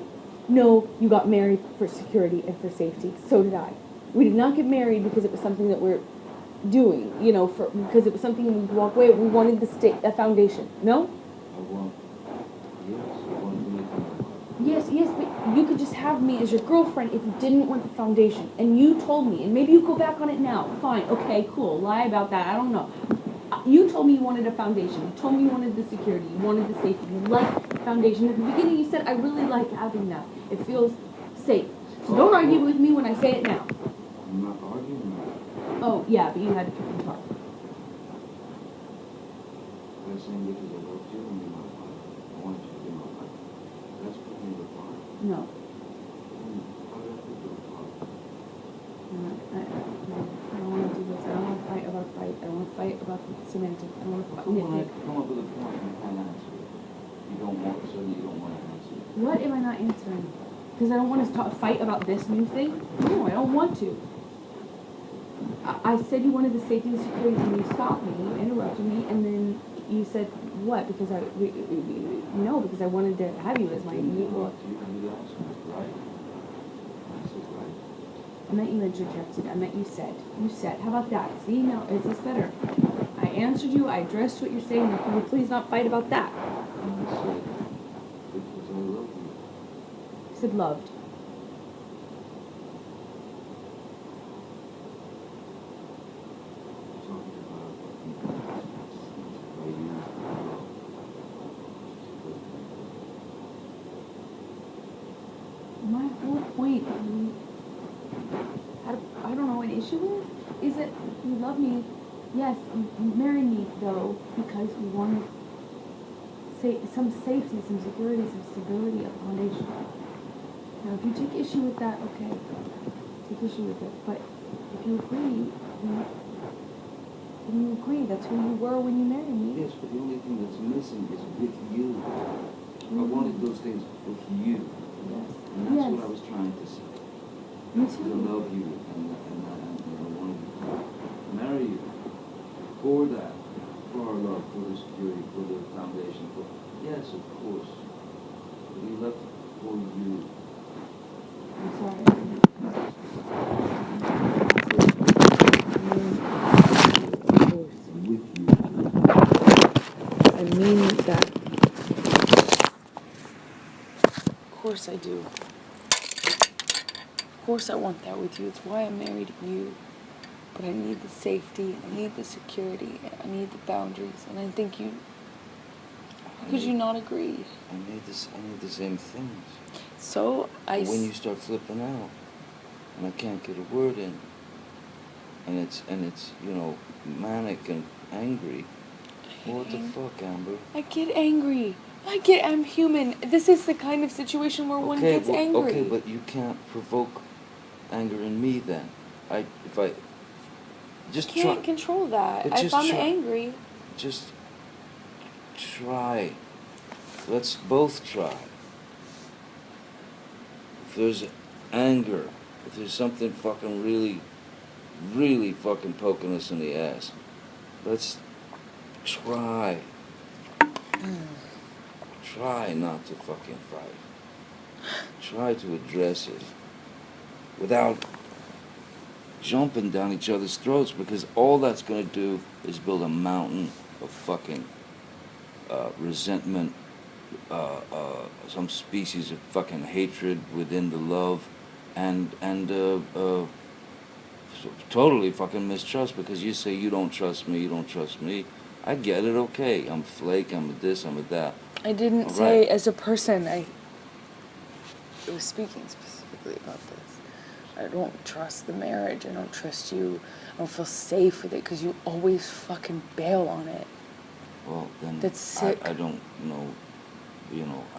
know you got married for security and for safety. So did I. We did not get married because it was something that we're doing, because it was something we could walk away. We wanted a foundation. No? Yes, but you could just have me as your girlfriend if you didn't want the foundation. And you told me, and maybe you go back on it now. Fine, okay, cool. Lie about that. I don't know. You told me you wanted a foundation. You told me you wanted the security. You wanted the safety. You liked the foundation. At the beginning, you said, I really like having that. It feels safe. So don't argue with me when I say it now. I'm not arguing. Oh, yeah, but you had to pick and talk. I'm saying because I love you and you're my wife. I want you to be my wife. That's putting me apart. No. How did I put you apart? I don't want to do this. I don't want to fight about fight. I don't want to fight about semantics. I don't want to fight. When I come up with a point and can't answer it, you don't want to, so you don't want to answer it. What am I not answering? Because I don't want to fight about this new thing? No, I don't want to. I said you wanted the safety and security, and you stopped me, you interrupted me, and then you said, what? Because because I wanted to have you as my equal. I meant you interjected. I meant you said. You said. How about that? See, now, is this better? I answered you. I addressed what you're saying. Now, can we please not fight about that? And I said, because I love you. You said loved. My whole point, I don't know what issue is that you love me. Yes, you married me though because we wanted some safety, some security, some stability, a foundation. Now, if you take issue with that, okay, take issue with it. But if you agree, then you agree. That's who you were when you married me. Yes, but the only thing that's missing is with you. I wanted those things with you. Yes. And that's what I was trying to say. Me I too. love you, and I wanted to marry you. for that, for our love, for the security, for the foundation, for, yes, of course. But you left it for you. I'm sorry. Of course, I'm with you. I mean that. Of course I do. Of course I want that with you. It's why I'm married to you. But I need the safety, I need the security, I need the boundaries, and I think you... Could you not agree? I need the same things. So I... But when you start flipping out, and I can't get a word in, and it's manic and angry. What the fuck, Amber? I get angry. I'm human. This is the kind of situation where one gets angry. Okay, but you can't provoke anger in me then. Can't control that. If I'm angry. Just try. Let's both try. If there's anger, if there's something fucking really, really fucking poking us in the ass, let's try. Try not to fucking fight. Try to address it without jumping down each other's throats, because all that's going to do is build a mountain of fucking resentment, some species of fucking hatred within the love, and totally fucking mistrust, because you say you don't trust me. I get it, okay. I'm flake, I'm a this, I'm a that. I didn't say as a person. I was speaking specifically about this. I don't trust the marriage. I don't trust you. I don't feel safe with it because you always fucking bail on it. Well, then that's sick. I don't know.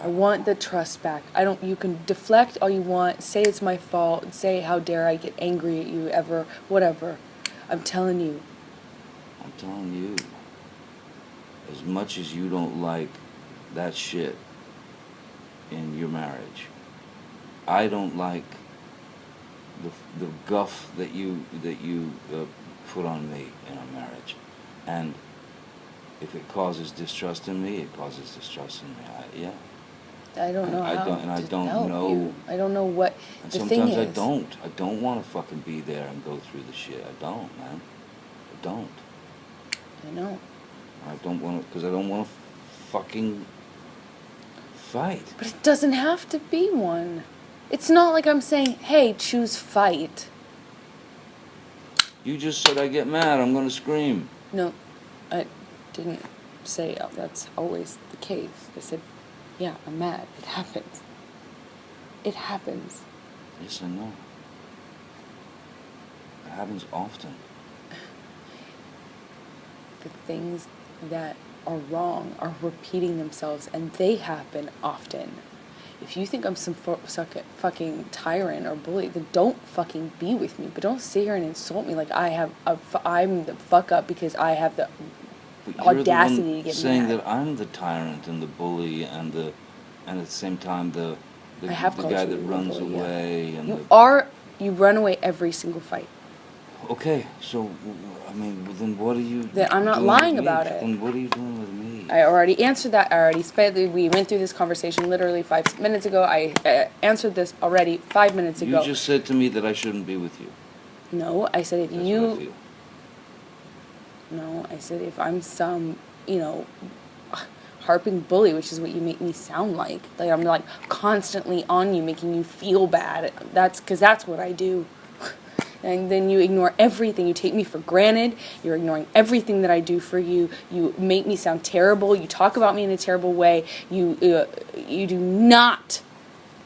I want the trust back. You can deflect all you want. Say it's my fault. Say how dare I get angry at you ever. Whatever. I'm telling you. As much as you don't like that shit in your marriage, I don't like the guff that you put on me in our marriage, and if it causes distrust in me, it causes distrust in me. I don't know how to help you. I don't know what the thing is. And sometimes I don't want to fucking be there and go through the shit. I don't, man. I don't. I know. I don't want to, because I don't want to fucking fight. But it doesn't have to be one. It's not like I'm saying, hey, choose fight. You just said I get mad, I'm going to scream. No, I didn't say that's always the case. I said, yeah, I'm mad. It happens. It happens. Yes, I know. It happens often. The things that are wrong are repeating themselves, and they happen often. If you think I'm some fucking tyrant or bully, then don't fucking be with me. But don't sit here and insult me like I'm the fuck up because I have the audacity to get saying mad. that I'm the tyrant and the bully and at the same time the guy that runs away. Yeah. And you run away every single fight. Okay, so then what are you? I'm not lying about it. Then what are you doing with me? I already answered that. We went through this conversation literally 5 minutes ago. I answered this already 5 minutes ago. You just said to me that I shouldn't be with you. No, I said That's what I feel. No, I said if I'm some, harping bully, which is what you make me sound like. Like I'm like constantly on you, making you feel bad. That's what I do. And then you ignore everything. You take me for granted. You're ignoring everything that I do for you. You make me sound terrible. You talk about me in a terrible way. You do not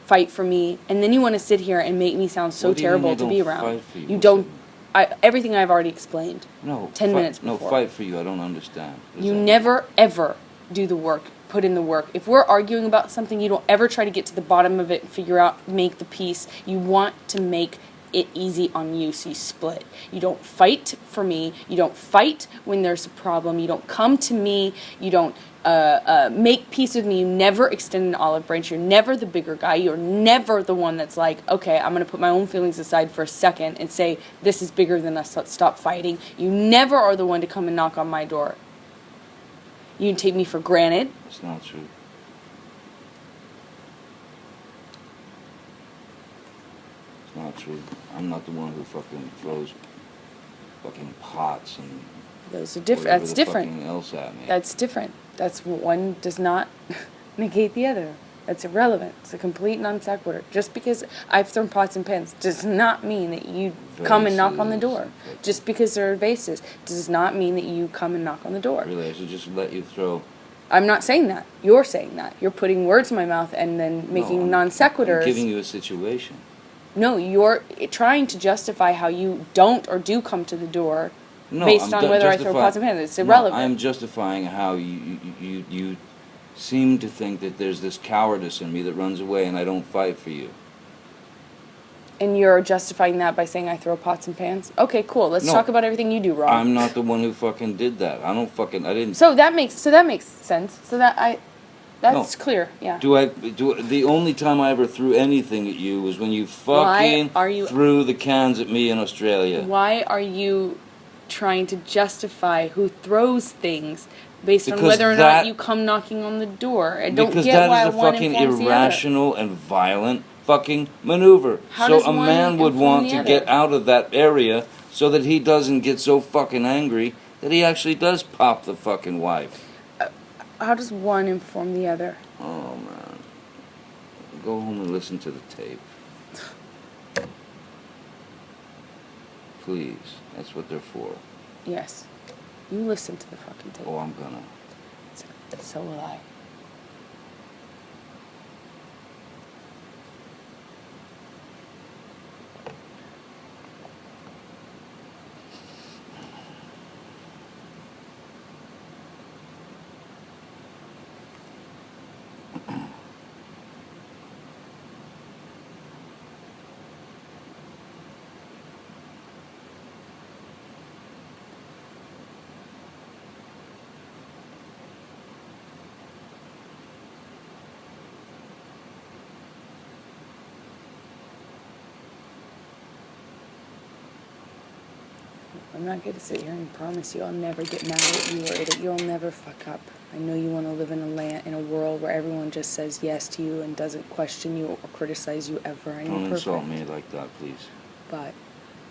fight for me. And then you want to sit here and make me sound so terrible to be around. You don't. Everything I've already explained. No. 10 minutes before. No, fight for you. I don't understand. You never, ever do the work. Put in the work. If we're arguing about something, you don't ever try to get to the bottom of it and figure out, make the peace. You want to make it easy on you, so you split. You don't fight for me. You don't fight when there's a problem. You don't come to me. You don't make peace with me. You never extend an olive branch. You're never the bigger guy. You're never the one that's like, okay, I'm going to put my own feelings aside for a second and say, this is bigger than us, let's stop fighting. You never are the one to come and knock on my door. You take me for granted. It's not true. It's not true. I'm not the one who fucking throws fucking pots and Those are different. That's different. fucking else at me. That's different. That's one does not negate the other. That's irrelevant. It's a complete non sequitur. Just because I've thrown pots and pans does not mean that you come and knock on the door. Just because there are vases does not mean that you come and knock on the door. Really, I should just let you throw. I'm not saying that. You're saying that. You're putting words in my mouth and then making non sequiturs. I'm giving you a situation. No, you're trying to justify how you don't or do come to the door based on whether I throw pots and pans. It's irrelevant. No, I'm justifying how you seem to think that there's this cowardice in me that runs away and I don't fight for you. And you're justifying that by saying I throw pots and pans? Okay, cool. Let's talk about everything you do wrong. I'm not the one who fucking did that. I didn't. So that makes sense. That's clear. Yeah. The only time I ever threw anything at you was when you fucking threw the cans at me in Australia. Why are you trying to justify who throws things based on whether or not you come knocking on the door? I don't get why one informs the other. Because that is a fucking irrational and violent fucking maneuver. So a man would want to get out of that area so that he doesn't get so fucking angry that he actually does pop the fucking wife. How does one inform the other? Oh, man. Go home and listen to the tape. Please. That's what they're for. Yes. You listen to the fucking tape. Oh, I'm gonna. So will I. I'm not going to sit here and promise you I'll never get mad at you or you'll never fuck up. I know you want to live in a world where everyone just says yes to you and doesn't question you or criticize you ever. And don't insult me like that, please. But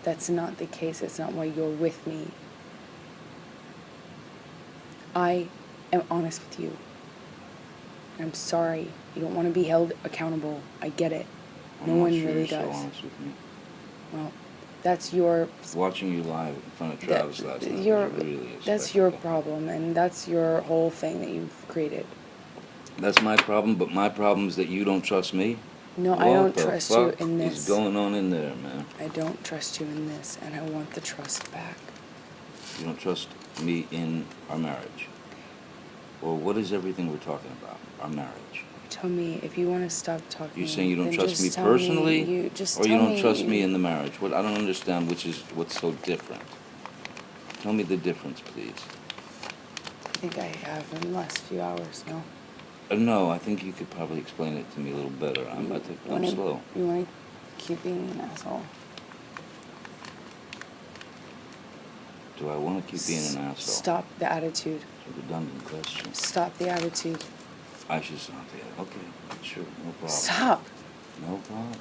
that's not the case. It's not why you're with me. I am honest with you. I'm sorry. You don't want to be held accountable. I get it. No one really does. You're so honest with me. Well, that's your... Watching you live in front of Travis last night really is that's your problem, and that's your whole thing that you've created. That's my problem, but my problem is that you don't trust me. No, I don't trust you in this. What's going on in there, man? I don't trust you in this, and I want the trust back. You don't trust me in our marriage? Well, what is everything we're talking about? Our marriage. Tell me, if you want to stop talking... You're saying you don't trust me personally? Or you don't trust me in the marriage? What I don't understand what's so different. Tell me the difference, please. I think I have in the last few hours, no? No, I think you could probably explain it to me a little better. I'm slow. You want to keep being an asshole? Do I want to keep being an asshole? Stop the attitude. It's a redundant question. Stop the attitude. I should stop the attitude. Okay, sure, no problem. Stop. No problem.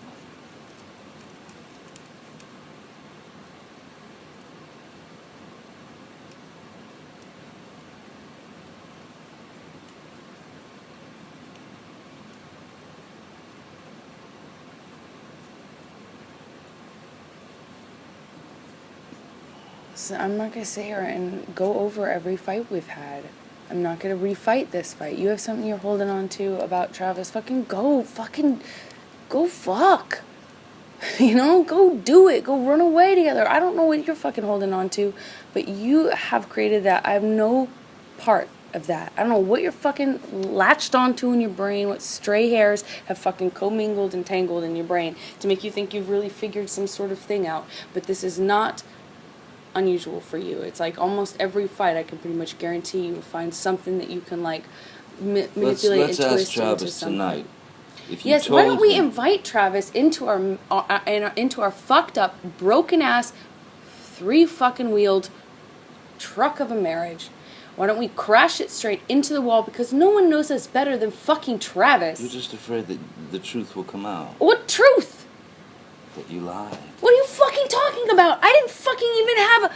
So I'm not going to sit here and go over every fight we've had. I'm not going to refight this fight. You have something you're holding on to about Travis. Fucking go fuck. You know, go do it. Go run away together. I don't know what you're fucking holding on to, but you have created that. I have no part of that. I don't know what you're fucking latched onto in your brain, what stray hairs have fucking commingled and tangled in your brain to make you think you've really figured some sort of thing out. But this is not unusual for you. It's like almost every fight, I can pretty much guarantee you will find something that you can like manipulate let's and twist ask Travis into something. tonight. If you Yes, why don't we him, invite Travis into our fucked up, broken ass, 3 fucking wheeled truck of a marriage? Why don't we crash it straight into the wall, because no one knows us better than fucking Travis. You're just afraid that the truth will come out. What truth? That you lied. What are you fucking talking about? I didn't fucking even have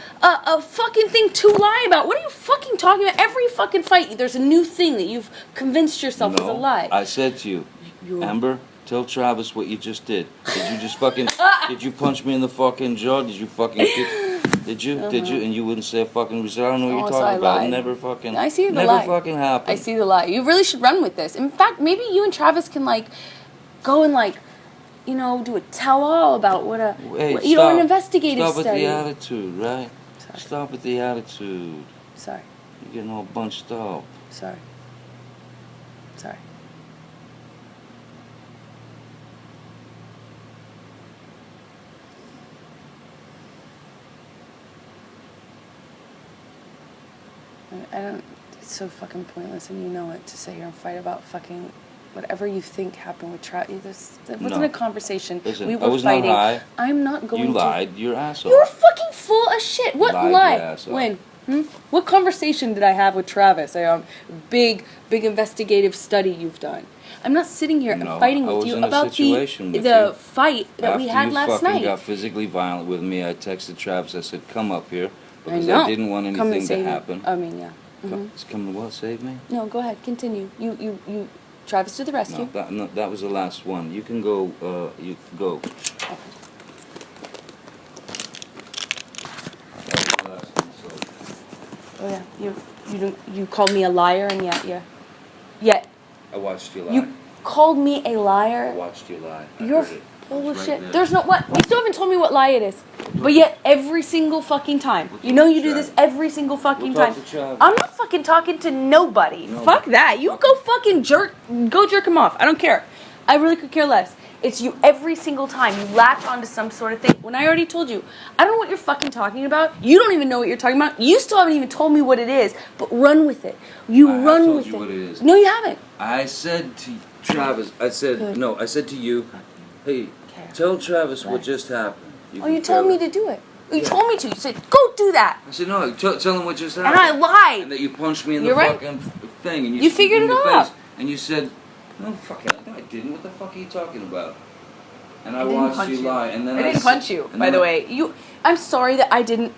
a fucking thing to lie about. What are you fucking talking about? Every fucking fight, there's a new thing that you've convinced yourself is a lie. I said to you, Amber, tell Travis what you just did. Did you just fucking... did you punch me in the fucking jaw? Did you fucking... Did you? Did you? And you wouldn't say a fucking... I don't know what you're talking about. Lied. Never fucking... I see the never lie. Never fucking happened. I see the lie. You really should run with this. In fact, maybe you and Travis can, like, go and, like, you know, do a tell-all about what a... Hey, you know, an investigative study. study. Stop with the attitude, right? Sorry. Stop with the attitude. Sorry. You're getting all bunched up. Sorry. Sorry. I don't... It's so fucking pointless, and you know it, to sit here and fight about fucking... Whatever you think happened with Travis, that wasn't a conversation. Listen, we were I was fighting. not high. I'm not going to... You lied. You're asshole. You were fucking full of shit. What lie? When? What conversation did I have with Travis? Big investigative study you've done. I'm not sitting here and fighting with you about the fight that we had last night. After you got physically violent with me, I texted Travis. I said, "Come up here," because I I didn't want anything to happen. I mean, yeah. Come to what? Save me? No, go ahead. Continue. You. Travis to the rescue. No, that was the last one. You can go. You go. Okay. Oh yeah, you called me a liar, and yet. I watched you lie. You called me a liar. I watched you lie. You're full of shit. There's no what. You still haven't told me what lie it is. But yet, every single fucking time. You know you do this every single fucking time. I'm not fucking talking to nobody. No. Fuck that. You go fucking go jerk him off. I don't care. I really could care less. It's you every single time. You latch onto some sort of thing. When I already told you, I don't know what you're fucking talking about. You don't even know what you're talking about. You still haven't even told me what it is. But run with it. Run with it. What it is. No, you haven't. I said to Travis, I said to you, hey, tell Travis what just happened. You told me to do it. You told me to. You said, go do that. I said, no, tell him what just happened. And I lied. And that you punched me in the fucking thing. And you figured it out. And you said, no, I didn't. What the fuck are you talking about? And I watched you lie. And then I didn't punch you, by the way. I'm sorry that I didn't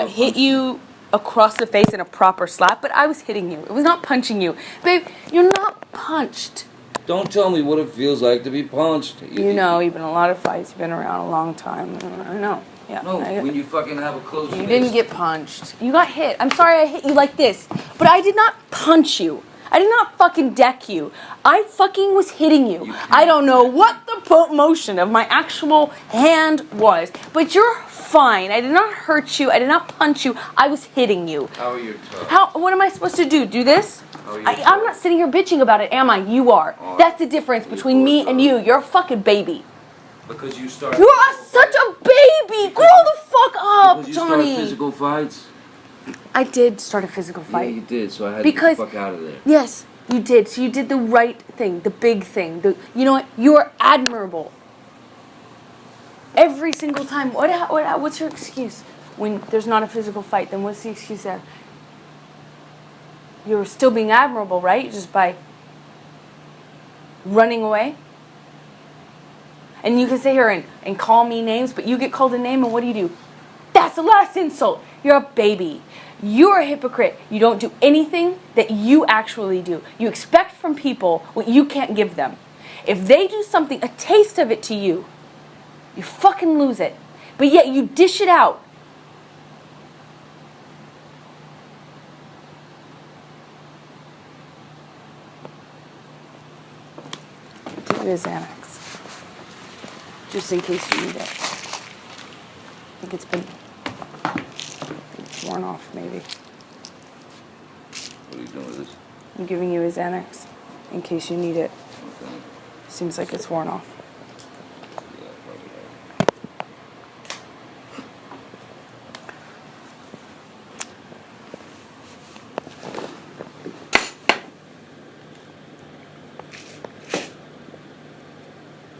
hit you across the face in a proper slap, but I was hitting you. It was not punching you. Babe, you're not punched. Don't tell me what it feels like to be punched. You know, you've been in a lot of fights. You've been around a long time. I know. Yeah. No, when you fucking have a close You didn't get punched. You got hit. I'm sorry I hit you like this, but I did not punch you. I did not fucking deck you. I fucking was hitting you. I don't know what the motion of my actual hand was, but you're fine. I did not hurt you. I did not punch you. I was hitting you. How are your toes? What am I supposed to do? Do this? I'm not sitting here bitching about it, am I? You are. That's the difference between me and you. You're a fucking baby. Because you started... You are such a baby! Grow the fuck up, because you Johnny! Started physical fights? I did start a physical fight. Yeah, you did, so I had to get the fuck out of there. Yes, you did. So you did the right thing, the big thing. You know what? You are admirable. Every single time. What's your excuse? When there's not a physical fight, then what's the excuse there? You're still being admirable, right? Just by running away? And you can sit here and call me names, but you get called a name, and what do? That's the last insult. You're a baby. You're a hypocrite. You don't do anything that you actually do. You expect from people what you can't give them. If they do something, a taste of it to you, you fucking lose it. But yet you dish it out. Give it a Xanax. Just in case you need it. I think it's worn off, maybe. What are you doing with this? I'm giving you a Xanax in case you need it. Okay. Seems like it's worn off. Yeah, probably.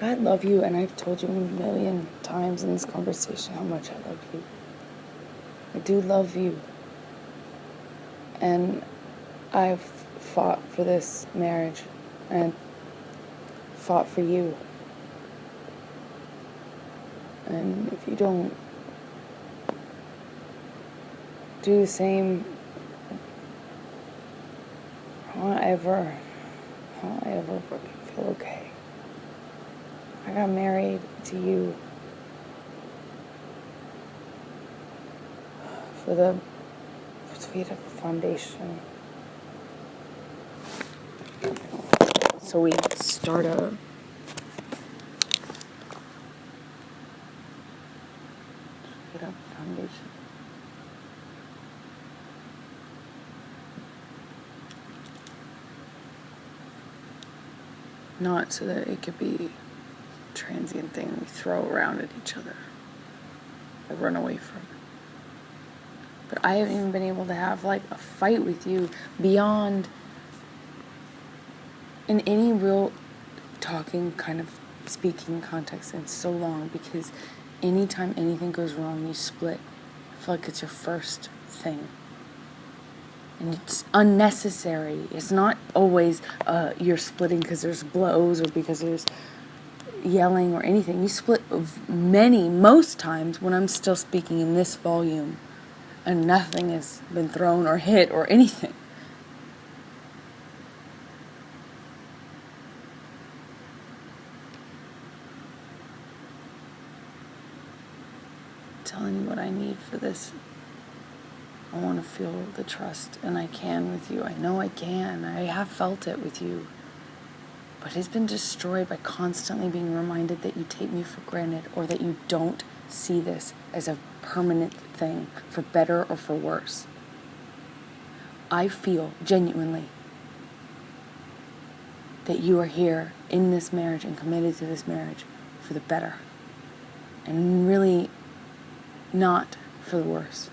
I love you, and I've told you a million times in this conversation how much I love you. I do love you. And I've fought for this marriage, and fought for you. And if you don't do the same, how will I ever fucking feel okay? I got married to you for the sweet foundation. So we start a foundation. Not so that it could be a transient thing we throw around at each other or run away from. But I haven't even been able to have like a fight with you beyond in any real talking kind of speaking context in so long, because anytime anything goes wrong, you split. I feel like it's your first thing. And it's unnecessary. It's not always you're splitting because there's blows or because there's yelling or anything. You split most times when I'm still speaking in this volume and nothing has been thrown or hit or anything. I'm telling you what I need for this. I want to feel the trust, and I can with you. I know I can. I have felt it with you. But it's been destroyed by constantly being reminded that you take me for granted, or that you don't see this as a permanent thing, for better or for worse. I feel genuinely that you are here in this marriage and committed to this marriage for the better, and really not for the worse.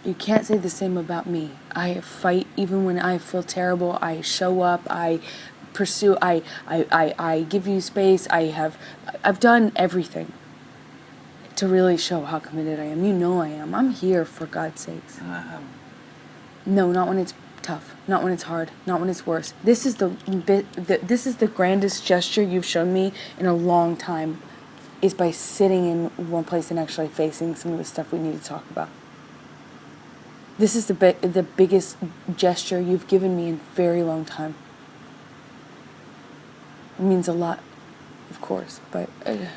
You can't say the same about me. I fight even when I feel terrible. I show up. I pursue. I give you space. I've done everything to really show how committed I am. You know I am. I'm here for God's sakes. And I haven't. No, not when it's tough. Not when it's hard. Not when it's worse. This is this is the grandest gesture you've shown me in a long time, is by sitting in one place and actually facing some of the stuff we need to talk about. This is the biggest gesture you've given me in a very long time. It means a lot, of course, but it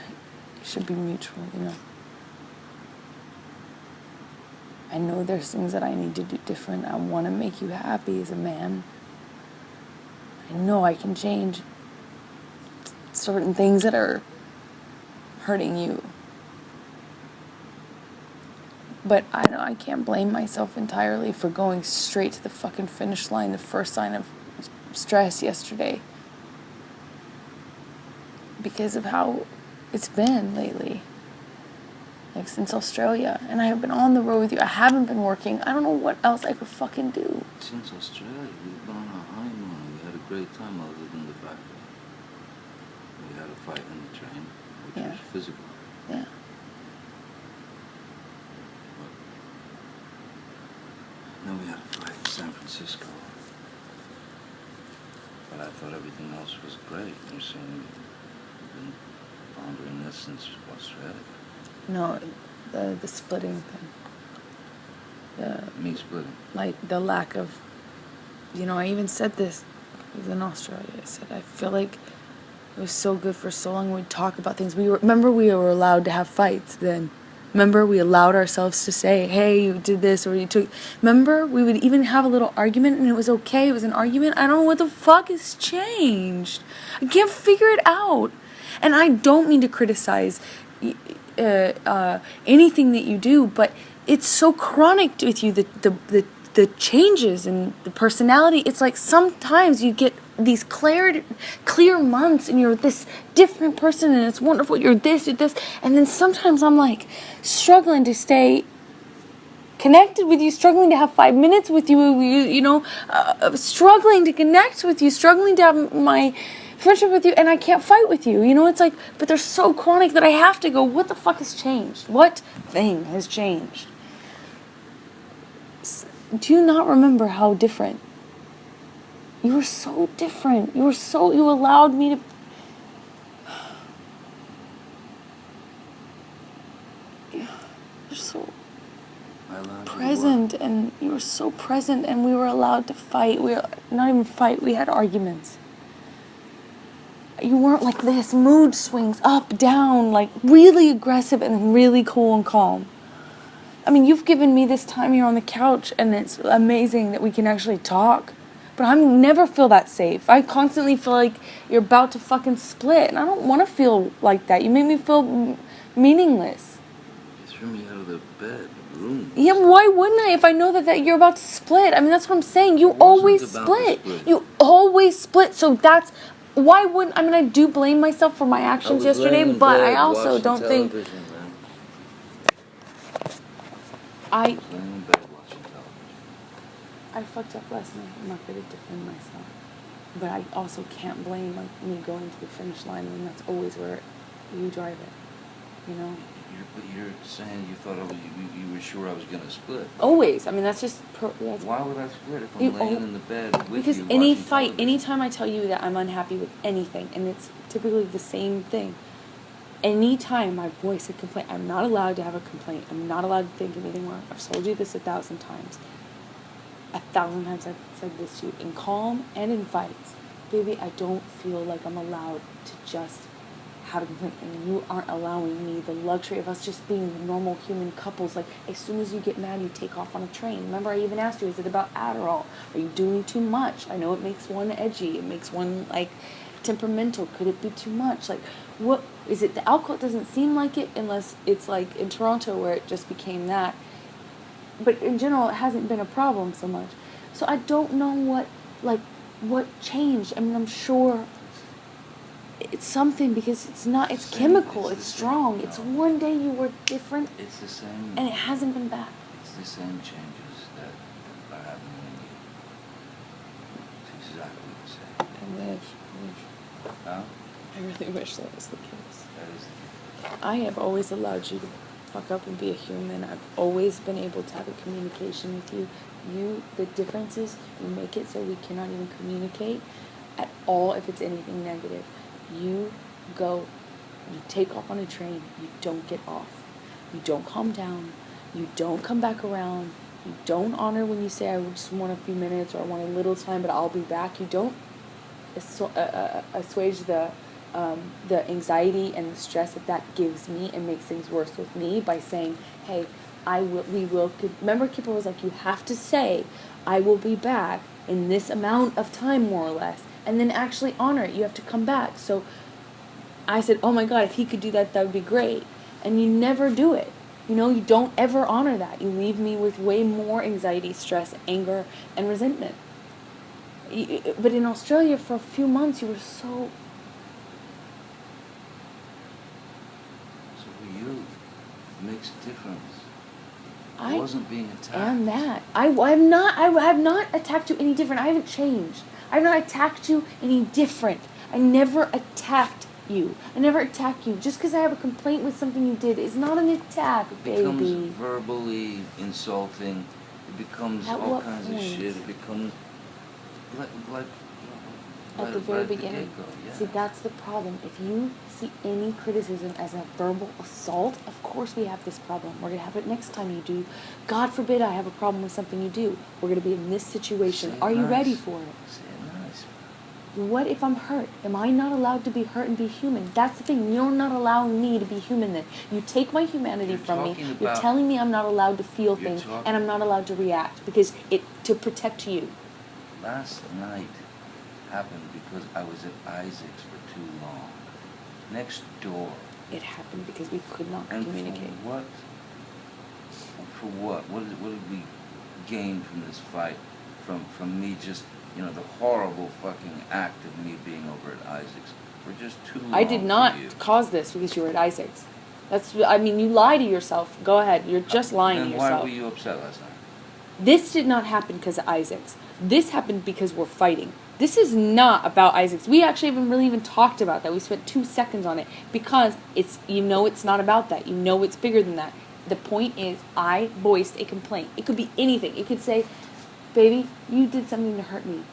should be mutual, you know. I know there's things that I need to do different. I want to make you happy as a man. I know I can change certain things that are hurting you. But I can't blame myself entirely for going straight to the fucking finish line, the first sign of stress yesterday. Because of how it's been lately. Like since Australia. And I have been on the road with you. I haven't been working. I don't know what else I could fucking do. Since Australia, we've been on our honeymoon. We had a great time, other than the fact that we had a fight on the train, which was physical. Yeah. Then we had a fight in San Francisco. But I thought everything else was great. You're saying you've been pondering this since Australia. No, the splitting thing. Me splitting. Like the lack of, I even said this. It was in Australia. I said, I feel like it was so good for so long. We'd talk about things. Remember we were allowed to have fights then. Remember, we allowed ourselves to say, hey, you did this, or you took... Remember, we would even have a little argument, and it was okay. It was an argument. I don't know what the fuck has changed. I can't figure it out. And I don't mean to criticize anything that you do, but it's so chronic with you, the changes and the personality. It's like sometimes you get these clear months and you're this different person and it's wonderful, you're this, and then sometimes I'm like struggling to stay connected with you, struggling to have 5 minutes with you, struggling to connect with you, struggling to have friendship with you and I can't fight with you. You know, it's like, but they're so chronic that I have to go, what the fuck has changed? What thing has changed? Do you not remember how different? You were so different. You allowed me to... You're so present, and you were so present, and we were allowed to fight. We were not even fight, we had arguments. You weren't like this, mood swings, up, down, like really aggressive and really cool and calm. I mean, you've given me this time here on the couch, and it's amazing that we can actually talk. But I never feel that safe. I constantly feel like you're about to fucking split, and I don't want to feel like that. You make me feel meaningless. You threw me out of the room. Yeah, why wouldn't I if I know that you're about to split? I mean, that's what I'm saying. You always split. You always split, so that's... Why wouldn't... I mean, I do blame myself for my actions yesterday, but I also don't think... I fucked up last night. I'm not going to defend myself. But I also can't blame me going to the finish line when that's always where you drive it. You know? But you're saying you thought you were sure I was going to split. Always. I mean, that's just... Why would I split if I'm laying in the bed with because you? Because any fight, anytime I tell you that I'm unhappy with anything, and it's typically the same thing, anytime my voice a complaint, I'm not allowed to have a complaint. I'm not allowed to think anything wrong. I've told you this 1,000 times. 1,000 times I've said this to you in calm and in fights. Baby, I don't feel like I'm allowed to just have a complaint, and you aren't allowing me the luxury of us just being normal human couples. Like, as soon as you get mad, you take off on a train. Remember, I even asked you, is it about Adderall? Are you doing too much? I know it makes one edgy. It makes one, like, temperamental. Could it be too much? Like, what is it? The alcohol, it doesn't seem like it unless it's like in Toronto where it just became that. But in general, it hasn't been a problem so much. So I don't know what changed. I mean, I'm sure it's something, because it's not, it's chemical, it's strong. It's one day you were different. It's the same. And it hasn't been back. It's the same changes that are happening in you. It's exactly the same. I wish. Huh? I really wish that was the case. That is the case. I have always allowed you to fuck up and be a human. I've always been able to have a communication with you. The difference is you make it so we cannot even communicate at all if it's anything negative. You go, you take off on a train, you don't get off. You don't calm down. You don't come back around. You don't honor when you say, I just want a few minutes or I want a little time, but I'll be back. You don't assuage the anxiety and the stress that gives me and makes things worse with me by saying, hey, we will. Remember, Kipper was like, you have to say, I will be back in this amount of time, more or less, and then actually honor it. You have to come back. So I said, oh my God, if he could do that, that would be great. And you never do it. You know, you don't ever honor that. You leave me with way more anxiety, stress, anger, and resentment. But in Australia, for a few months, you were so... So for you, it makes a difference. I wasn't being attacked. And that. I have not attacked you any different. I haven't changed. I have not attacked you any different. I never attacked you. I never attack you. Just because I have a complaint with something you did is not an attack, baby. It becomes verbally insulting. It becomes all kinds of shit. It becomes like at the very beginning. Yeah. See, that's the problem. If you see any criticism as a verbal assault, of course we have this problem. We're going to have it next time you do. God forbid I have a problem with something you do. We're going to be in this situation. Are you ready for it? Say it nice. What if I'm hurt? Am I not allowed to be hurt and be human? That's the thing. You're not allowing me to be human then. You take my humanity from me. You're telling me I'm not allowed to feel things and I'm not allowed to react because to protect you. Last night happened because I was at Isaac's for too long. Next door. It happened because we could not communicate. For what? For what? What did we gain from this fight? From me just, the horrible fucking act of me being over at Isaac's for just too long. I did not cause this because you were at Isaac's. You lie to yourself. Go ahead. You're just lying to yourself. Why were you upset last night? This did not happen because of Isaac's. This happened because we're fighting. This is not about Isaac's. We actually haven't really even talked about that. We spent 2 seconds on it because it's not about that. It's bigger than that. The point is, I voiced a complaint. It could be anything. It could say, baby, you did something to hurt me.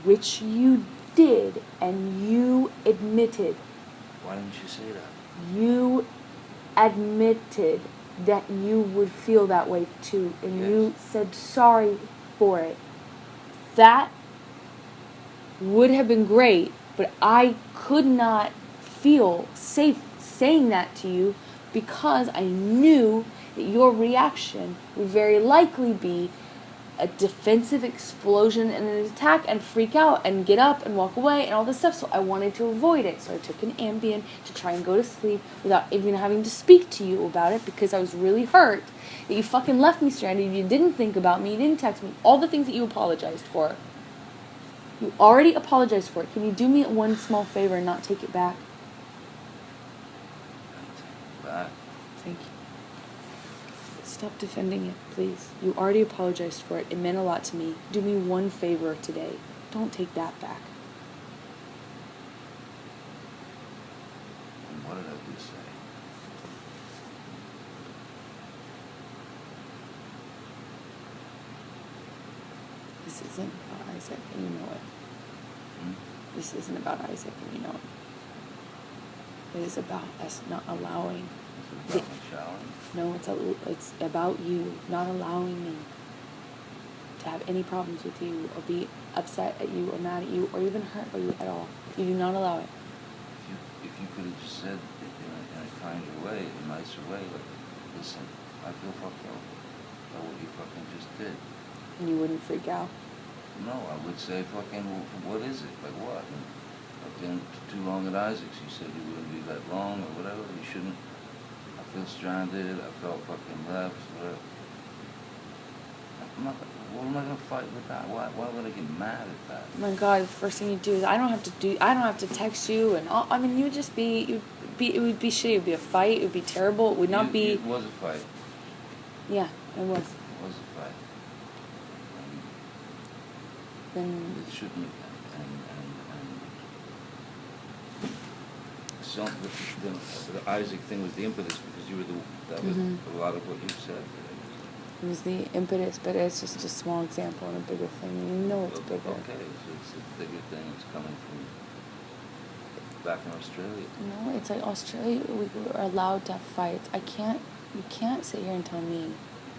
Which you did, and you admitted. Why didn't you say that? You admitted that you would feel that way too, and you said sorry for it. That would have been great, but I could not feel safe saying that to you because I knew that your reaction would very likely be a defensive explosion and an attack and freak out and get up and walk away and all this stuff. So I wanted to avoid it. So I took an Ambien to try and go to sleep without even having to speak to you about it because I was really hurt that you fucking left me stranded. You didn't think about me. You didn't text me. All the things that you apologized for. You already apologized for it. Can you do me one small favor and not take it back? Back. Thank you. Stop defending it, please. You already apologized for it. It meant a lot to me. Do me one favor today. Don't take that back. And what did I just say? This isn't about Isaac, and you know it. This isn't about Isaac, and you know it. It is about us not allowing. Is it about my showering? No, it's about you not allowing me to have any problems with you, or be upset at you, or mad at you, or even hurt by you at all. You do not allow it. If you could have just said it in a kinder way, a nicer way, like, listen, I feel fucked up by what you fucking just did. And you wouldn't freak out. No, I would say fucking, what is it? Like what? And fucking too long at Isaac's. You said you wouldn't be that long or whatever. You shouldn't. I feel stranded. I felt fucking left. Whatever. What am I gonna fight with that? Why would I get mad at that? Oh my God! The first thing you do is I don't have to text you, and all, I mean you would just be it would be shitty. It would be a fight. It would be terrible. It would not be. It was a fight. Yeah, it was. It was a fight. Then It shouldn't have been. So the Isaac thing was the impetus because you were that was a lot of what you said. it was the impetus, but it's just a small example and a bigger thing. You know it's bigger. Okay, so it's a bigger thing. It's coming from back in Australia. No, it's like Australia. We are allowed to have fights. You can't sit here and tell me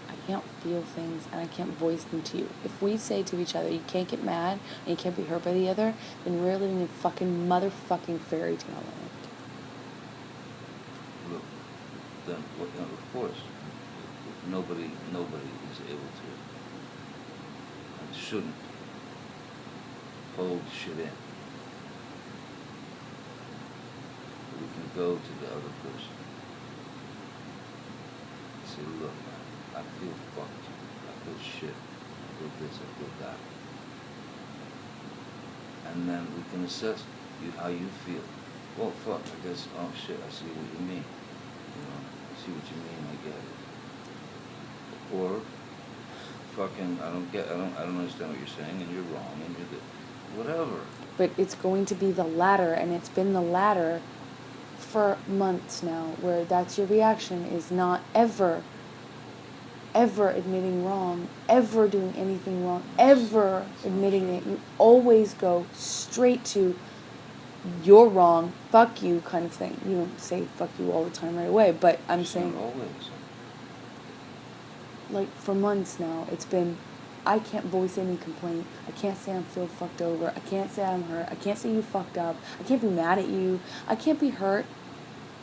I can't feel things and I can't voice them to you. If we say to each other, you can't get mad and you can't be hurt by the other, then we're living in fucking motherfucking fairy tale land. Look, then, of course, nobody is able to and shouldn't hold shit in. We can go to the other person and say, look, man, I feel fucked. I feel shit. I feel this, I feel that. And then we can assess how you feel. Well, fuck, I guess, oh shit, I see what you mean. I see what you mean, I get it. Or, fucking, I don't understand what you're saying, and you're wrong, and you're whatever. But it's going to be the latter, and it's been the latter for months now, where that's your reaction, is not ever admitting wrong, ever doing anything wrong, ever admitting it. You always go straight to you're wrong, fuck you kind of thing. You don't say fuck you all the time right away, but I'm saying always. Like for months now, it's been I can't voice any complaint. I can't say I'm feel fucked over. I can't say I'm hurt. I can't say you fucked up. I can't be mad at you. I can't be hurt.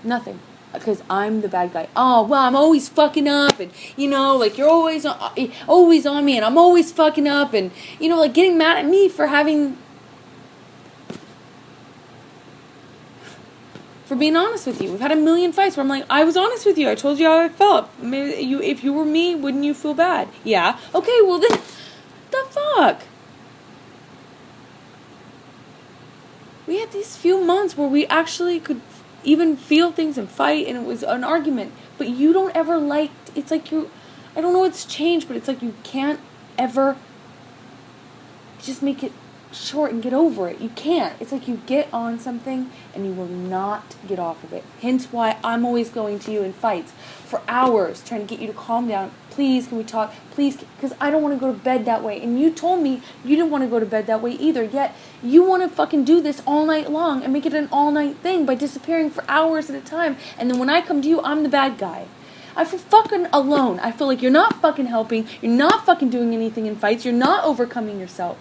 Nothing. Because I'm the bad guy. Oh, well, I'm always fucking up, and, like, you're always on me, and I'm always fucking up, and, like, getting mad at me for being honest with you. We've had a million fights where I'm like, I was honest with you. I told you how I felt. Maybe if you were me, wouldn't you feel bad? Yeah. Okay, well, then, the fuck? We had these few months where we actually could even feel things and fight, and it was an argument. But you don't ever it's like I don't know what's changed, but it's like you can't ever just make it short and get over it. You can't. It's like you get on something and you will not get off of it. Hence why I'm always going to you in fights for hours trying to get you to calm down. Please, can we talk? Please, because I don't want to go to bed that way. And you told me you didn't want to go to bed that way either. Yet you want to fucking do this all night long and make it an all-night thing by disappearing for hours at a time. And then when I come to you, I'm the bad guy. I feel fucking alone. I feel like you're not fucking helping. You're not fucking doing anything in fights. You're not overcoming yourself.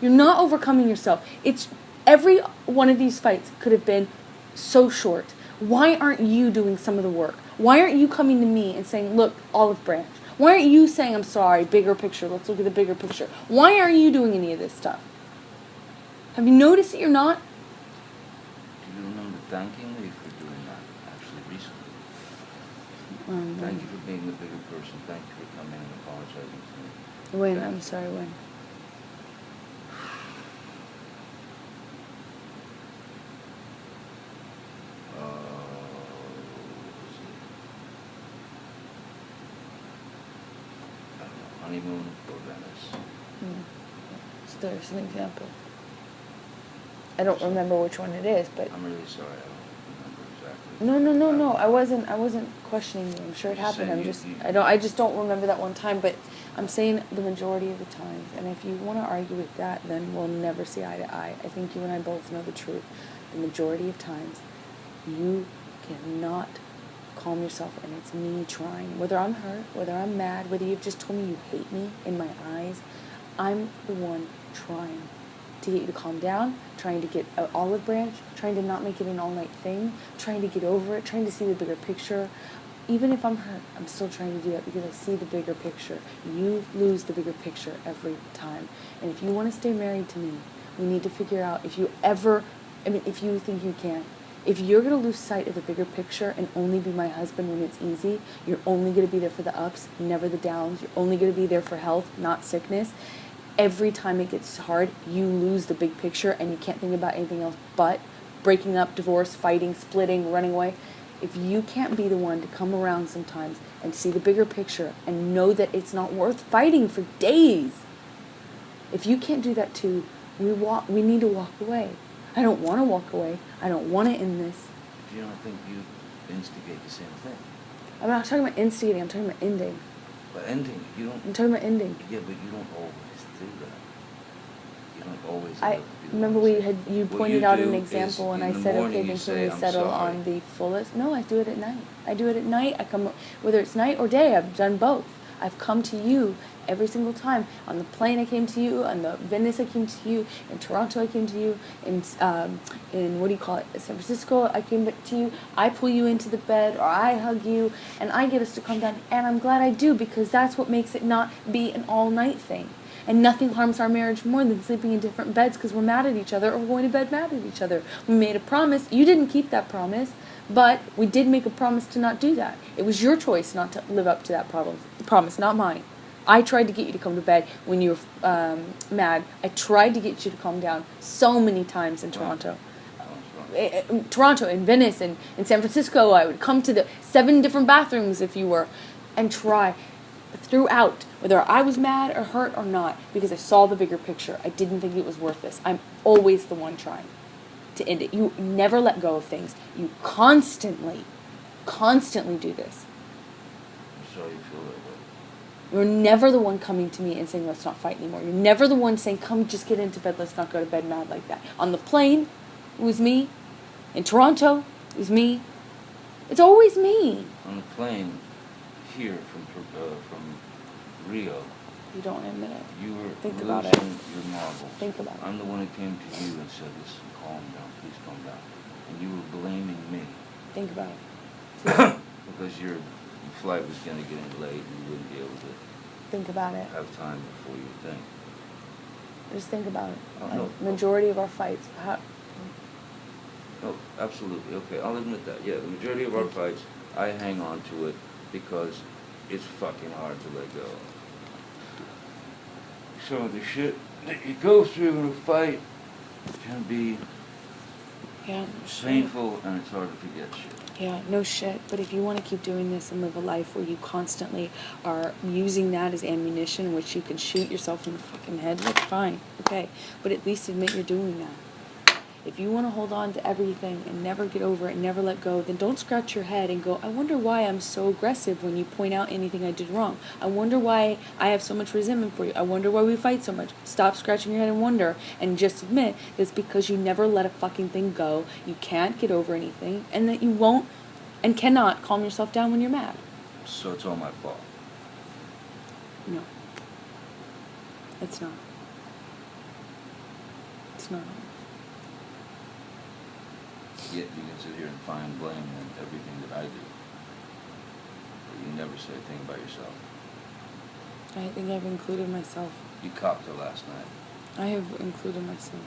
You're not overcoming yourself. It's every one of these fights could have been so short. Why aren't you doing some of the work? Why aren't you coming to me and saying, look, olive branch? Why aren't you saying, I'm sorry, bigger picture, let's look at the bigger picture? Why aren't you doing any of this stuff? Have you noticed that you're not? Do you remember thanking me for doing that, actually, recently? Thank you for being the bigger person. Thank you for coming and apologizing to me. When? I'm sorry, when? Honeymoon or Venice. So there's an example. I don't remember which one it is, but I'm really sorry. I don't remember exactly. No. I wasn't questioning you. I'm sure it happened. I just don't remember that one time. But I'm saying the majority of the times. And if you want to argue with that, then we'll never see eye to eye. I think you and I both know the truth. The majority of times, you cannot calm yourself, and it's me trying. Whether I'm hurt, whether I'm mad, whether you've just told me you hate me in my eyes, I'm the one trying to get you to calm down, trying to get an olive branch, trying to not make it an all-night thing, trying to get over it, trying to see the bigger picture. Even if I'm hurt, I'm still trying to do that because I see the bigger picture. You lose the bigger picture every time. And if you want to stay married to me, we need to figure out if you think you can. If you're going to lose sight of the bigger picture and only be my husband when it's easy, you're only going to be there for the ups, never the downs. You're only going to be there for health, not sickness. Every time it gets hard, you lose the big picture and you can't think about anything else but breaking up, divorce, fighting, splitting, running away. If you can't be the one to come around sometimes and see the bigger picture and know that it's not worth fighting for days, if you can't do that too, we need to walk away. I don't want to walk away. I don't want to end this. You don't think you instigate the same thing? I'm not talking about instigating. I'm talking about ending. But ending, you don't... I'm talking about ending. Yeah, but you don't always do that. You don't always... I remember you pointed out an example, and I said, okay, then can we settle on the fullest? No, I do it at night. I do it at night. I come, whether it's night or day, I've done both. I've come to you every single time. On the plane I came to you, on the Venice I came to you, in Toronto I came to you, in what do you call it, San Francisco I came to you. I pull you into the bed, or I hug you, and I get us to calm down. And I'm glad I do, because that's what makes it not be an all-night thing. And nothing harms our marriage more than sleeping in different beds because we're mad at each other or we're going to bed mad at each other. We made a promise. You didn't keep that promise, but we did make a promise to not do that. It was your choice not to live up to that promise, not mine. I tried to get you to come to bed when you were mad. I tried to get you to calm down so many times in Toronto. Toronto, in Venice, and in San Francisco. I would come to the 7 different bathrooms if you were, and try throughout, whether I was mad or hurt or not, because I saw the bigger picture. I didn't think it was worth this. I'm always the one trying to end it. You never let go of things. You constantly do this. I'm sorry you feel that way. You're never the one coming to me and saying, let's not fight anymore. You're never the one saying, come, just get into bed, let's not go to bed mad like that. On the plane, it was me. In Toronto, it was me. It's always me. On the plane, here from Rio. You don't admit it. You were Think losing about it. your marbles. Think about it. I'm the one who came to you and said, listen, calm down, please calm down. And you were blaming me. Think about it. Because your flight was going to get in late and you wouldn't be able to Think about it. have time before you think. Just think about it. No. Majority of our fights. No, absolutely. Okay, I'll admit that. Yeah, the majority of our fights, I hang on to it because it's fucking hard to let go. Some of the shit that you go through in a fight can be Yeah, no It's shit. painful and it's hard to forget shit. Yeah, no shit. But if you want to keep doing this and live a life where you constantly are using that as ammunition, which you can shoot yourself in the fucking head with, fine, okay. But at least admit you're doing that. If you want to hold on to everything and never get over it and never let go, then don't scratch your head and go, I wonder why I'm so aggressive when you point out anything I did wrong. I wonder why I have so much resentment for you. I wonder why we fight so much. Stop scratching your head and wonder and just admit that it's because you never let a fucking thing go. You can't get over anything and that you won't and cannot calm yourself down when you're mad. So it's all my fault. No. It's not. It's not. Yet you can sit here and find blame in everything that I do. But you never say a thing about yourself. I think I've included myself. You copped it last night. I have included myself.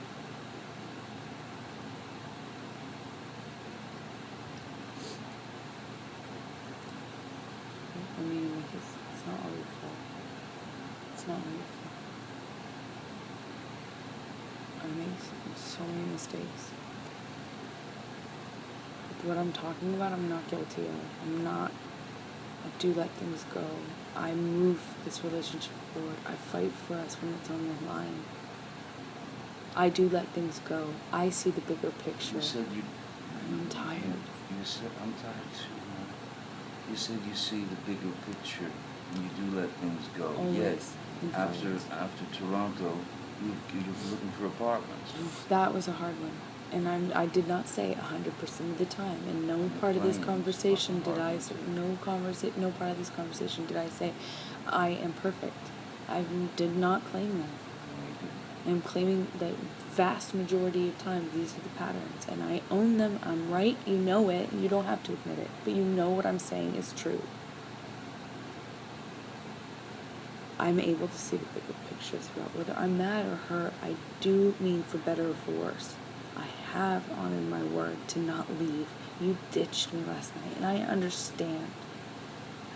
I mean, like, it's not all your fault. It's not all your fault. I make so many mistakes. But what I'm talking about, I'm not guilty of. I'm not. I do let things go. I move this relationship forward. I fight for us when it's on the line. I do let things go. I see the bigger picture. You said you... I'm tired. You said, I'm tired too, man. You said you see the bigger picture and you do let things go. Always. Yet, In after France. Toronto, you were looking for apartments. That was a hard one. And I did not say 100% of the time. And no part of this conversation did I say, no part of this conversation did I say, I am perfect. I did not claim that. I'm claiming that vast majority of times these are the patterns. And I own them. I'm right. You know it. You don't have to admit it. But you know what I'm saying is true. I'm able to see the bigger picture throughout. Whether I'm mad or hurt, I do mean for better or for worse. I have honored my word to not leave. You ditched me last night, and I understand.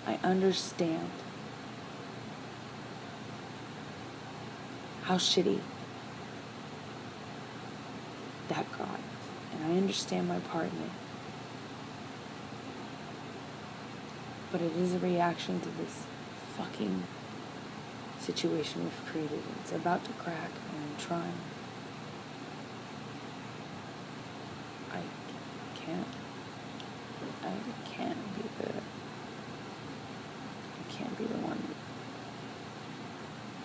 I understand how shitty that got, and I understand my part in it. But it is a reaction to this fucking situation we've created. It's about to crack, and I'm trying. I can't be the one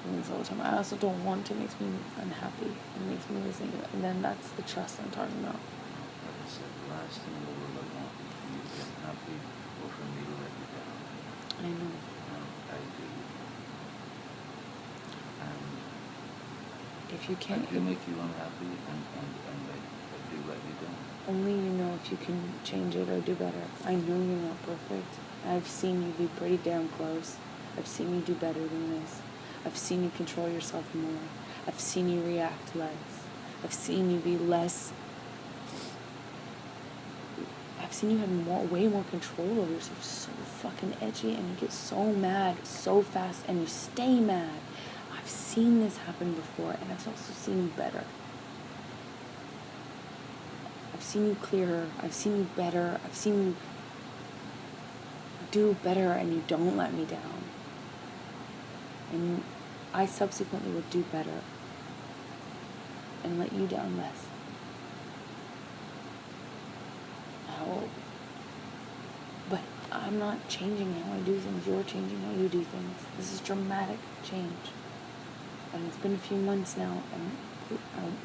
doing this all the time. I also don't want to. It makes me unhappy. It makes me lose it. And then that's the trust I'm talking about. Like I said, the last thing in the world I want is for you to get happy or for me to let you down. I know. I do. And if you can't... I do make you unhappy and I do let you down. Only you know if you can change it or do better. I know you're not perfect. I've seen you be pretty damn close. I've seen you do better than this. I've seen you control yourself more. I've seen you react less. I've seen you be less... I've seen you have way more control over yourself. So fucking edgy, and you get so mad so fast, and you stay mad. I've seen this happen before, and I've also seen you better. I've seen you clearer. I've seen you better. I've seen you do better, and you don't let me down. And I subsequently would do better and let you down less. But I'm not changing how I do things. You're changing how you do things. This is dramatic change. And it's been a few months now, and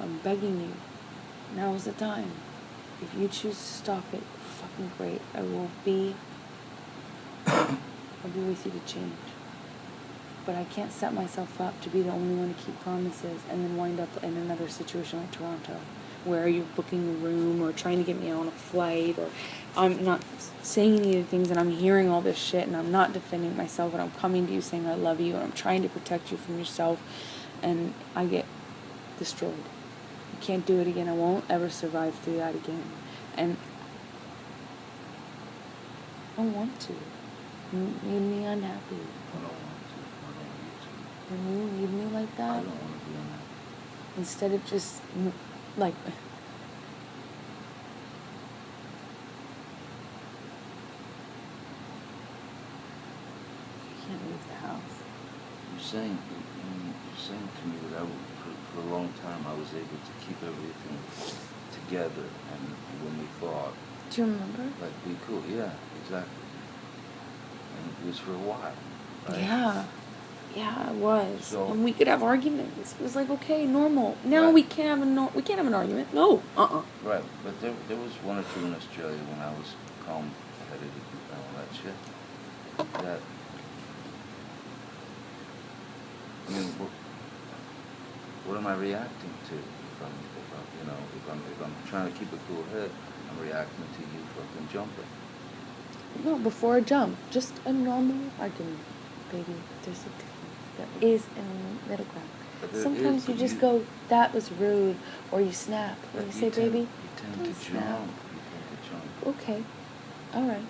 I'm begging you. Now's the time. If you choose to stop it, fucking great. I will be with you to change. But I can't set myself up to be the only one to keep promises and then wind up in another situation like Toronto, where you're booking a room or trying to get me on a flight, or I'm not saying any of the things, and I'm hearing all this shit, and I'm not defending myself, and I'm coming to you saying I love you, and I'm trying to protect you from yourself, and I get destroyed. You can't do it again. I won't ever survive through that again. And I don't want to. You made me unhappy. I don't want to. I don't want you to. When you leave me like that, I don't want to be unhappy. instead of just, like, leaves the house. You're saying to me that for a long time I was able to keep everything together, and when we fought, Do you remember? like, be cool. Yeah, exactly. And it was for a while, right? Yeah. Yeah, it was. So- and we could have arguments. It was like, okay, normal. Now Right. we can't have we can't have an argument. No. Right, but there was one or two in Australia when I was calm-headed and all that shit. That, I mean, what am I reacting to? If I'm trying to keep a cool head, I'm reacting to you fucking jumping. No, before a jump. Just a normal argument. Baby, there's a difference. There is a middle ground. But there Sometimes is, you but just go, that was rude, or you snap, or But you say, baby, you tend don't to snap. jump. You tend to jump. Okay, alright.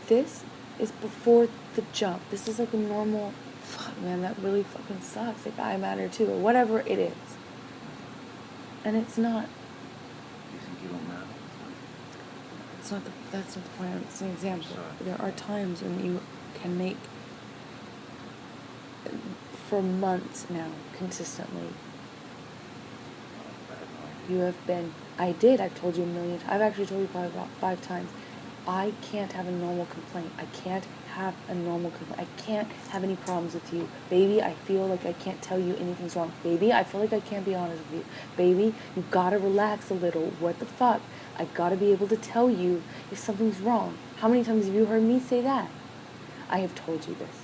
This is before the jump. This is like a normal, fuck man, that really fucking sucks. Like, I matter too, or whatever it is. And it's not. You think you don't matter? That's not the point. It's an example. Sorry. There are times when you can make, for months now, consistently, I have no idea. you have been, I've told you a million times, I've actually told you probably about 5 times, I can't have a normal complaint. I can't have a normal complaint. I can't have any problems with you. Baby, I feel like I can't tell you anything's wrong. Baby, I feel like I can't be honest with you. Baby, you gotta relax a little. What the fuck? I gotta be able to tell you if something's wrong. How many times have you heard me say that? I have told you this.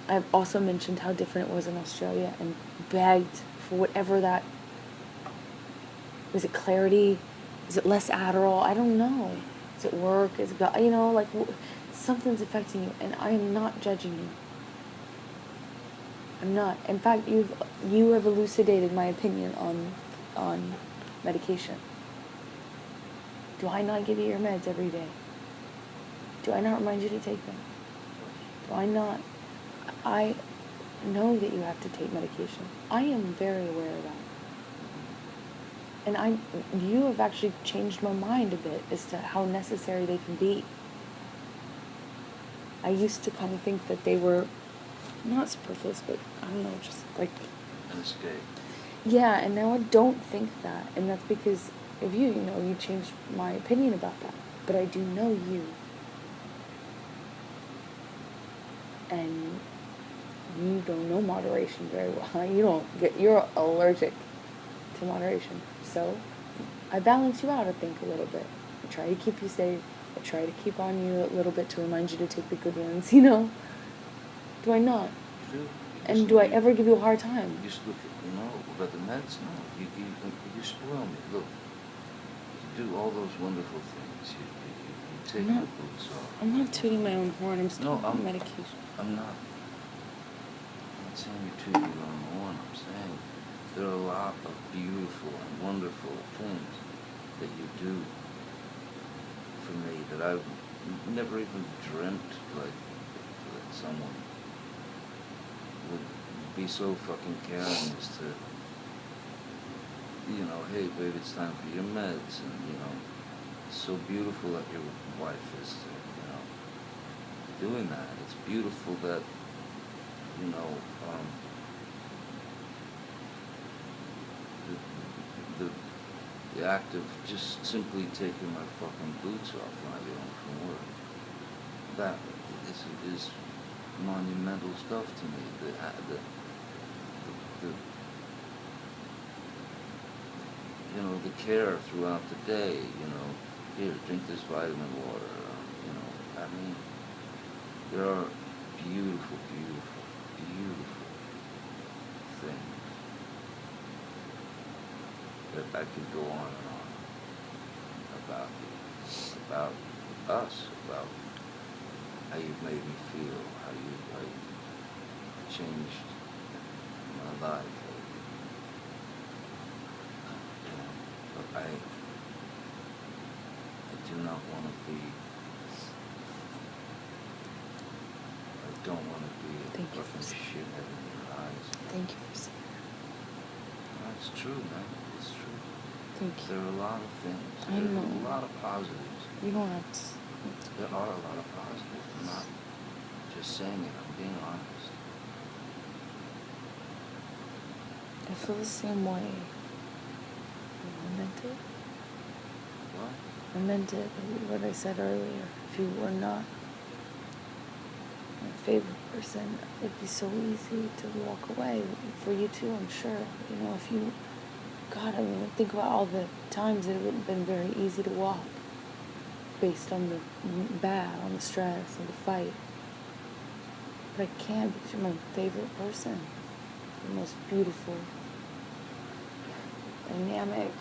I've also mentioned how different it was in Australia and begged for whatever that... Was it clarity? Is it less Adderall? I don't know. Is it work? Is it, like, something's affecting you, and I am not judging you. I'm not. In fact, you have elucidated my opinion on medication. Do I not give you your meds every day? Do I not remind you to take them? Do I not? I know that you have to take medication. I am very aware of that. And you have actually changed my mind a bit as to how necessary they can be. I used to kind of think that they were not superfluous, but I don't know, just like... An escape. Yeah, and now I don't think that. And that's because of you, you changed my opinion about that. But I do know you. And you don't know moderation very well. You're allergic to moderation. So I balance you out, I think, a little bit. I try to keep you safe. I try to keep on you a little bit to remind you to take the good ones, Do I not? You do. And do I ever give you a hard time? You just look at, no, about the meds, no. You spoil me. Look, you do all those wonderful things. You take No. the boots off. I'm not tooting my own horn. I'm still No, on medication. I'm not saying you're tooting your own horn. I'm saying there are a lot of beautiful and wonderful things that you do for me that I've never even dreamt, like, that someone would be so fucking caring as to, hey babe, it's time for your meds, and it's so beautiful that your wife is, doing that. It's beautiful that, the act of just simply taking my fucking boots off when I get home from work, that is monumental stuff to me. The care throughout the day, here, drink this vitamin water, there are beautiful, beautiful, beautiful things that I could go on and on about you, about us, about how you've made me feel, how you changed my life. But I do not want to be, I don't want to be a Thank you fucking for saying shithead in your eyes. Thank you for saying that. That's true, man. It's true. Thank you. There are a lot of things. I There are know. a lot of positives. You don't have to. There are a lot of positives. I'm not just saying it. I'm being honest. I feel the same way. I meant it. What? I meant it. What I said earlier. If you were not my favorite person, it'd be so easy to walk away. For you too, I'm sure. You know, if you, God, I mean, think about all the times it would have been very easy to walk, based on the bad, on the stress, on the fight. But I can't because you're my favorite person. The most beautiful, dynamic,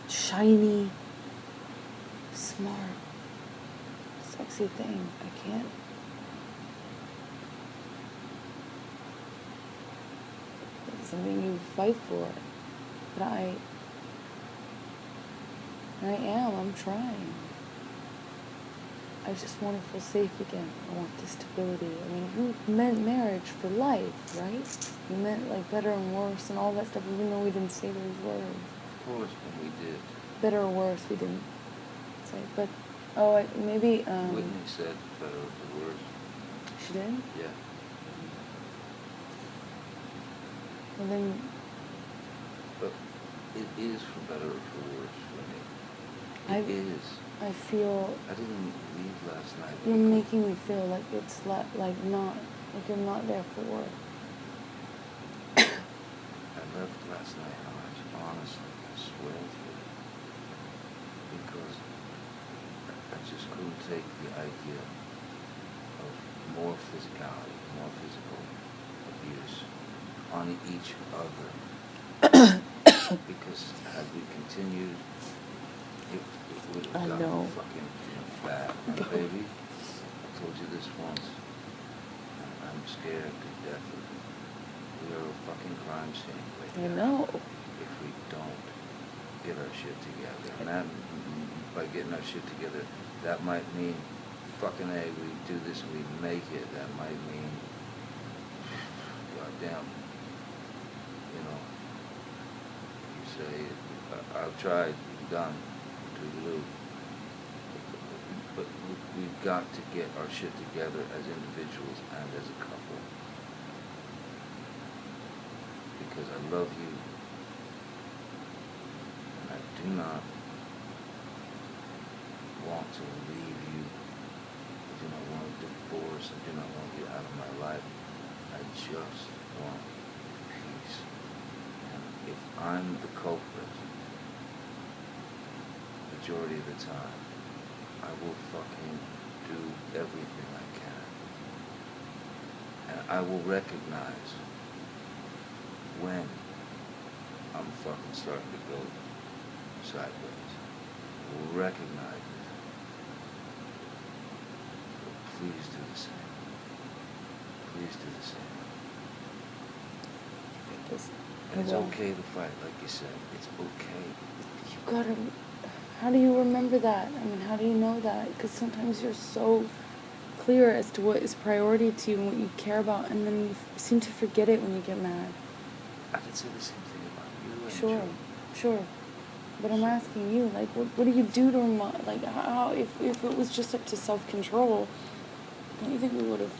shiny, smart, sexy thing. I can't. It's something you fight for. But I'm trying. I just want to feel safe again. I want the stability. I mean, you meant marriage for life, right? You meant like better and worse and all that stuff, even though we didn't say those words. Of course, when we did. Better or worse, we didn't say. But, maybe, Whitney said better or worse. She did? Yeah. Well then, But it is for better or for worse for me. It is. I feel I didn't leave last night. you're making me feel like it's like I'm not there for. I left last night, honestly, I swear to you, because I just couldn't take the idea of more physicality, more physical abuse on each other. Because had we continued, it would have gotten fucking bad. And baby, I told you this once, and I'm scared to death of it. We are a fucking crime scene right I now. know. If we don't get our shit together. And that, by getting our shit together, that might mean fucking A, we do this and we make it. That might mean, goddamn, you know, you say, I've tried, done, toodaloo. But we've got to get our shit together as individuals and as a couple. Because I love you. And I do not want to leave you. I do not want a divorce. I do not want you out of my life. I just want peace. And if I'm the culprit, majority of the time, I will fucking do everything I can. And I will recognize when I'm fucking starting to go sideways. I will recognize it. But please do the same. Please do the same. And it's okay to fight, like you said. It's okay. You gotta. How do you remember that? I mean, how do you know that? Because sometimes you're so clear as to what is priority to you and what you care about, and then you seem to forget it when you get mad. I can say the same thing about you. Sure. But I'm asking you, like, what do you do to remind, like, how, if it was just up to self-control, don't you think we would have?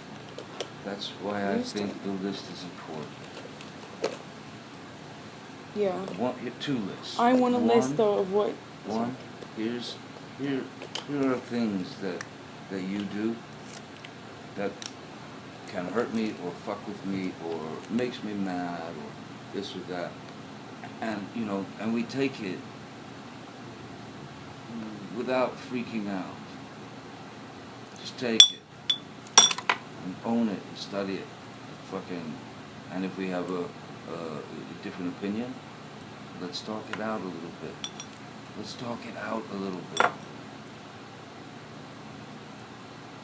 That's why I think the list is important. Yeah. I want your two lists. I want a list, though, of what... One, here are things that you do that can hurt me or fuck with me or makes me mad or this or that. And, you know, and we take it without freaking out. Just take it and own it and study it. Fucking, and if we have a different opinion, let's talk it out a little bit. Let's talk it out a little bit.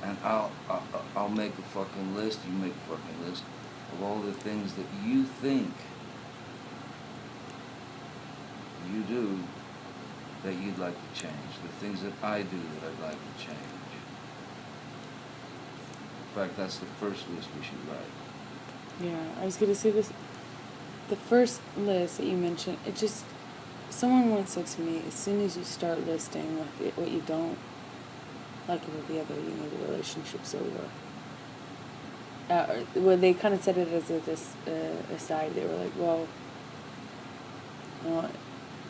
And I'll make a fucking list, you make a fucking list of all the things that you think you do that you'd like to change. The things that I do that I'd like to change. In fact, that's the first list we should write. Yeah, I was going to say this. The first list that you mentioned, it just... Someone once said to me, as soon as you start listing what you don't like with the other, the relationship's over. Well, they kind of said it as a aside. They were like, well,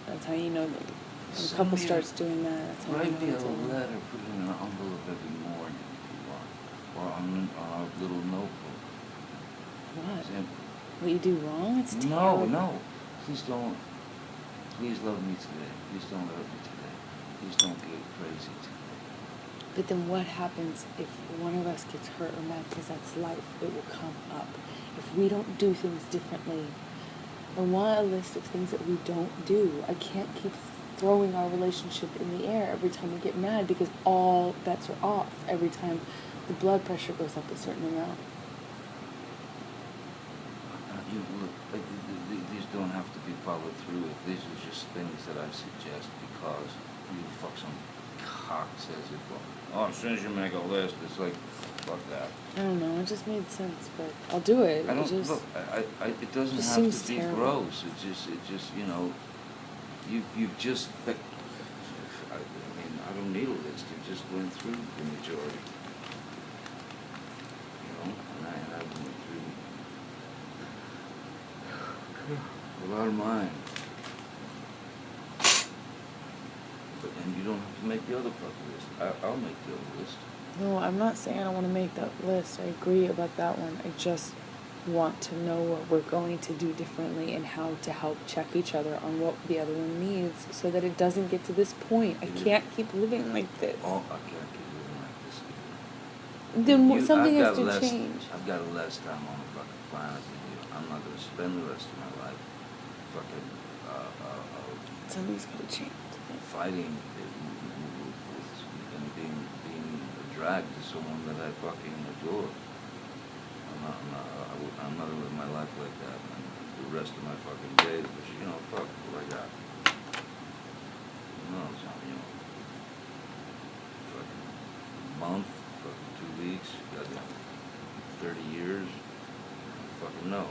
that's how you know that when a couple starts doing that. That's how you Write know me a it's over. letter, put it in an envelope every morning if you want, or on a little notebook. What? Simple. What you do wrong? It's terrible. No. Please don't. Please love me today. Please don't hurt me today. Please don't get crazy today. But then what happens if one of us gets hurt or mad? Because that's life. It will come up. If we don't do things differently, I want a list of things that we don't do. I can't keep throwing our relationship in the air every time we get mad because all bets are off every time the blood pressure goes up a certain amount. These don't have to be followed through with. These are just things that I suggest because you fuck some cock says it. Well, as soon as you make a list, it's like, fuck that. I don't know. It just made sense, but I'll do it. I don't just, look. It doesn't just have seems to be terrible. gross. It just you've just. I don't need a list. You just went through the majority. And I went through a lot of mine. And you don't have to make the other fucking list. I'll make the other list. No, I'm not saying I don't want to make that list. I agree about that one. I just want to know what we're going to do differently and how to help check each other on what the other one needs so that it doesn't get to this point. I can't keep living like this. Oh, I can't keep living like this either. Then something has to change. I've got less time on the fucking planet than you. I'm not going to spend the rest of my life fucking Something's got to change. fighting and being a drag to someone that I fucking adore. I'm not gonna live my life like that, man. The rest of my fucking days, but fuck what I got. It's not, fucking month, fucking 2 weeks, goddamn 30 years. I fucking know,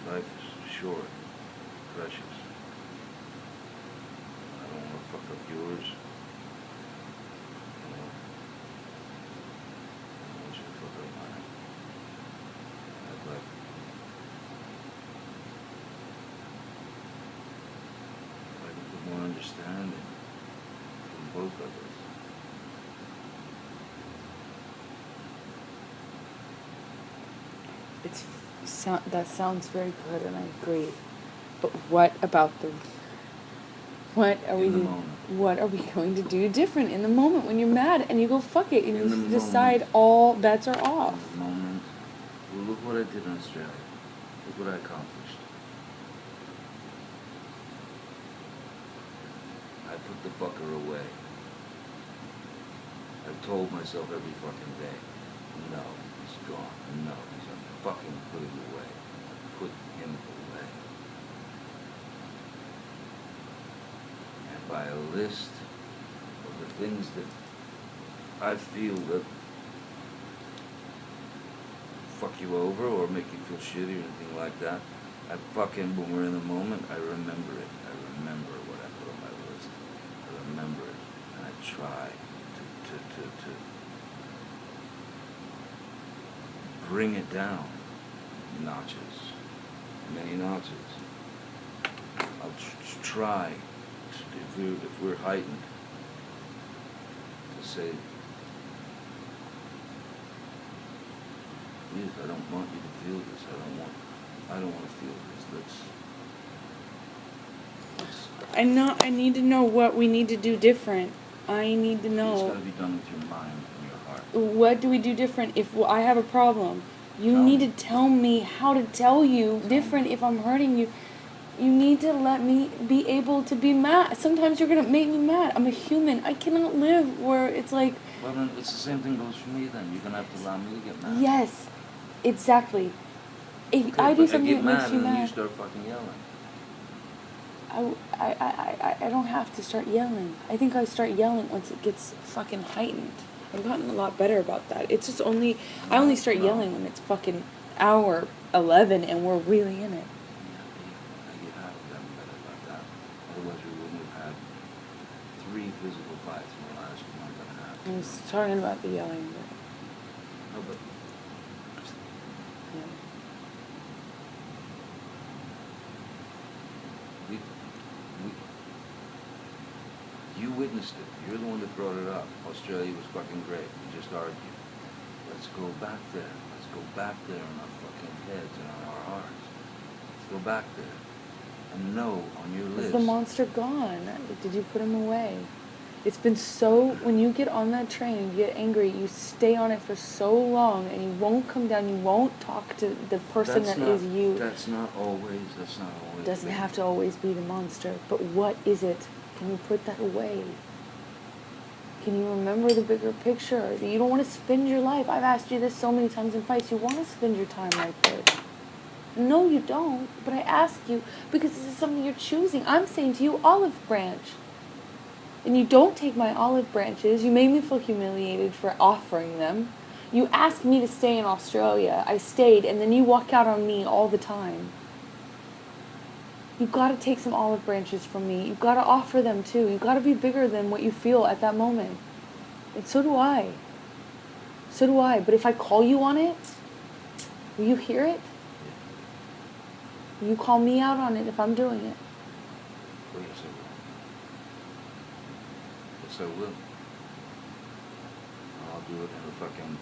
but life is short, precious. I don't want to fuck up yours. I don't want you to fuck up mine. I'd like a bit more understanding from both of us. That sounds very good, and I agree. But what about what are we going to do different in the moment when you're mad and you go fuck it and you decide all bets are off? In the moment, well, look what I did in Australia. Look what I accomplished. I put the fucker away. I told myself every fucking day, no, he's gone. No, he's fucking put him away. Put him away. And by a list of the things that I feel that fuck you over or make you feel shitty or anything like that, when we're in the moment, I remember it. I remember what I put on my list. I remember it, and I try to bring it down notches, many notches. I'll try, if we're heightened, to say, please, I don't want you to feel this. I don't want to feel this. Let's I need to know what we need to do different. I need to know. It's got to be done with your mind and your heart. What do we do different if I have a problem? You Tell need me. to tell me how to tell you different if I'm hurting you. You need to let me be able to be mad. Sometimes you're going to make me mad. I'm a human. I cannot live where it's like... Well, then it's the same thing goes for me then. You're going to have to allow me to get mad. Yes, exactly. If Okay, I do but something get that makes you and then you mad, start fucking yelling. I don't have to start yelling. I think I start yelling once it gets fucking heightened. I've gotten a lot better about that. It's just I only start yelling when it's fucking hour 11 and we're really in it. You have gotten better about that. Otherwise we wouldn't have had 3 physical fights in the last month. I was talking about the yelling, but No, but yeah. we, you witnessed it. You're the one that brought it up. Australia was fucking great. We just argued. Let's go back there. Let's go back there in our fucking heads and on our hearts. Let's go back there. And no on your list. Is the monster gone? Did you put him away? It's been so, when you get on that train and you get angry, you stay on it for so long and you won't come down, you won't talk to the person that is you. That's not always. It doesn't have to always be the monster. But what is it? Can you put that away? Can you remember the bigger picture? That you don't want to spend your life. I've asked you this so many times in fights. You want to spend your time like this. No, you don't. But I ask you because this is something you're choosing. I'm saying to you, olive branch. And you don't take my olive branches. You made me feel humiliated for offering them. You asked me to stay in Australia. I stayed, and then you walk out on me all the time. You've got to take some olive branches from me. You've got to offer them too. You've got to be bigger than what you feel at that moment. And so do I. So do I. But if I call you on it, will you hear it? Will you call me out on it if I'm doing it? Well, yes, I will. Yes, I will. I'll do it in a fucking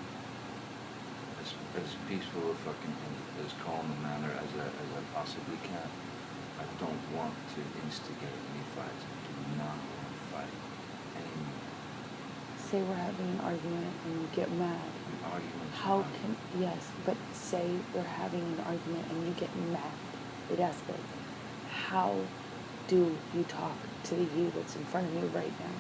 as peaceful a fucking as calm a manner as I possibly can. I don't want to instigate any fights. I do not want to fight anymore. Say we're having an argument and you get mad. An argument. How can, yes, but say we're having an argument and you get mad. It escalates. How do you talk to the you that's in front of me right now?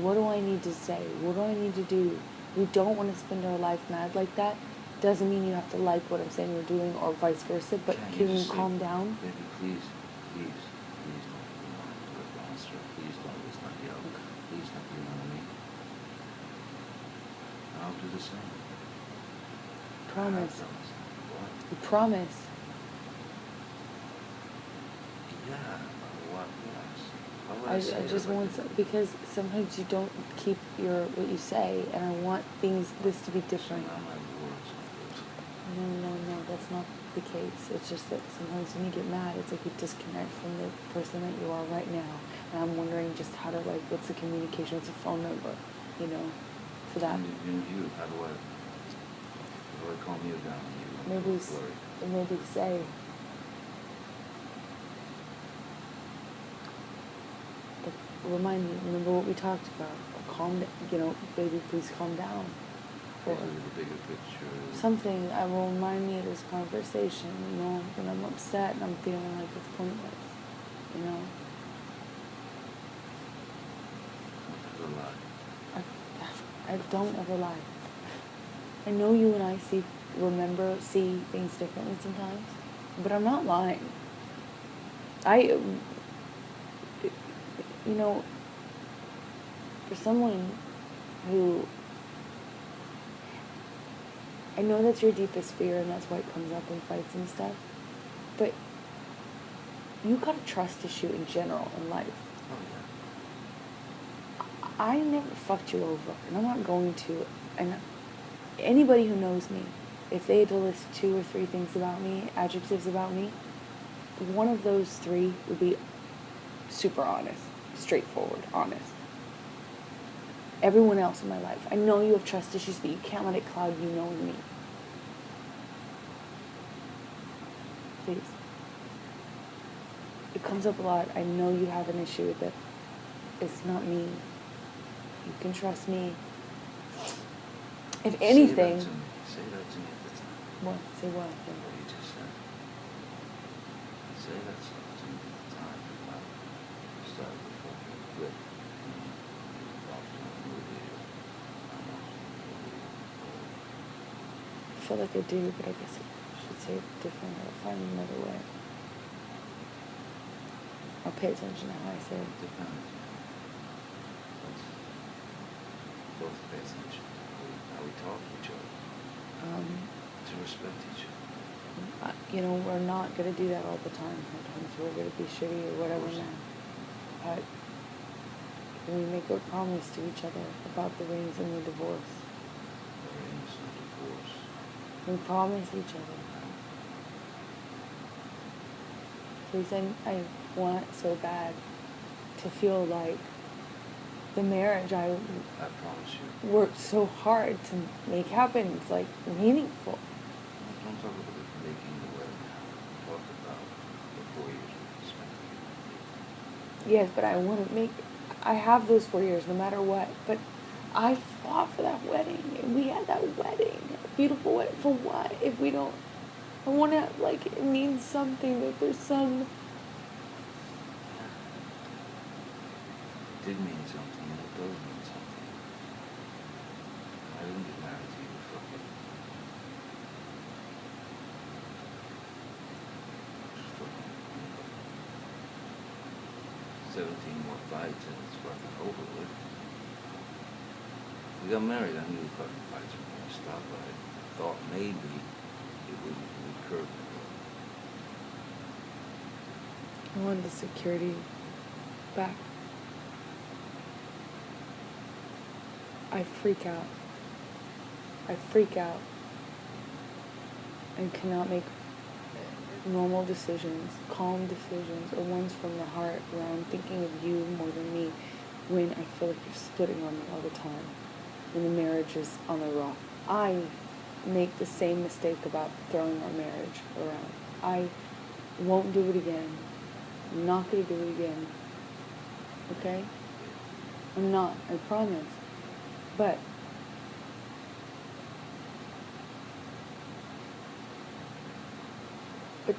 What do I need to say? What do I need to do? We don't want to spend our life mad like that. Doesn't mean you have to like what I'm saying or doing or vice versa, but can you calm down? Baby, please don't be a monster. Please don't, let's not yell. Please don't be on me. I'll do the same. Promise. What? You promise. Yeah, what? Yes. I just want because sometimes you don't keep what you say, and I want this to be different. No, that's not the case. It's just that sometimes when you get mad, it's like you disconnect from the person that you are right now. And I'm wondering just how to, what's the communication, what's the phone number, for that. How do I calm you down? Maybe say, remind me, remember what we talked about. Calm down, baby, please calm down. Or the bigger picture. Something that will remind me of this conversation, when I'm upset and I'm feeling like it's pointless, Never lie. I don't ever lie. I know you and I see things differently sometimes, but I'm not lying. For someone who, I know that's your deepest fear and that's why it comes up in fights and stuff, but you got a trust issue in general in life. Oh, yeah. I never fucked you over, and I'm not going to. And anybody who knows me, if they had to list 2 or 3 things about me, adjectives about me, one of those 3 would be super honest, straightforward, honest. Everyone else in my life, I know you have trust issues, but you can't let it cloud you knowing me. Please. It comes up a lot. I know you have an issue with it. It's not me. You can trust me. If anything... Say that to me at the time. What? Say what? What you just said. Say that stuff to me at the time. I started to fucking flip. I feel like I do, but I guess I should say it differently. I'll find another way. I'll pay attention to how I say it. Depends. Both pay attention. How we talk to each other. To respect each other. We're not going to do that all the time. Sometimes we're going to be shitty or whatever now. But We make a promise to each other about the rings and the divorce. The rings and divorce. We promise each other. Please, I want so bad to feel like the marriage I promise you. worked so hard to make happen is like meaningful. Don't talk about making the wedding now. Talk about the 4 years we spent together. Yes, but I have those 4 years no matter what. But I fought for that wedding. And we had that wedding. A beautiful wedding. For what? If we don't, I want to, like, it means something that there's some. It did mean something, and it does mean something. I didn't get married to you fucking. Just fucking, 17 more fights and it's fucking over with. We got married, I knew the fucking fights were going to stop, but I thought maybe it would curb the road. I want the security back. I freak out. And cannot make normal decisions, calm decisions, or ones from the heart where I'm thinking of you more than me when I feel like you're splitting on me all the time, when the marriage is on the rock. I make the same mistake about throwing our marriage around. I won't do it again. I'm not going to do it again. Okay? I'm not, I promise. But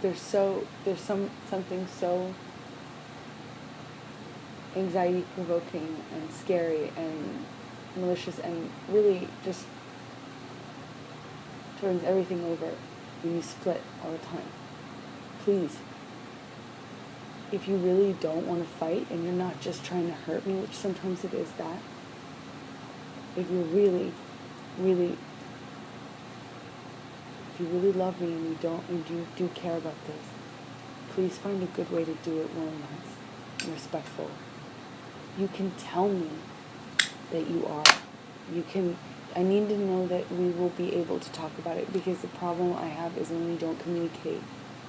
there's something so anxiety provoking and scary and malicious and really just turns everything over when you split all the time. Please, if you really don't want to fight and you're not just trying to hurt me, which sometimes it is that, if you really love me and you do care about this, please find a good way to do it one that's respectful. You can tell me that you are. I need to know that we will be able to talk about it, because the problem I have is when we don't communicate.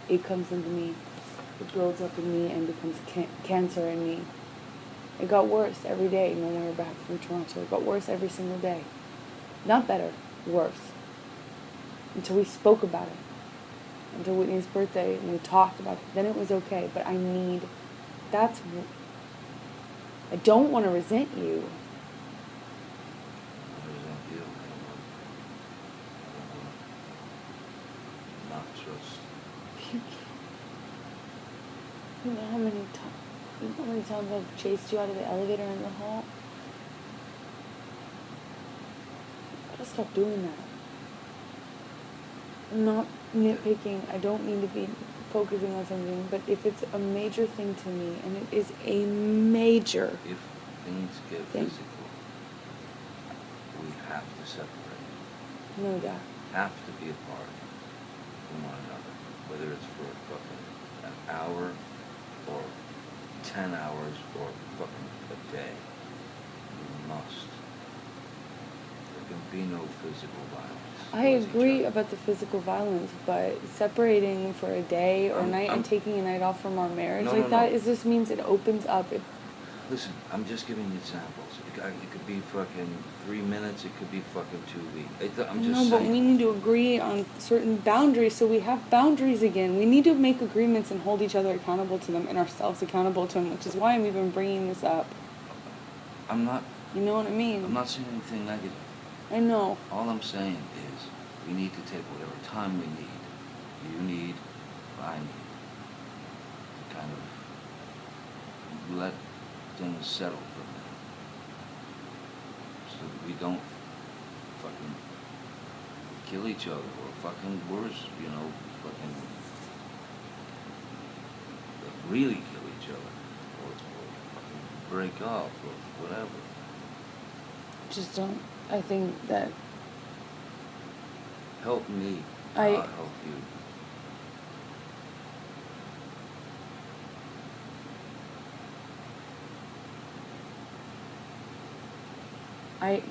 It comes into me, it builds up in me and becomes cancer in me. It got worse every day when we were back from Toronto. It got worse every single day. Not better, worse. Until we spoke about it. Until Whitney's birthday and we talked about it. Then it was okay. But I don't want to resent you. I resent you. I don't want to not trust. You know how many times I've chased you out of the elevator in the hall? I gotta stop doing that. I'm not nitpicking. I don't mean to be focusing on something, but if it's a major thing to me, and it is a major If things get physical, we have to separate. No doubt. Have to be apart from one another, whether it's for fucking an hour or 10 hours or fucking a day. You must. There can be no physical violence. I agree about the physical violence, but separating for a day or a night and taking a night off from our marriage it just means it opens up. Listen, I'm just giving you examples. It could be fucking 3 minutes, it could be fucking 2 weeks. I'm just saying. But we need to agree on certain boundaries so we have boundaries again. We need to make agreements and hold each other accountable to them and ourselves accountable to them, which is why I'm even bringing this up. I'm not... You know what I mean? I'm not saying anything negative. I know. All I'm saying is we need to take whatever time we need. You need, I need. Kind of let things settle for a minute. So that we don't fucking kill each other or fucking worse, fucking really kill each other or fucking break up or whatever. Just don't. I think that... Help me, I'll help you.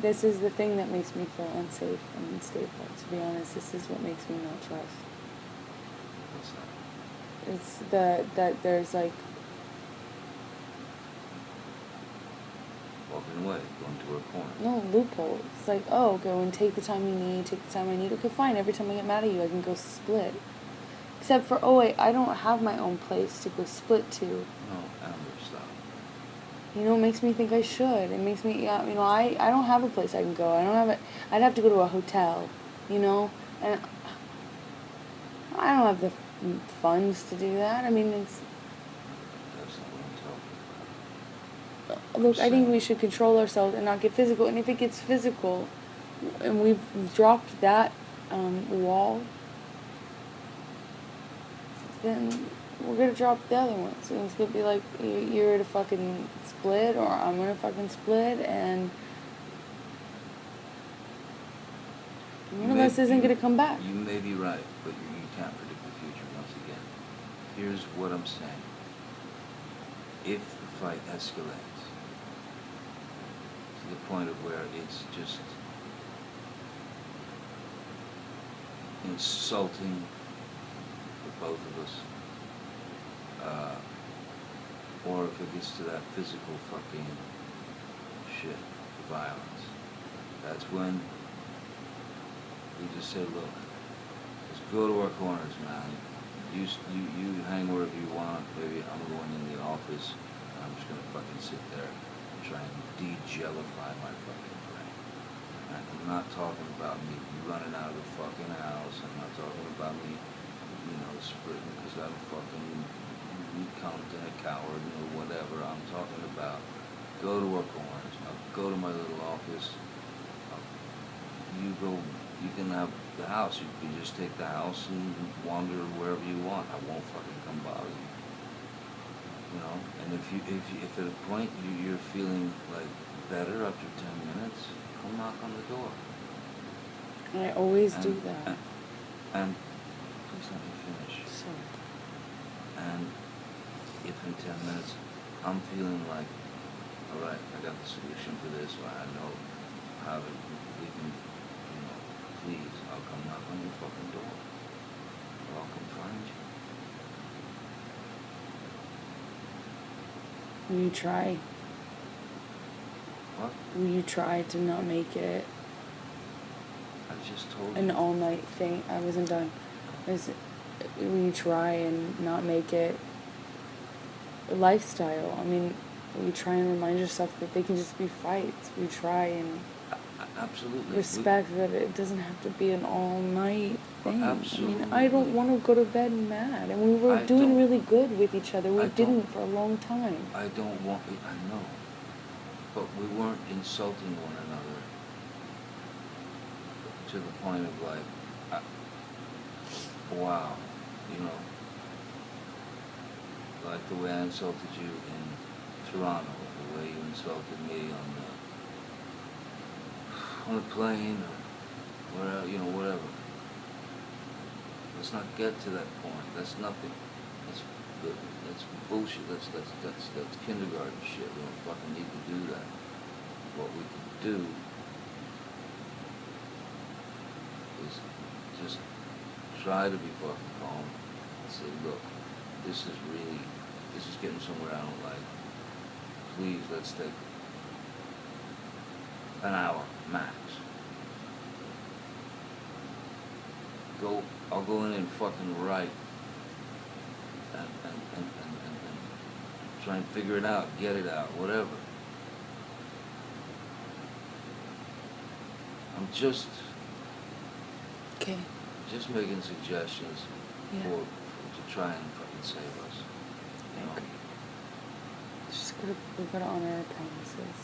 This is the thing that makes me feel unsafe and unstable. To be honest, this is what makes me not trust. What's that? It's that there's like Walking away, going to a corner. no loophole. It's like, oh, go and take the time you need, take the time I need. Okay, fine. Every time I get mad at you, I can go split. Except for, oh wait, I don't have my own place to go split to. No, Amber, stop. You know, it makes me think I should. It makes me, you know, I don't have a place I can go. I don't have it. I'd have to go to a hotel, you know, and I don't have the funds to do that. I mean, it's. That's not what I'm talking about. Look, I think we should control ourselves and not get physical. And if it gets physical, and we've dropped that wall, then we're gonna drop the other ones. And it's gonna be like, you're to fucking split, or I'm gonna fucking split, and one of us isn't gonna come back. You may be right, but you can't predict the future once again. Here's what I'm saying. If the fight escalates to the point of where it's just insulting for both of us, or if it gets to that physical fucking shit, violence, that's when we just say, look, let's go to our corners, man. You hang wherever you want, baby. I'm going in the office, and I'm just gonna fucking sit there and try and de-jellify my fucking brain. And I'm not talking about me running out of the fucking house. I'm not talking about me, splitting because I'm fucking incompetent, a coward, whatever. I'm talking about go to our corners. I'll go to my little office. You can have the house. You can just take the house and wander wherever you want. I won't fucking come bother you. And if at a point you're feeling like better after 10 minutes, come knock on the door. I always do that. And please let me finish. Sorry. And if in 10 minutes I'm feeling like, all right, I got the solution for this, or I know how we can, please, I'll come knock on your fucking door. Or I'll come find you. Will you try? What? Will you try to not make it I just told you. an all-night thing? I wasn't done. Will you try and not make it a lifestyle? I mean, will you try and remind yourself that they can just be fights? Will you try and Absolutely. respect that it doesn't have to be an all-night thing? Absolutely. I mean, I don't want to go to bed mad. And we were doing really good with each other. We didn't for a long time. I don't want it, I know. But we weren't insulting one another to the point of like, wow, like the way I insulted you in Toronto, the way you insulted me on the plane, or whatever. Let's not get to that point. That's nothing. That's bullshit. That's kindergarten shit. We don't fucking need to do that. What we can do is just try to be fucking calm and say, look, this is getting somewhere I don't like. Please, let's take an hour max. I'll go in and fucking write and try and figure it out, get it out, whatever. I'm just making suggestions to try and fucking save us. Okay. We've got to honor our promises.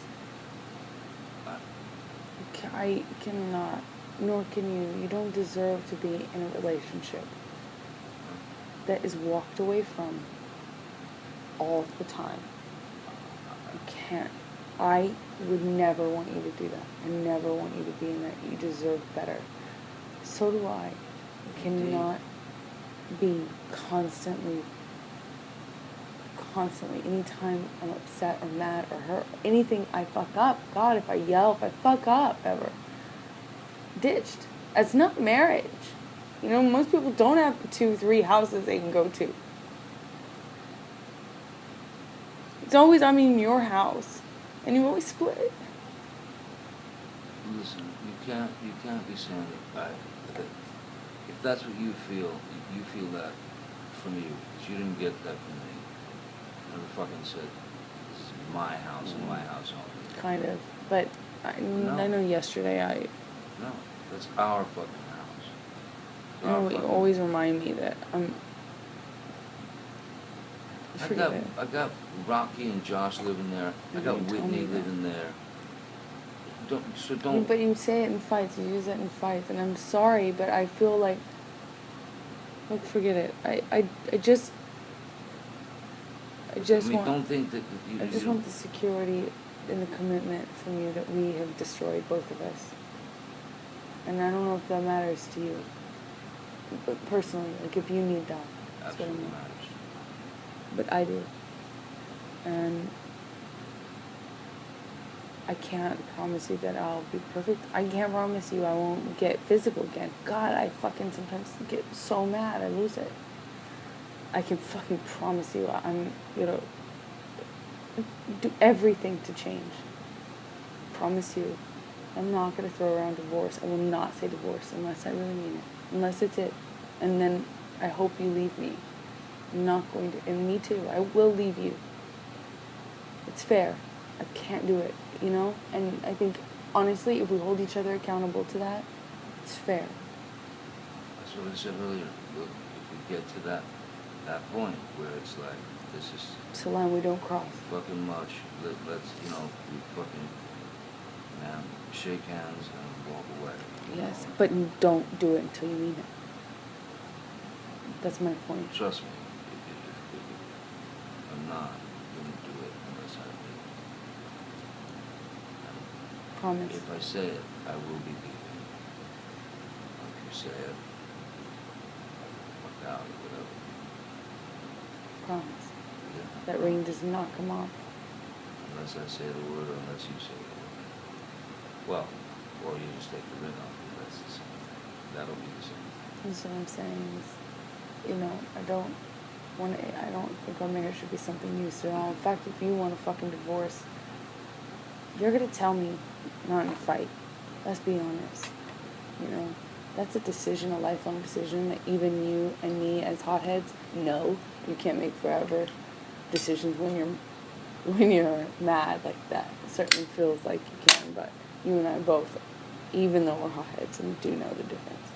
I cannot, nor can you. You don't deserve to be in a relationship that is walked away from all the time. You can't. I would never want you to do that. I never want you to be in that. You deserve better. So do I. You cannot be constantly constantly. Anytime I'm upset or mad or hurt, anything I fuck up, God, if I yell, if I fuck up ever, ditched. That's not marriage. You know, most people don't have 2, 3 houses they can go to. It's always, I'm in your house, and you always split. Listen, you can't be saying that if that's what you feel that from you, because you didn't get that from me. You never fucking said, this is my house and my house only. Kind of, but I know yesterday No, that's our fucking house. It's our you fucking- always remind me that I got Rocky and Josh living there. I got You told Whitney me that. living there. Don't. But you say it in fights. You use it in fights, and I'm sorry, but I feel like, look, forget it. I just want. Don't think that you. I just want the security and the commitment from you that we have destroyed both of us. And I don't know if that matters to you, but personally, like if you need that, that's what I Absolutely mean. matters. But I do. And I can't promise you that I'll be perfect. I can't promise you I won't get physical again. God, I fucking sometimes get so mad I lose it. I can fucking promise you I'm gonna do everything to change. Promise you. I'm not gonna throw around divorce. I will not say divorce unless I really mean it. Unless it's it. And then I hope you leave me. I'm not going to, and me too. I will leave you. It's fair. I can't do it, you know? And I think, honestly, if we hold each other accountable to that, it's fair. That's what I said earlier. Look, if we get to that point where it's like, this is It's a line we don't cross. fucking much, let's, we fucking, man, shake hands and walk away. Yes, but don't do it until you mean it. That's my point. Trust me, if I'm not going to do it unless I mean it. Promise. If I say it, I will be leaving. If you say it, fuck out or whatever. Promise. Yeah. That ring does not come off. Unless I say the word or unless you say the word. Well, or you just take the ring off, that's the same thing. That'll be the same thing. That's what I'm saying is, I don't think our marriage should be something you used to all. In fact, if you want a fucking divorce, you're gonna tell me, not in a fight. Let's be honest. That's a decision, a lifelong decision that even you and me as hotheads know you can't make forever decisions when you're mad like that. It certainly feels like you can, but you and I both, even though we're hotheads, and do know the difference.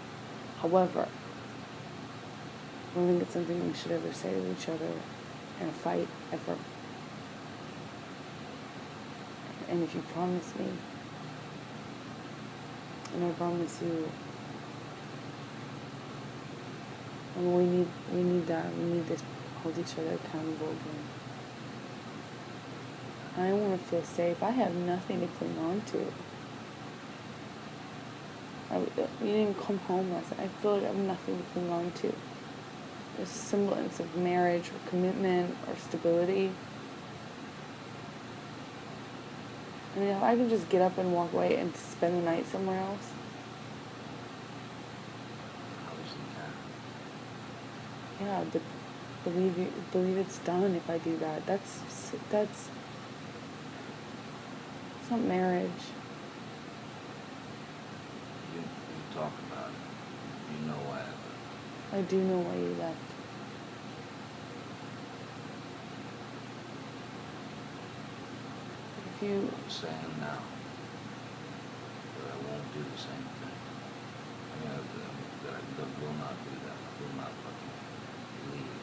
However, I don't think it's something we should ever say to each other in a fight, ever. And if you promise me, and I promise you, and we need that. We need to hold each other accountable again. I want to feel safe. I have nothing to cling on to. You didn't come home last night. I feel like I have nothing to cling on to. There's a semblance of marriage or commitment or stability. I mean, if I can just get up and walk away and spend the night somewhere else. Obviously you Yeah, but believe it's done if I do that. That's it's not marriage. You talk about it. You know why I I do know why you left. If you I'm saying now that I won't do the same thing. That I will not do that. I will not fucking leave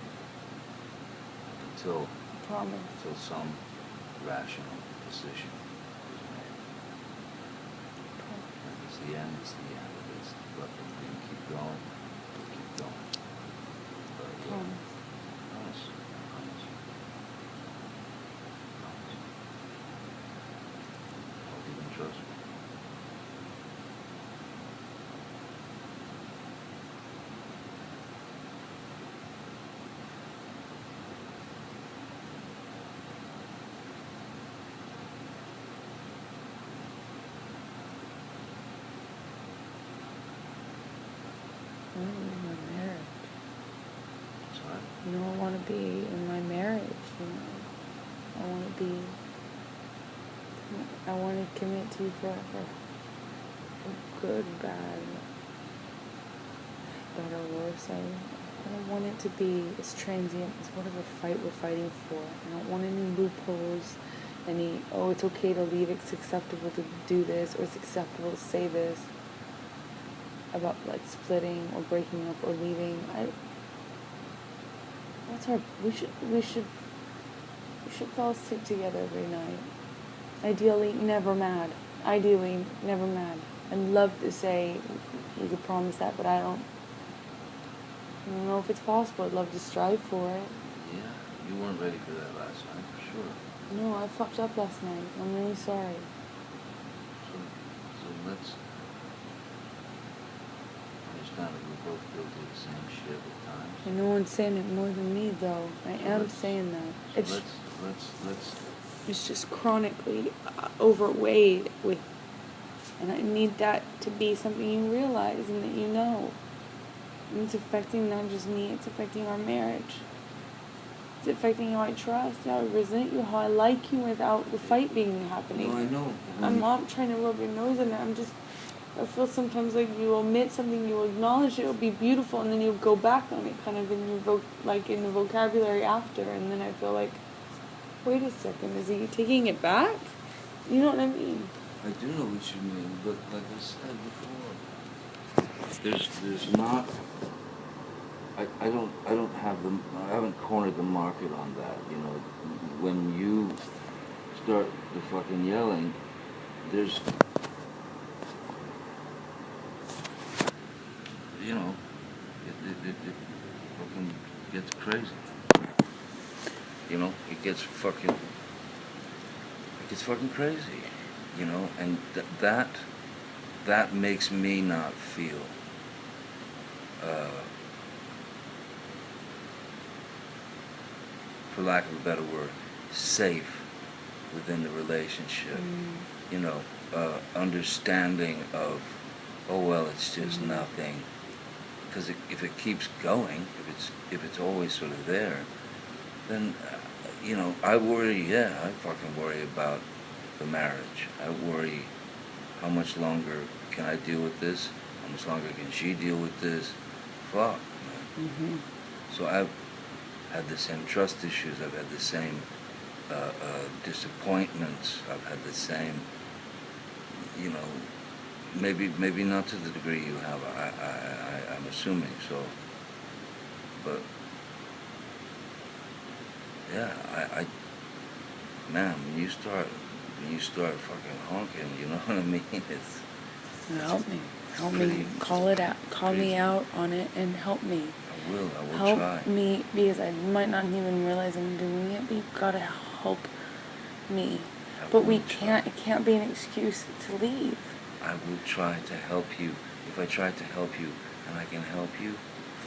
until promise. some rational decision is made. If it's the end, it's the end. If it's fucking we can keep going, we'll keep going. But Promise. promise. Hope you can trust me. want to be in my marriage, you know. I want to commit to you forever. Good, bad, better, worse. I don't want it to be as transient as whatever fight we're fighting for. I don't want any loopholes, it's okay to leave, it's acceptable to do this, or it's acceptable to say this about like splitting or breaking up or leaving. We should fall asleep together every night. Ideally, never mad. I'd love to say we could promise that, but I don't know if it's possible. I'd love to strive for it. Yeah, you weren't ready for that last night, for sure. No, I fucked up last night. I'm really sorry. So let's understand that we're both guilty of the same shit at times. And no one's saying it more than me, though. I am saying that. So let's It's just chronically overweighed with, and I need that to be something you realize and that you know. And it's affecting not just me, it's affecting our marriage. It's affecting how I trust, how I resent you, how I like you without the fight being happening. No, I know. I'm not trying to rub your nose in it. I feel sometimes like you omit something, you acknowledge it will be beautiful, and then you go back on it kind of in your in the vocabulary after, and then I feel like, wait a second, is he taking it back? You know what I mean? I do know what you mean, but like I said before, there's not. I haven't cornered the market on that. You know, when you start the fucking yelling, there's, you know, it fucking gets crazy. You know, it gets fucking crazy. You know, and that makes me not feel. For lack of a better word, safe within the relationship. You know, understanding of, oh well, it's just nothing. Because if it keeps going, if it's always sort of there, then you know, I fucking worry about the marriage. I worry, how much longer can I deal with this? How much longer can she deal with this? Fuck, man. Mm-hmm. So I've had the same trust issues. I've had the same disappointments. I've had the same, you know, maybe not to the degree you have. I'm assuming so. But yeah, man, when you start fucking honking, you know what I mean? It's help me, call it out, call me out on it, and help me. I will help try. Me, because I might not even realize I'm doing it, but you've got to help me. But it can't be an excuse to leave. I will try to help you. If I try to help you and I can help you,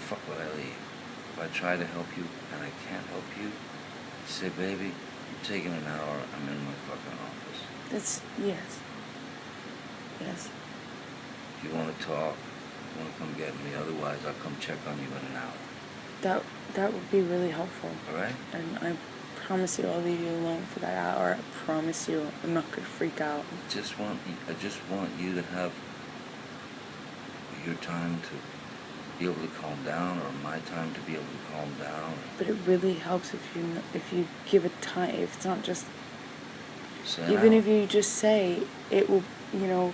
fuck would I leave? If I try to help you and I can't help you, say, baby, I'm taking an hour, I'm in my fucking office. Yes. If you want to talk, you want to come get me, otherwise I'll come check on you in an hour. That would be really helpful. Alright? And I promise you I'll leave you alone for that hour. I promise you I'm not going to freak out. I just want you to have your time to be able to calm down, or my time to be able to calm down. But it really helps if you give it time. If it's not just, Say even out. if you just say it will, you know,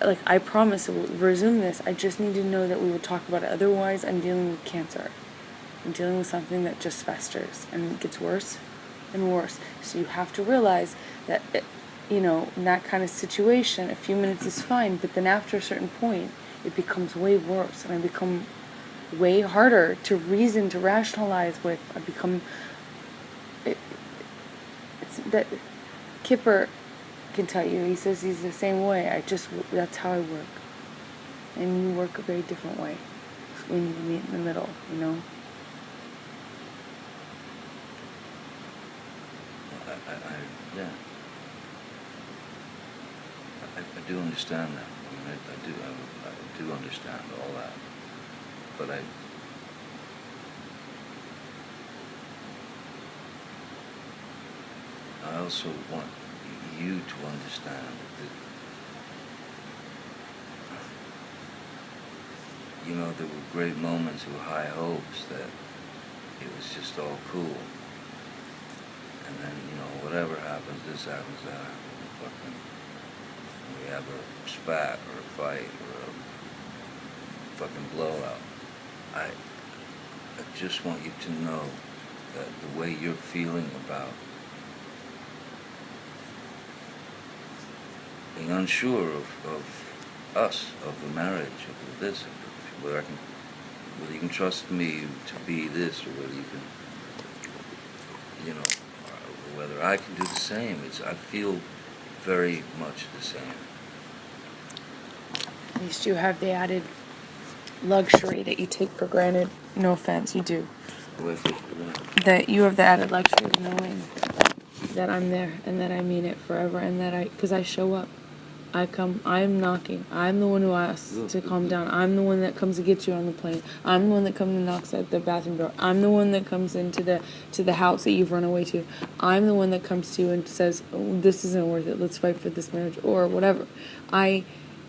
like I promise we'll resume this. I just need to know that we will talk about it. Otherwise, I'm dealing with cancer. I'm dealing with something that just festers and it gets worse and worse. So you have to realize that, you know, in that kind of situation, a few minutes is fine, but then after a certain point, it becomes way worse, and I become way harder to reason, to rationalize with. I become. It's that Kipper can tell you. He says he's the same way. That's how I work, and you work a very different way when you meet in the middle. You know. Yeah. I do understand that. I mean, I do understand all that. But I also want you to understand that, you know, there were great moments with high hopes that it was just all cool. And then, you know, whatever happens, this happens, that happens, fucking, we have a spat or a fight or a fucking blowout. I just want you to know that the way you're feeling about being unsure of us, of the marriage, of this, of whether you can trust me to be this, or whether you can, you know, or whether I can do the same. I feel very much the same. At least you have the added luxury that you take for granted. No offense, you do. That you have the added luxury of knowing that I'm there and that I mean it forever, and that because I show up. I'm knocking. I'm the one who asks to calm down. I'm the one that comes to get you on the plane. I'm the one that comes and knocks at the bathroom door. I'm the one that comes into the house that you've run away to. I'm the one that comes to you and says, oh, this isn't worth it. Let's fight for this marriage, or whatever.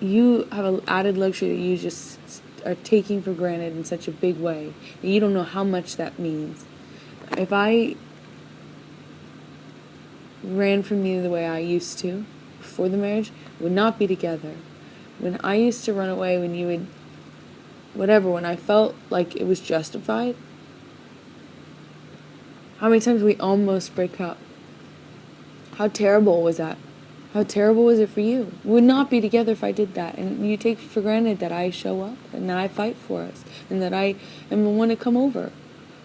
You have an added luxury that you just are taking for granted in such a big way that you don't know how much that means. If I ran from you the way I used to before the marriage, would not be together. When I used to run away, when you would, whatever, when I felt like it was justified, how many times we almost break up? How terrible was that? How terrible was it for you? We would not be together if I did that. And you take for granted that I show up and that I fight for us and that I am the one to come over.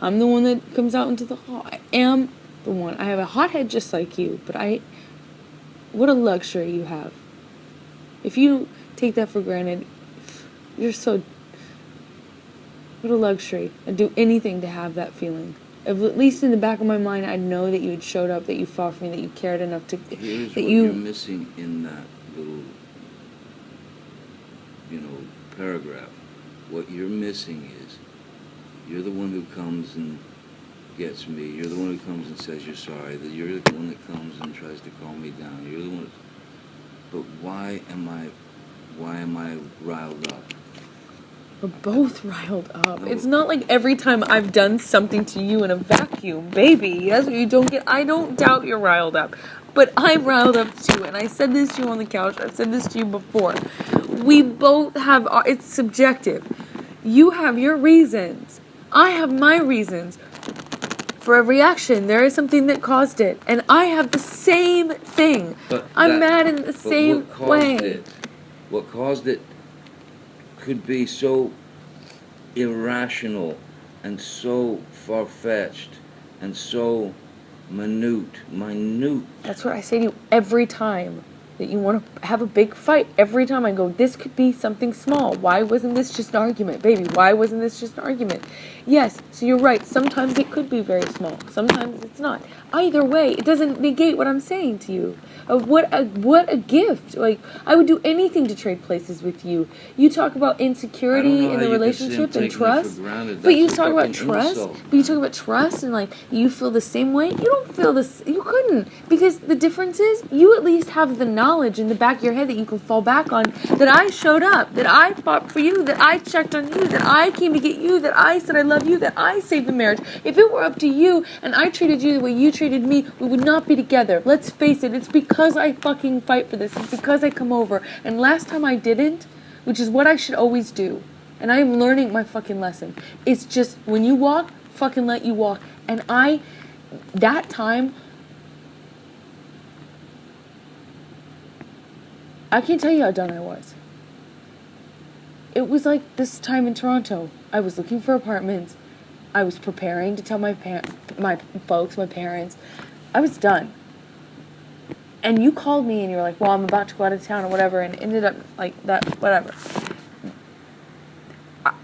I'm the one that comes out into the hall. I am the one. I have a hothead just like you, but what a luxury you have. If you take that for granted, what a luxury. I'd do anything to have that feeling. At least in the back of my mind, I'd know that you had showed up, that you fought for me, that you cared enough to... Here's what you're missing in that little, paragraph. What you're missing is, you're the one who comes and gets me. You're the one who comes and says you're sorry. You're the one that comes and tries to calm me down. You're the one... But why am I riled up? We're both riled up. No. It's not like every time I've done something to you in a vacuum, baby. That's what you don't get. I don't doubt you're riled up. But I'm riled up too. And I said this to you on the couch. I've said this to you before. We both have... It's subjective. You have your reasons. I have my reasons. For every action, there is something that caused it. And I have the same thing. I'm mad in the same way. What caused it could be so irrational and so far-fetched and so minute. That's what I say to you every time that you want to have a big fight. Every time I go, this could be something small. Why wasn't this just an argument? Baby, why wasn't this just an argument? Yes, so you're right. Sometimes it could be very small. Sometimes it's not. Either way, it doesn't negate what I'm saying to you. What a gift. Like, I would do anything to trade places with you. You talk about insecurity in the relationship and trust. But you talk about trust. But you talk about trust and, like, you feel the same way. You don't feel this. You couldn't. Because the difference is, you at least have the knowledge in the back of your head that you can fall back on, that I showed up, that I fought for you, that I checked on you, that I came to get you, that I said I love you, that I saved the marriage. If it were up to you and I treated you the way you treated me, we would not be together. Let's face it, it's because I fucking fight for this. It's because I come over. And last time I didn't, which is what I should always do. And I'm learning my fucking lesson. It's just, when you walk, fucking let you walk. And that time, I can't tell you how done I was. It was like this time in Toronto. I was looking for apartments. I was preparing to tell my parents. I was done. And you called me and you were like, well, I'm about to go out of town or whatever, and it ended up like that, whatever.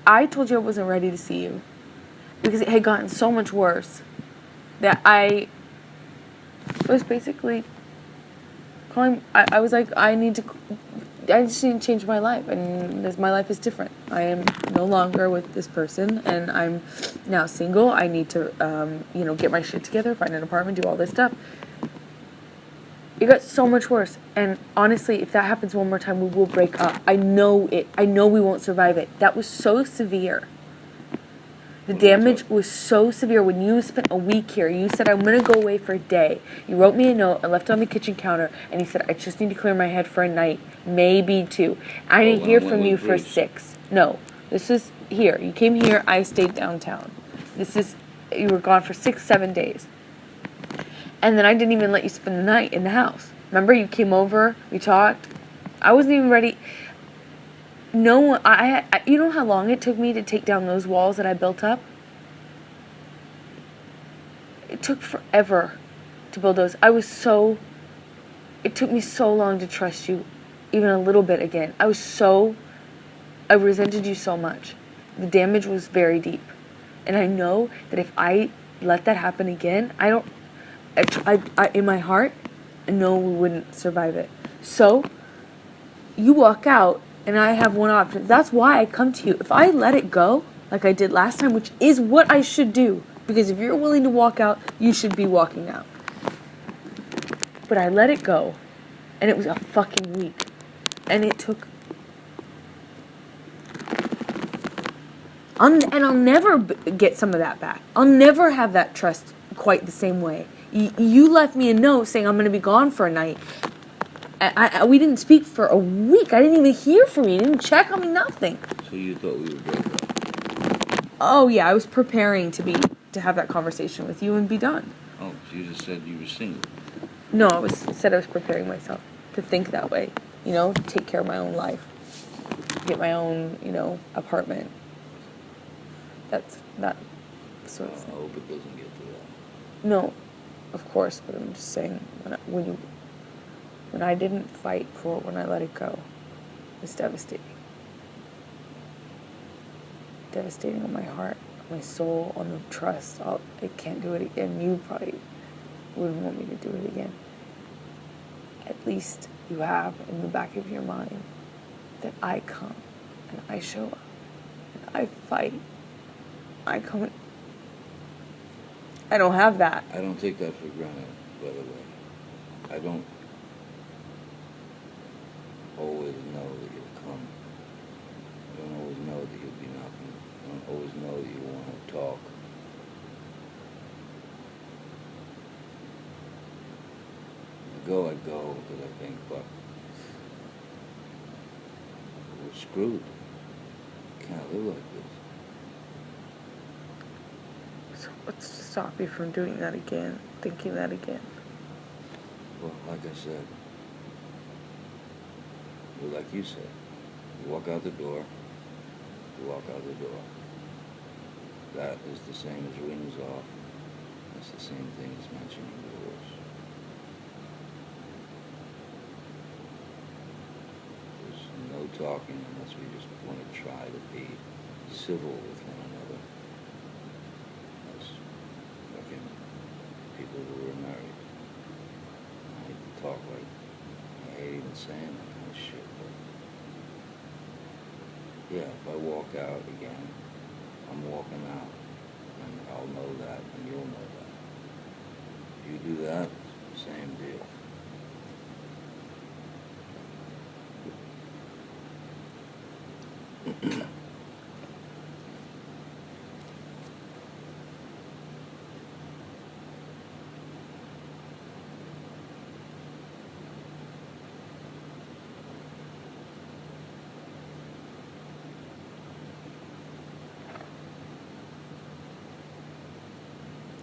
I told you I wasn't ready to see you because it had gotten so much worse that I was basically calling. I was like, I just need to change my life, and my life is different. I am no longer with this person, and I'm now single. I need to, get my shit together, find an apartment, do all this stuff. It got so much worse. And honestly, if that happens one more time, we will break up. I know it. I know we won't survive it. That was so severe. The damage was so severe. When you spent a week here, you said, I'm going to go away for a day. You wrote me a note. I left it on the kitchen counter. And he said, I just need to clear my head for a night. Maybe 2. I didn't hear from you for 6. No. This is here. You came here. I stayed downtown. You were gone for 6, 7 days. And then I didn't even let you spend the night in the house. Remember, you came over. We talked. I wasn't even ready. No one, you know how long it took me to take down those walls that I built up? It took forever to build those. It took me so long to trust you, even a little bit again. I resented you so much. The damage was very deep. And I know that if I let that happen again, in my heart, I know we wouldn't survive it. So, you walk out, and I have one option. That's why I come to you. If I let it go, like I did last time, which is what I should do, because if you're willing to walk out, you should be walking out. But I let it go, and it was a fucking week. And it took... and I'll never get some of that back. I'll never have that trust quite the same way. You left me a note saying I'm going to be gone for a night. We didn't speak for a week. I didn't even hear from you. You didn't check on me, nothing. So you thought we would break up? Oh, yeah. I was preparing to have that conversation with you and be done. Oh, so you just said you were single. No, I said I was preparing myself to think that way. You know, take care of my own life. Get my own, apartment. That's that sort of thing. I hope it doesn't get to that. No, of course, but I'm just saying, when I didn't fight for it, when I let it go, it's devastating. Devastating on my heart, on my soul, on the trust. I can't do it again. You probably wouldn't want me to do it again. At least you have in the back of your mind that I come and I show up and I fight. I come. I don't have that. I don't take that for granted, by the way. I don't always know that you'll come. I don't always know that you'll be knocking. I don't always know that you want to talk. I go, because I think, but we're screwed. Can't live like this. So what's to stop you from doing that again, thinking that again? Well, like I said, like you said, you walk out the door, you walk out the door. That is the same as rings off. That's the same thing as mentioning divorce. There's no talking unless we just want to try to be civil with one another. As fucking people who are married. I hate to talk like, I hate even saying that kind of shit, but yeah, if I walk out again, I'm walking out, and I'll know that, and you'll know that. If you do that, same deal.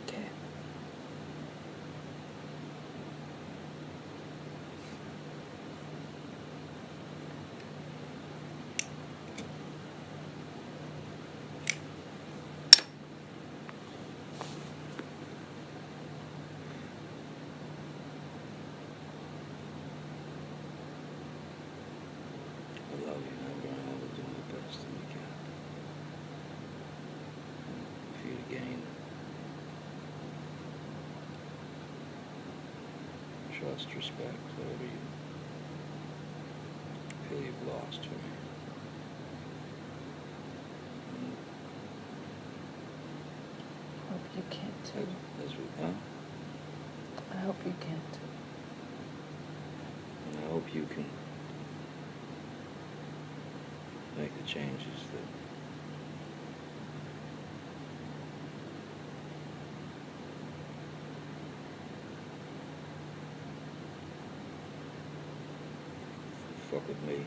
Okay. I love you, and I'm going to do my best to make it happen. For you to gain trust, respect, whatever you feel you've lost for me. I hope you can too. As we, huh? I hope you can too. And I hope you can make the changes that fuck with me.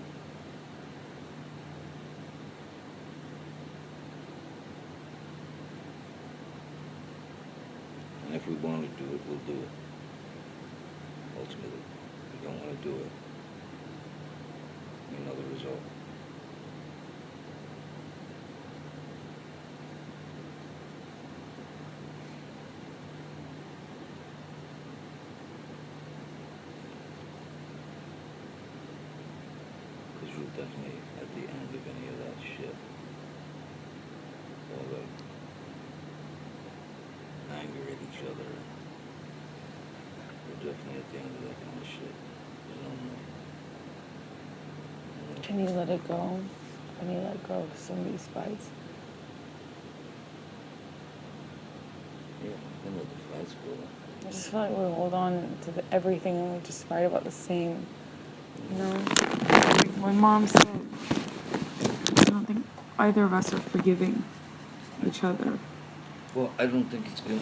And if we want to do it, we'll do it. Ultimately, if we don't want to do it, we know the result. Because you'll definitely, at the end of any of that shit, all the anger at each other, we're definitely at the end of that kind of shit. You know what I mean? Can you let it go? Can you let go of some of these fights? Yeah, I can let the fights go. I just feel like we hold on to everything and we just fight about the same, you know? My mom said, I don't think either of us are forgiving each other. Well, I don't think we can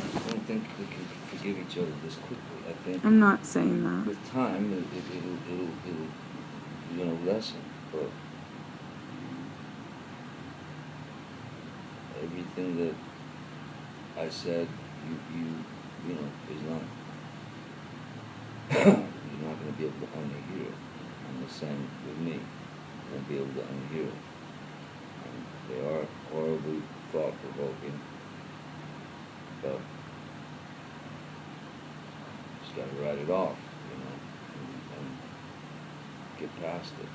forgive each other this quickly. I think I'm not saying that. with time, it'll you know, lessen. But everything that I said, you know, is not you're not going to be able to unhear it. And the same with me. You won't be able to unhear it. And they are horribly thought-provoking, but just got to write it off, you know, and get past it.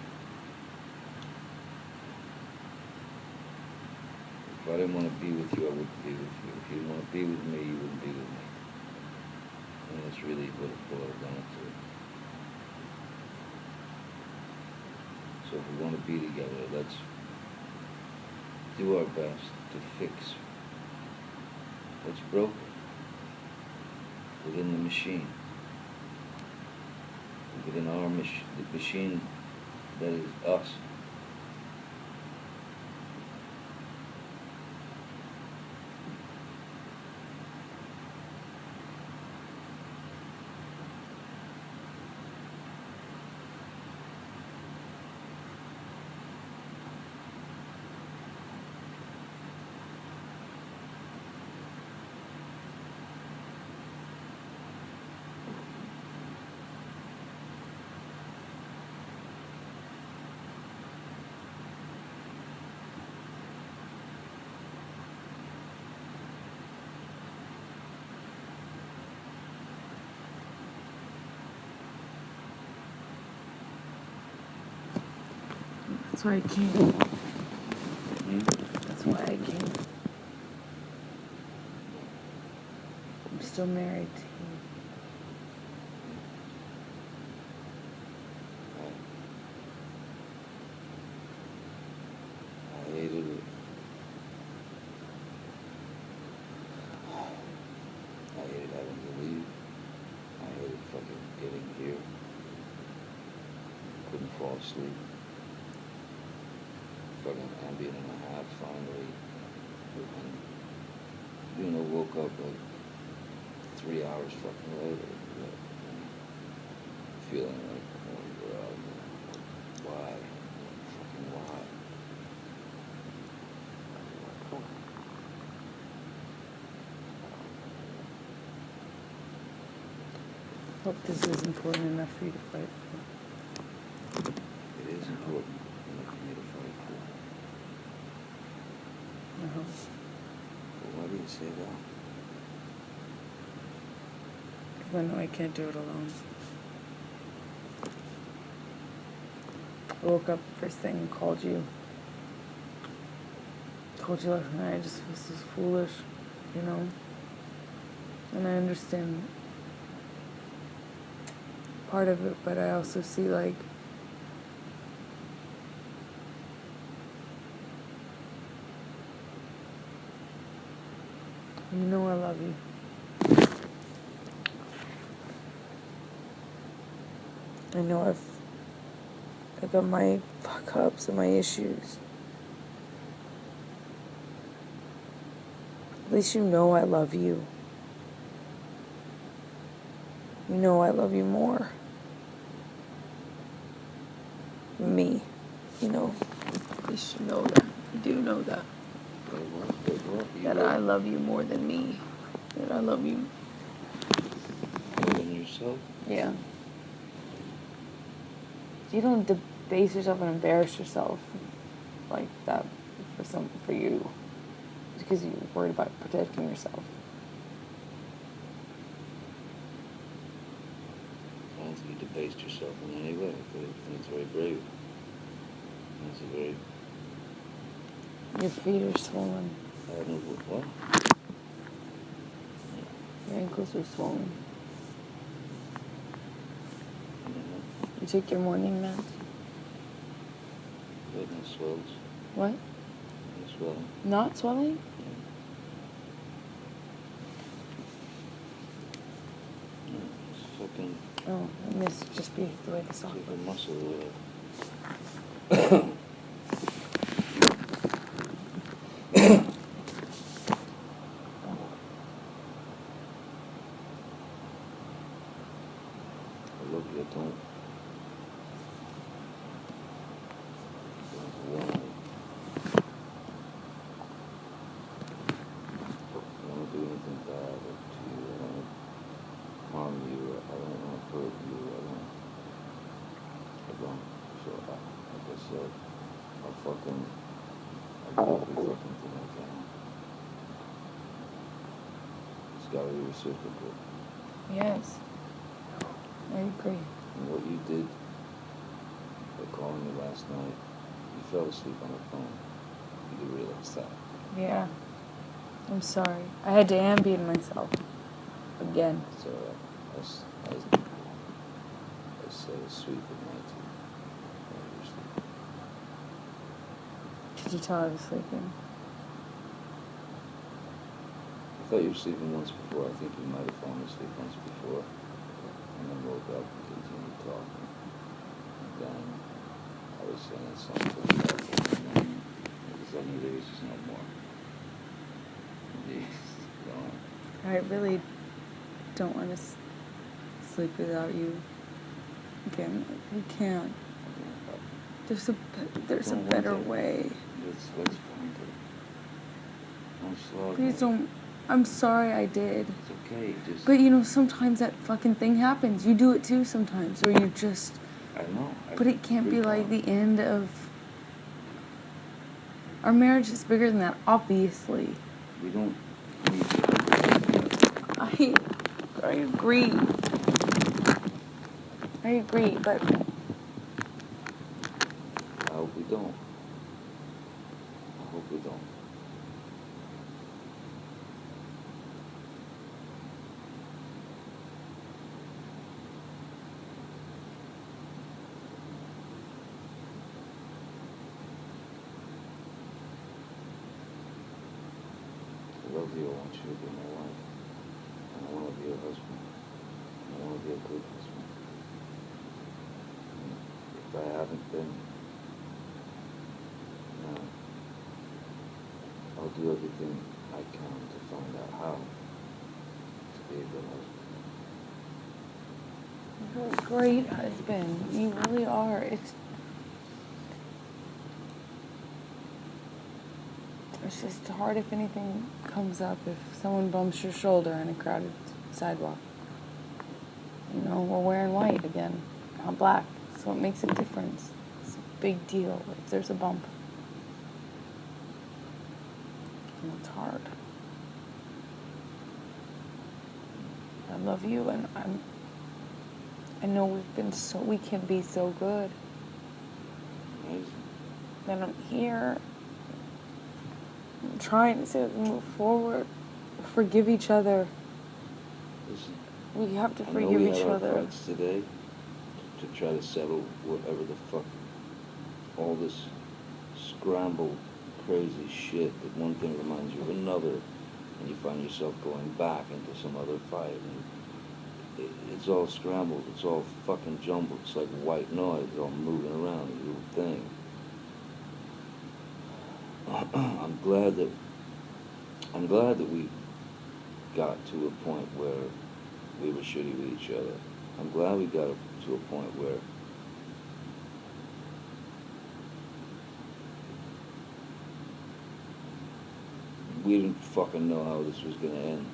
If I didn't want to be with you, I wouldn't be with you. If you didn't want to be with me, you wouldn't be with me. And that's really what it boiled down to. So if we want to be together, let's do our best to fix what's broken within the machine. Within our the machine that is us. That's why I came. That's why I came. I'm still married to you. I hated it. I hated having to leave. I hated fucking getting here. Couldn't fall asleep. Fucking ambient and a half finally. And, you know, woke up like 3 hours fucking later. And feeling like, oh God, why? Fucking why? Hope this is important enough for you to fight for. It is important enough for me to fight for. I hope. But why do you say that? Because I know I can't do it alone. I woke up first thing and called you. Told you last night I just feel so foolish, you know? And I understand part of it, but I also see like you know I love you. I know I got my fuck ups and my issues. At least you know I love you. You know I love you more. Me. You know. At least you know that. You do know that. That I love you more than me. That I love you more than yourself? Yeah. You don't debase yourself and embarrass yourself like that for you. It's because you're worried about protecting yourself. I don't think you debased yourself in any way. I think it's very brave. It's a very... Your feet are swollen. I don't know what? Your ankles are swollen. Mm-hmm. You take your morning meds? But no swells. What? No swelling. Not swelling? No, it's fucking... Oh, it must just be the way the sock like a looks. muscle or I love you, I don't. I don't want to do anything bad to you. I don't want to harm you. I don't want to hurt you. I don't. So, like I said, I do every fucking thing I can. It's got to be reciprocal. Yes. I agree. And what you did by calling me last night, you fell asleep on the phone. You do realize that. Yeah. I'm sorry. I had to ambient myself. Again. So I say sweet goodnight to you. While you're sleeping. Did you tell I was sleeping? I thought you were sleeping once before. I think you might have fallen asleep once before. And then woke up and continued talking. And then I was saying something and then suddenly there was just no more. Gone. I really don't want to sleep without you. Again, we can't. There's a better way. Let's find it. Don't slog Please me. don't. I'm sorry I did. It's okay, just... But you know, sometimes that fucking thing happens. You do it too sometimes, or you just... I know. But it can't be like the end of... Our marriage is bigger than that, obviously. We don't need to... I agree. I agree, but... I hope we don't. I hope we don't. I love you. I want you to be my wife. And I want to be your husband. And I want to be a good husband. And if I haven't been, I'll do everything I can to find out how to be a good husband. You're a great husband. You really are. It's just hard if anything comes up, if someone bumps your shoulder on a crowded sidewalk. You know, we're wearing white again, not black, so it makes a difference. It's a big deal if there's a bump. And it's hard. I love you, and I know we can be so good. Amazing. And I'm here. I'm trying to move forward, forgive each other. Listen, We have to I know forgive we each had our other. fights today to try to settle whatever the fuck, all this scrambled, crazy shit that one thing reminds you of another, and you find yourself going back into some other fight. And it's all scrambled, it's all fucking jumbled, it's like white noise, it's all moving around, a little thing. I'm glad that we got to a point where we were shitty with each other. I'm glad we got to a point where we didn't fucking know how this was gonna end.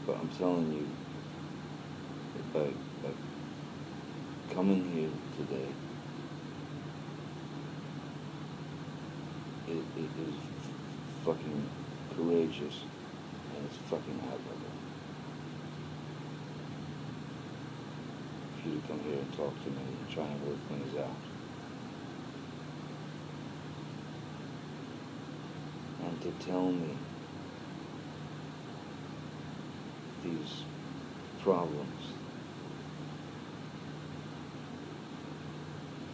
But I'm telling you, by coming here today, it is fucking courageous, and it's fucking admirable. For you to come here and talk to me and try and work things out. And to tell me these problems,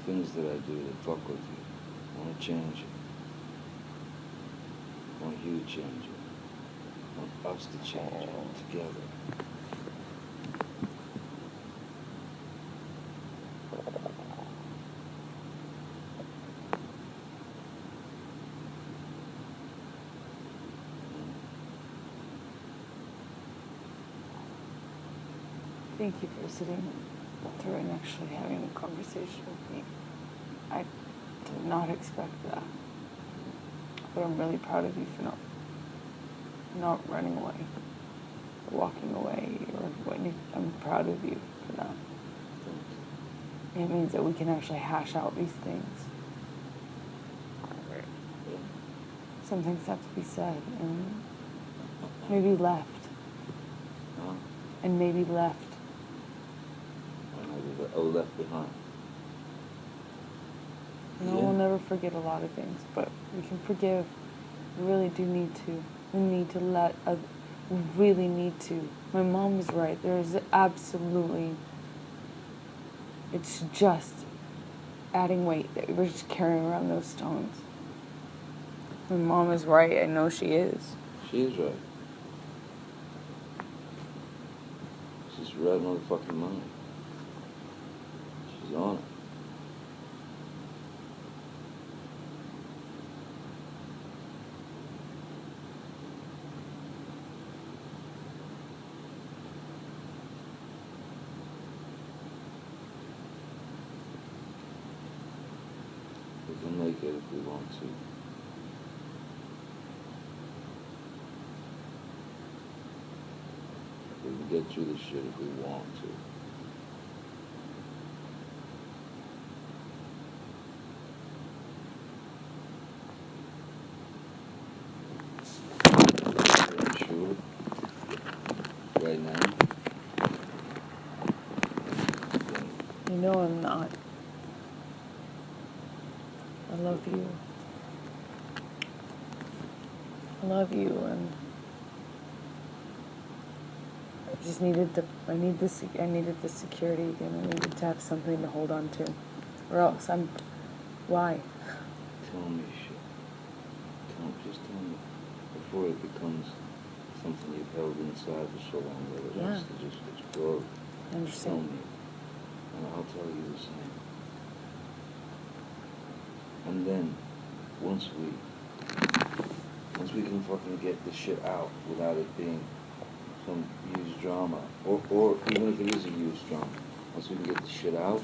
things that I do that fuck with you, I want to change it. I want you to change it. I want us to change it together. Thank you for sitting through and actually having a conversation with me. I did not expect that. But I'm really proud of you for not running away, or walking away, or what. I'm proud of you for that. It means that we can actually hash out these things. Some things have to be said, and maybe left. And maybe left. Left behind. You know, we'll never forget a lot of things, but we can forgive. We really do need to. We need to we really need to. My mom is right. There's absolutely, it's just adding weight that we're just carrying around those stones. My mom is right. I know she is. She is right. She's right on the fucking money. She's on it. We can make it if we want to. We can get through this shit if we want to. Sure. Right now. You know I'm not. I love you. I love you, and I just needed I needed the security again. I needed to have something to hold on to, or else why? Tell me shit. Just tell me before it becomes something you've held inside for so long that it has to just explode. I understand. Tell me, and I'll tell you the same. And then, once we can fucking get the shit out without it being some used drama, or even if it is a used drama, once we can get the shit out,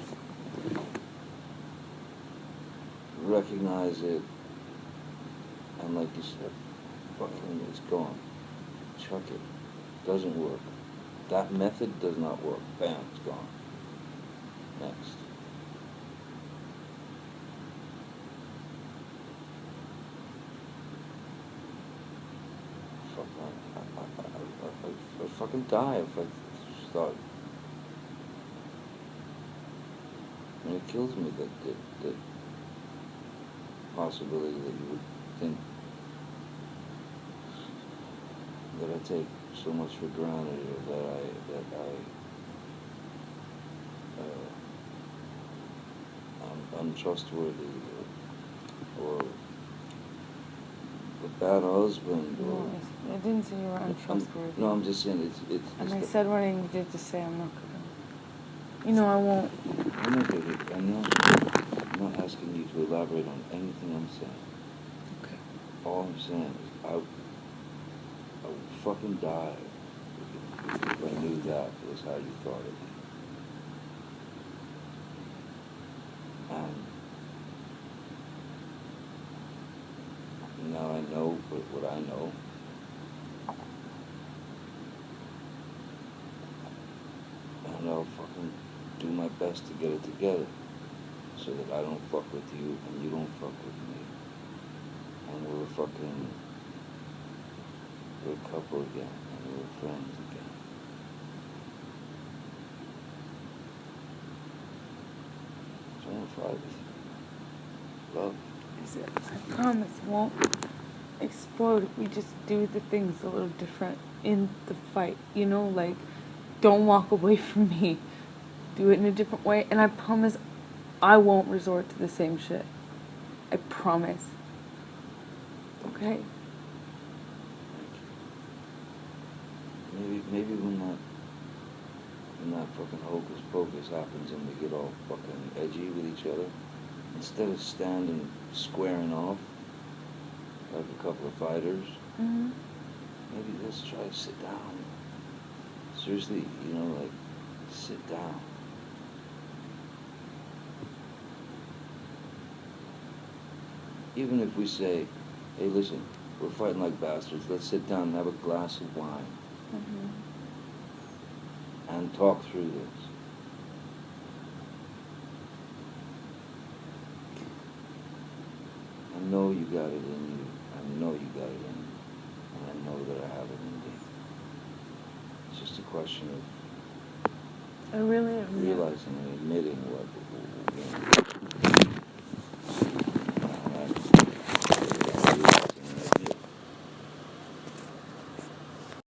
recognize it, and like you said, fucking it's gone. Chuck it. Doesn't work. That method does not work. Bam, it's gone. Next. Fuck, I'd fucking die if I start. And it kills me that possibility that you would think that I take so much for granted, or I'm untrustworthy, or bad husband. No, Or, I didn't say you were untrustworthy. no, I'm just saying it's. And it's I the- said what I needed to say. I'm not gonna. You know, I won't. I'm not, I'm not asking you to elaborate on anything I'm saying. Okay. All I'm saying is I would fucking die if I knew that was how you thought of me. And now I know what I know. And I'll fucking do my best to get it together so that I don't fuck with you and you don't fuck with me. And we're a couple again and we're friends again. So I don't fight with you. Love. I promise it won't explode if we just do the things a little different in the fight. You know, like, don't walk away from me. Do it in a different way. And I promise I won't resort to the same shit. I promise. Okay? Maybe when that fucking hocus pocus happens and we get all fucking edgy with each other, instead of standing squaring off like a couple of fighters, maybe let's try to sit down. Seriously, you know, like, sit down. Even if we say, hey, listen, we're fighting like bastards, let's sit down and have a glass of wine and talk through this. I know you got it in you. I know you got it in you. And I know that I have it in me. It's just a question of I really am. realizing and admitting what, you know,